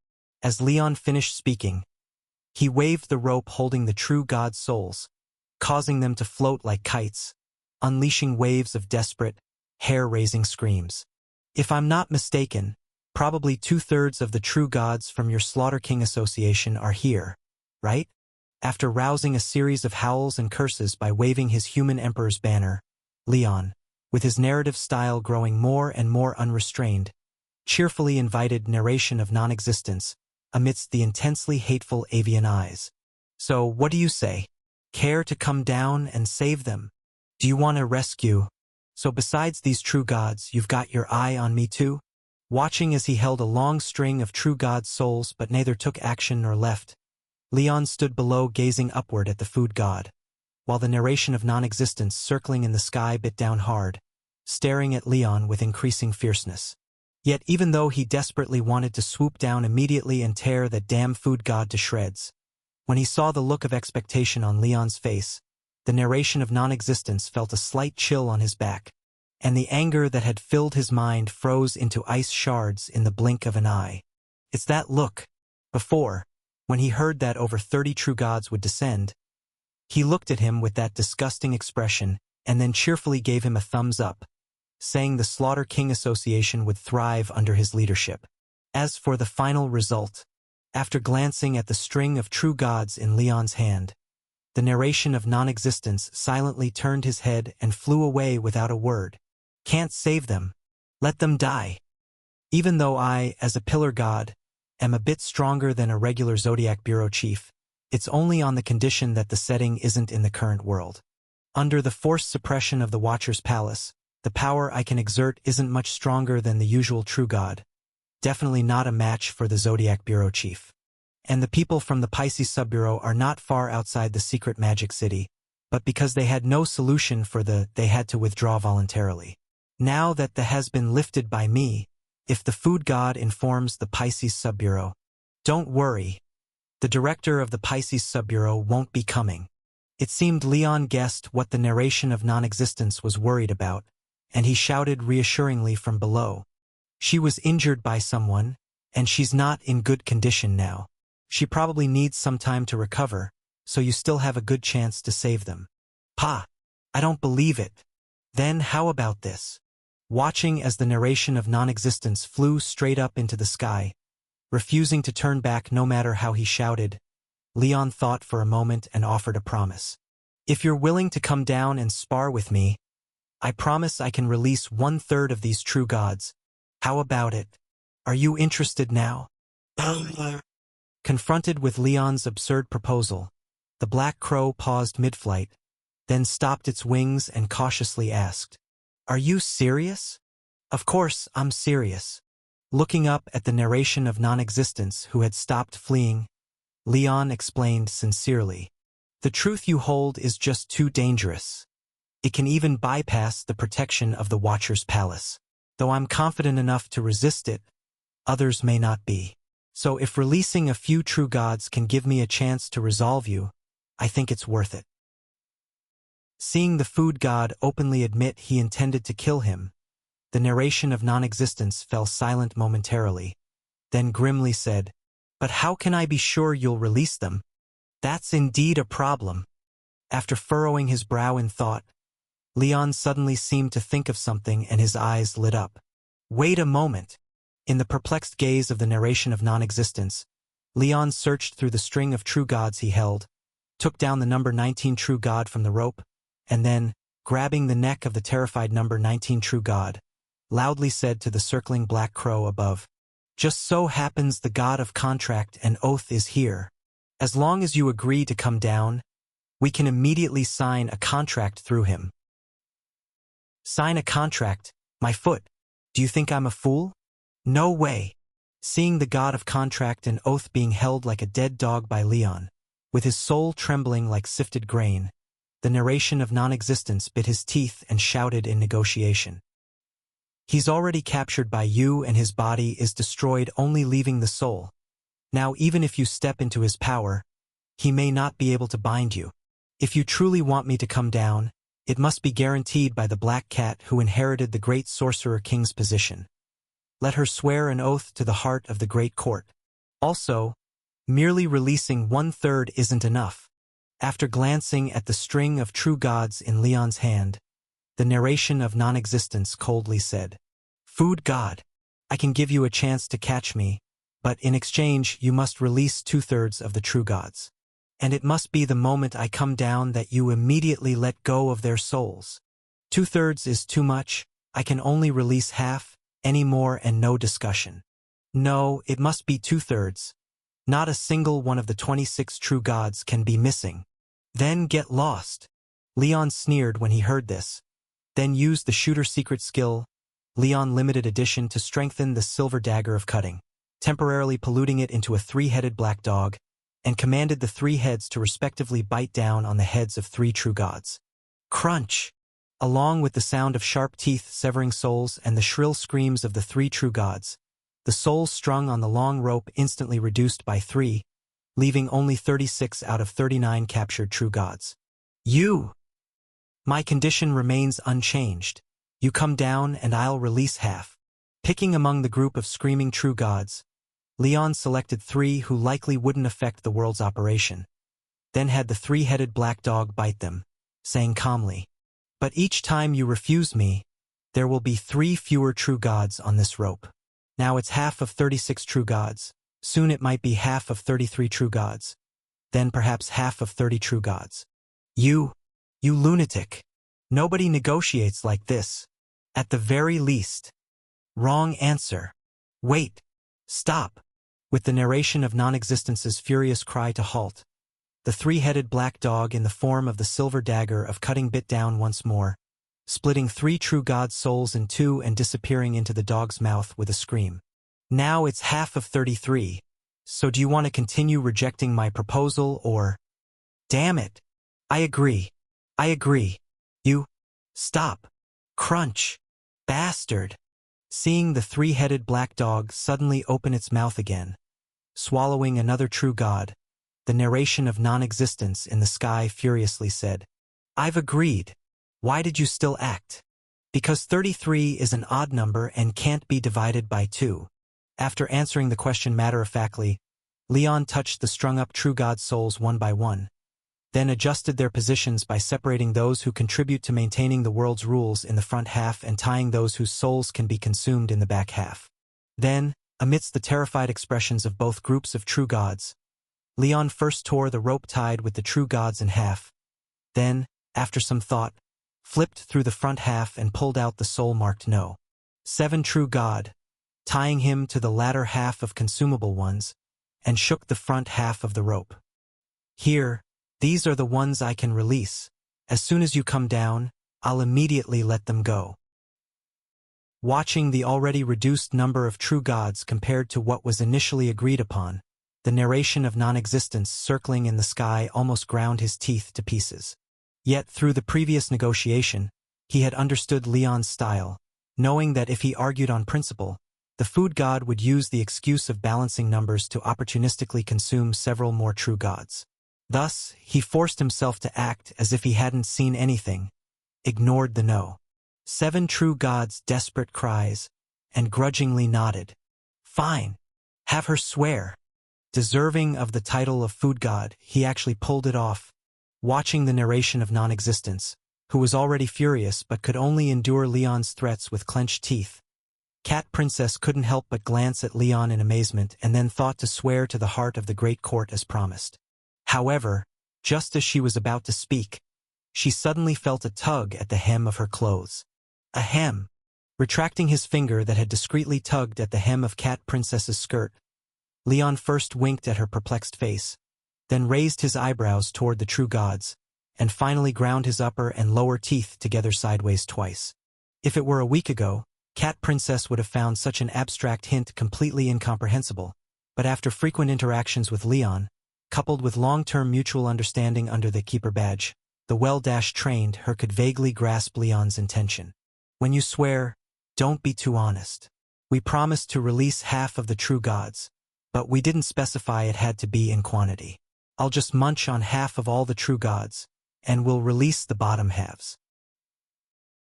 [SPEAKER 1] As Leon finished speaking, he waved the rope holding the True God's souls, causing them to float like kites, unleashing waves of desperate, hair-raising screams. "If I'm not mistaken, probably 2/3 of the True Gods from your Slaughter King Association are here, right?" After rousing a series of howls and curses by waving his human emperor's banner, Leon, with his narrative style growing more and more unrestrained, cheerfully invited narration of non-existence amidst the intensely hateful avian eyes. So, what do you say? Care to come down and save them? Do you want to rescue? So besides these true gods, you've got your eye on me too? Watching as he held a long string of true gods' souls but neither took action nor left, Leon stood below gazing upward at the food god, while the narration of non-existence circling in the sky bit down hard, staring at Leon with increasing fierceness. Yet even though he desperately wanted to swoop down immediately and tear that damn food god to shreds, when he saw the look of expectation on Leon's face, the narration of non-existence felt a slight chill on his back, and the anger that had filled his mind froze into ice shards in the blink of an eye. It's that look. Before, when he heard that over 30 true gods would descend, he looked at him with that disgusting expression and then cheerfully gave him a thumbs up, saying the Slaughter King Association would thrive under his leadership. As for the final result, after glancing at the string of true gods in Leon's hand, the narration of non-existence silently turned his head and flew away without a word. Can't save them. Let them die. Even though I, as a pillar god, am a bit stronger than a regular Zodiac Bureau chief, it's only on the condition that the setting isn't in the current world. Under the forced suppression of the Watcher's Palace, the power I can exert isn't much stronger than the usual true god. Definitely not a match for the Zodiac Bureau chief. And the people from the Pisces Subbureau are not far outside the secret magic city, but because they had no solution for they had to withdraw voluntarily. Now that the has been lifted by me, if the food god informs the Pisces Subbureau, don't worry, the director of the Pisces Subbureau won't be coming. It seemed Leon guessed what the narration of non-existence was worried about, and he shouted reassuringly from below. She was injured by someone, and she's not in good condition now. She probably needs some time to recover, so you still have a good chance to save them. Pa! I don't believe it. Then how about this? Watching as the narration of non-existence flew straight up into the sky, refusing to turn back no matter how he shouted, Leon thought for a moment and offered a promise. If you're willing to come down and spar with me, I promise I can release 1/3 of these true gods. How about it? Are you interested now? Confronted with Leon's absurd proposal, the black crow paused mid-flight, then stopped its wings and cautiously asked, "Are you serious?" "Of course, I'm serious." Looking up at the narration of non-existence who had stopped fleeing, Leon explained sincerely, "The truth you hold is just too dangerous. It can even bypass the protection of the Watcher's Palace. Though I'm confident enough to resist it, others may not be. So if releasing a few true gods can give me a chance to resolve you, I think it's worth it." Seeing the food god openly admit he intended to kill him, the narration of non-existence fell silent momentarily, then grimly said, "But how can I be sure you'll release them? That's indeed a problem." After furrowing his brow in thought, Leon suddenly seemed to think of something and his eyes lit up. Wait a moment. In the perplexed gaze of the narration of non-existence, Leon searched through the string of true gods he held, took down the number 19 true god from the rope, and then, grabbing the neck of the terrified number 19 true god, loudly said to the circling black crow above, "Just so happens the god of contract and oath is here. As long as you agree to come down, we can immediately sign a contract through him." Sign a contract? My foot. Do you think I'm a fool? No way. Seeing the god of contract and oath being held like a dead dog by Leon, with his soul trembling like sifted grain, the narration of non-existence bit his teeth and shouted in negotiation. "He's already captured by you and his body is destroyed, only leaving the soul. Now even if you step into his power, he may not be able to bind you. If you truly want me to come down, it must be guaranteed by the black cat who inherited the great sorcerer king's position. Let her swear an oath to the heart of the great court. Also, merely releasing 1/3 isn't enough." After glancing at the string of true gods in Leon's hand, the narration of non-existence coldly said, "Food god, I can give you a chance to catch me, but in exchange you must release 2/3 of the true gods. And it must be the moment I come down that you immediately let go of their souls. 2/3 is too much, I can only release half, any more and no discussion." "No, it must be 2/3. Not a single one of the 26 true gods can be missing. Then get lost. Leon sneered when he heard this. Then used the shooter secret skill, Leon Limited Edition, to strengthen the silver dagger of cutting, temporarily polluting it into a 3-headed black dog, and commanded the 3 heads to respectively bite down on the heads of 3 true gods. Crunch! Along with the sound of sharp teeth severing souls and the shrill screams of the 3 true gods, the souls strung on the long rope instantly reduced by 3, leaving only 36 out of 39 captured true gods. My condition remains unchanged. You come down and I'll release half. Picking among the group of screaming true gods, Leon selected 3 who likely wouldn't affect the world's operation. Then had the 3-headed black dog bite them, saying calmly, "But each time you refuse me, there will be 3 fewer true gods on this rope. Now it's half of 36 true gods. Soon it might be half of 33 true gods. Then perhaps half of 30 true gods. You lunatic. Nobody negotiates like this. At the very least." Wrong answer. Wait. Stop. With the narration of non-existence's furious cry to halt, the 3-headed black dog in the form of the silver dagger of cutting bit down once more, splitting 3 true gods' souls in 2 and disappearing into the dog's mouth with a scream. Now it's half of 33. So do you want to continue rejecting my proposal or... Damn it. I agree. You... Stop. Crunch. Bastard. Seeing the 3-headed black dog suddenly open its mouth again, swallowing another true god, the narration of non-existence in the sky furiously said, "I've agreed. Why did you still act?" "Because 33 is an odd number and can't be divided by 2. After answering the question matter-of-factly, Leon touched the strung-up true god souls one by one, then adjusted their positions by separating those who contribute to maintaining the world's rules in the front half and tying those whose souls can be consumed in the back half. Then, amidst the terrified expressions of both groups of true gods, Leon first tore the rope tied with the true gods in half, then, after some thought, flipped through the front half and pulled out the soul marked No. 7 true god, tying him to the latter half of consumable ones, and shook the front half of the rope. "Here, these are the ones I can release. As soon as you come down, I'll immediately let them go." Watching the already reduced number of true gods compared to what was initially agreed upon, the narration of non-existence circling in the sky almost ground his teeth to pieces. Yet through the previous negotiation, he had understood Leon's style, knowing that if he argued on principle, the food god would use the excuse of balancing numbers to opportunistically consume several more true gods. Thus, he forced himself to act as if he hadn't seen anything, ignored the No. 7 true gods' desperate cries, and grudgingly nodded. Fine. Have her swear. Deserving of the title of food god, he actually pulled it off, watching the narration of non-existence, who was already furious but could only endure Leon's threats with clenched teeth. Cat Princess couldn't help but glance at Leon in amazement and then thought to swear to the heart of the great court as promised. However, just as she was about to speak, she suddenly felt a tug at the hem of her clothes. A hem. Retracting his finger that had discreetly tugged at the hem of Cat Princess's skirt, Leon first winked at her perplexed face, then raised his eyebrows toward the true gods, and finally ground his upper and lower teeth together sideways twice. If it were a week ago, Cat Princess would have found such an abstract hint completely incomprehensible, but after frequent interactions with Leon, coupled with long-term mutual understanding under the Keeper badge, the well-trained her could vaguely grasp Leon's intention. "When you swear, don't be too honest. We promised to release half of the true gods, but we didn't specify it had to be in quantity. I'll just munch on half of all the true gods, and we'll release the bottom halves."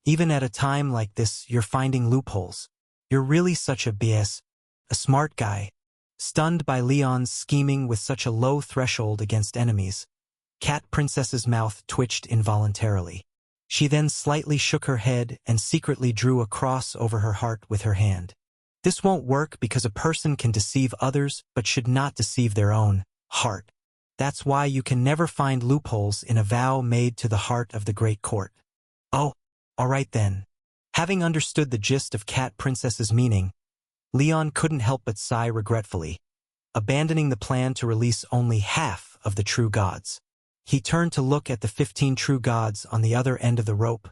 [SPEAKER 1] Even at a time like this, you're finding loopholes. You're really such a BS, a smart guy. Stunned by Leon's scheming with such a low threshold against enemies, Cat Princess's mouth twitched involuntarily. She then slightly shook her head and secretly drew a cross over her heart with her hand. This won't work because a person can deceive others but should not deceive their own heart. That's why you can never find loopholes in a vow made to the heart of the great court. Oh, all right then. Having understood the gist of Cat Princess's meaning, Leon couldn't help but sigh regretfully. abandoning the plan to release only half of the true gods. He turned to look at the 15 true gods on the other end of the rope,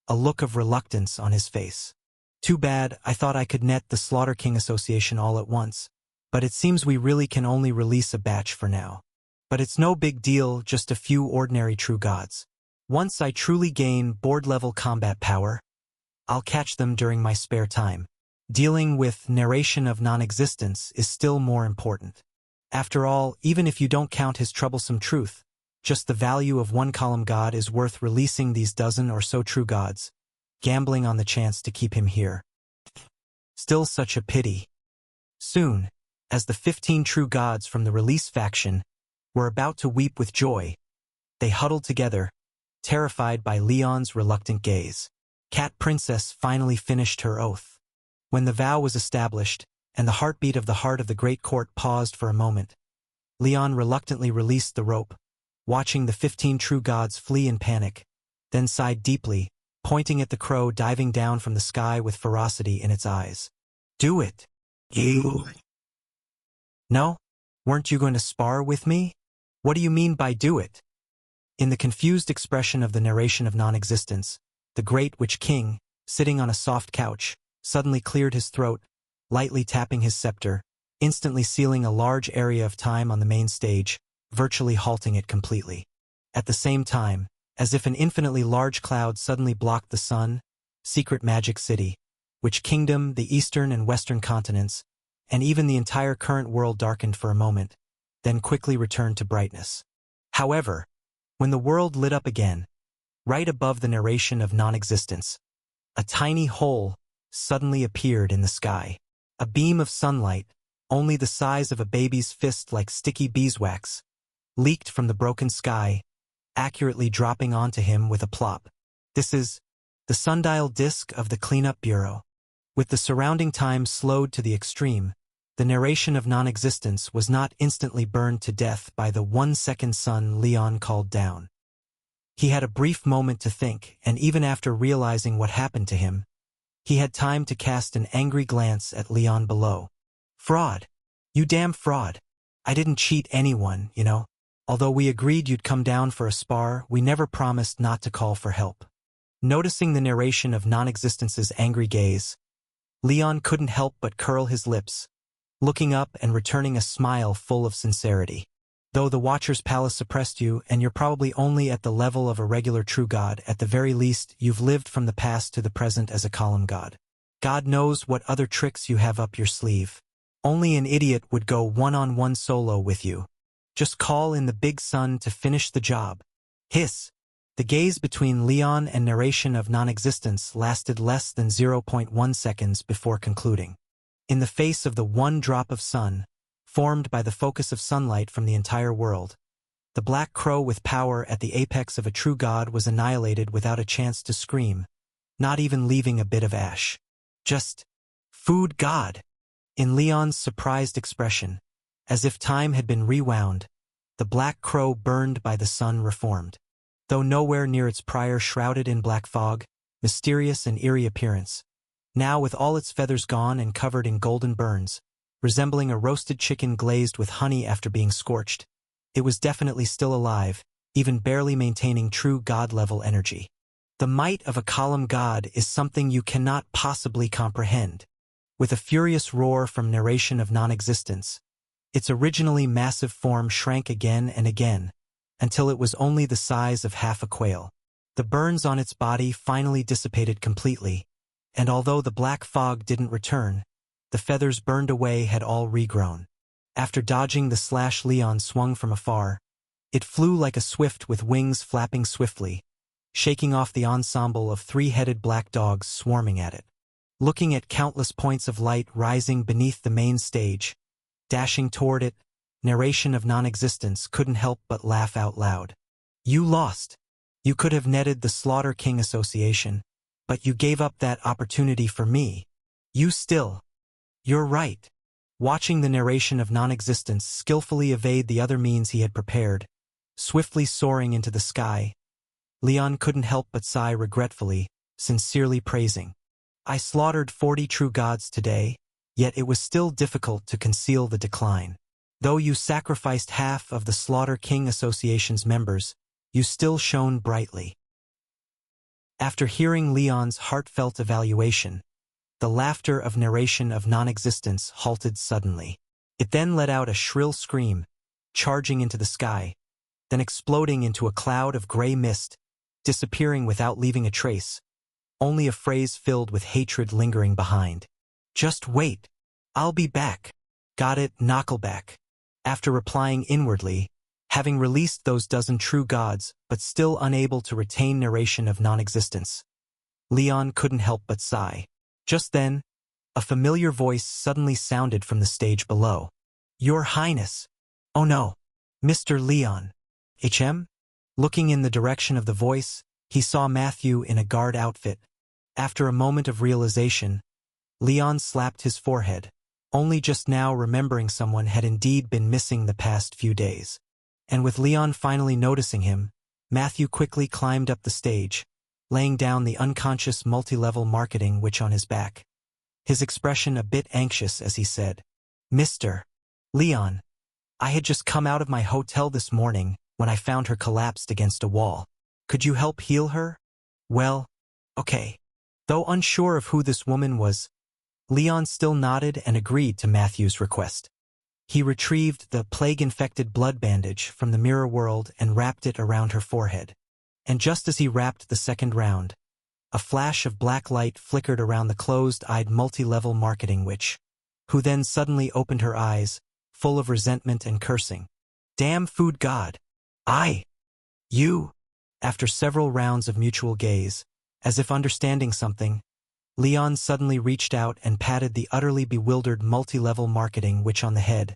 [SPEAKER 1] a look of reluctance on his face. Too bad, I thought I could net the Slaughter King Association all at once, but it seems we really can only release a batch for now. But it's no big deal, just a few ordinary true gods. Once I truly gain board-level combat power, I'll catch them during my spare time. Dealing with narration of non-existence is still more important. After all, even if you don't count his troublesome truth, just the value of one column god is worth releasing these dozen or so true gods, gambling on the chance to keep him here. Still such a pity. Soon, as the 15 true gods from the release faction were about to weep with joy, they huddled together, terrified by Leon's reluctant gaze. Cat Princess finally finished her oath. When the vow was established, and the heartbeat of the heart of the Great Court paused for a moment, Leon reluctantly released the rope, watching the 15 true gods flee in panic, then sighed deeply, pointing at the crow diving down from the sky with ferocity in its eyes. Do it. You. No? Weren't you going to spar with me? What do you mean by do it? In the confused expression of the narration of non-existence, the Great Witch King, sitting on a soft couch, suddenly cleared his throat, lightly tapping his scepter, instantly sealing a large area of time on the main stage, virtually halting it completely. At the same time, as if an infinitely large cloud suddenly blocked the sun, Secret Magic City, Witch Kingdom, the eastern and western continents, and even the entire current world darkened for a moment, then quickly returned to brightness. However, when the world lit up again, right above the narration of non-existence, a tiny hole suddenly appeared in the sky. A beam of sunlight, only the size of a baby's fist like sticky beeswax, leaked from the broken sky, accurately dropping onto him with a plop. This is the sundial disk of the Cleanup Bureau. With the surrounding time slowed to the extreme, the narration of non-existence was not instantly burned to death by the 1-second sun Leon called down. He had a brief moment to think, and even after realizing what happened to him, he had time to cast an angry glance at Leon below. Fraud. You damn fraud. I didn't cheat anyone, you know. Although we agreed you'd come down for a spar, we never promised not to call for help. Noticing the narration of non-existence's angry gaze, Leon couldn't help but curl his lips, looking up and returning a smile full of sincerity. Though the Watcher's Palace suppressed you, and you're probably only at the level of a regular true god, at the very least, you've lived from the past to the present as a column god. God knows what other tricks you have up your sleeve. Only an idiot would go one-on-one solo with you. Just call in the big sun to finish the job. Hiss. The gaze between Leon and narration of non-existence lasted less than 0.1 seconds before concluding. In the face of the one drop of sun, formed by the focus of sunlight from the entire world, the black crow with power at the apex of a true god was annihilated without a chance to scream, not even leaving a bit of ash. Just, food god. In Leon's surprised expression, as if time had been rewound, the black crow burned by the sun reformed. Though nowhere near its prior shrouded in black fog, mysterious and eerie appearance, now with all its feathers gone and covered in golden burns, resembling a roasted chicken glazed with honey after being scorched, it was definitely still alive, even barely maintaining true god-level energy. The might of a column god is something you cannot possibly comprehend. With a furious roar from narration of non-existence, its originally massive form shrank again and again, until it was only the size of half a quail. The burns on its body finally dissipated completely, and although the black fog didn't return, the feathers burned away had all regrown. After dodging the slash Leon swung from afar, it flew like a swift with wings flapping swiftly, shaking off the ensemble of three-headed black dogs swarming at it. Looking at countless points of light rising beneath the main stage, dashing toward it, narration of non-existence couldn't help but laugh out loud. You lost. You could have netted the Slaughter King Association, but you gave up that opportunity for me. You still. You're right. Watching the narration of non-existence skillfully evade the other means he had prepared, swiftly soaring into the sky, Leon couldn't help but sigh regretfully, sincerely praising. I slaughtered 40 true gods today, yet it was still difficult to conceal the decline. Though you sacrificed half of the Slaughter King Association's members, you still shone brightly. After hearing Leon's heartfelt evaluation, the laughter of narration of non-existence halted suddenly. It then let out a shrill scream, charging into the sky, then exploding into a cloud of gray mist, disappearing without leaving a trace, only a phrase filled with hatred lingering behind. "Just wait. I'll be back. Got it, Knuckleback." After replying inwardly, having released those dozen true gods but still unable to retain narration of non-existence, Leon couldn't help but sigh. Just then, a familiar voice suddenly sounded from the stage below. "Your Highness." "Oh no. Mr. Leon." "HM?" Looking in the direction of the voice, he saw Matthew in a guard outfit. After a moment of realization, Leon slapped his forehead, only just now remembering someone had indeed been missing the past few days. And with Leon finally noticing him, Matthew quickly climbed up the stage, laying down the unconscious multi-level marketing witch on his back. His expression a bit anxious as he said, "Mr. Leon, I had just come out of my hotel this morning when I found her collapsed against a wall. Could you help heal her?" "Well, okay." Though unsure of who this woman was, Leon still nodded and agreed to Matthew's request. He retrieved the plague-infected blood bandage from the mirror world and wrapped it around her forehead. And just as he wrapped the second round, a flash of black light flickered around the closed-eyed multi-level marketing witch, who then suddenly opened her eyes, full of resentment and cursing. "Damn food god. You." After several rounds of mutual gaze, as if understanding something, Leon suddenly reached out and patted the utterly bewildered multi-level marketing witch on the head,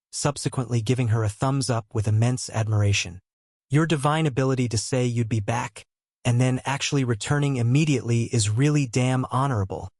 [SPEAKER 1] subsequently giving her a thumbs up with immense admiration. "Your divine ability to say you'd be back, and then actually returning immediately is really damn honorable."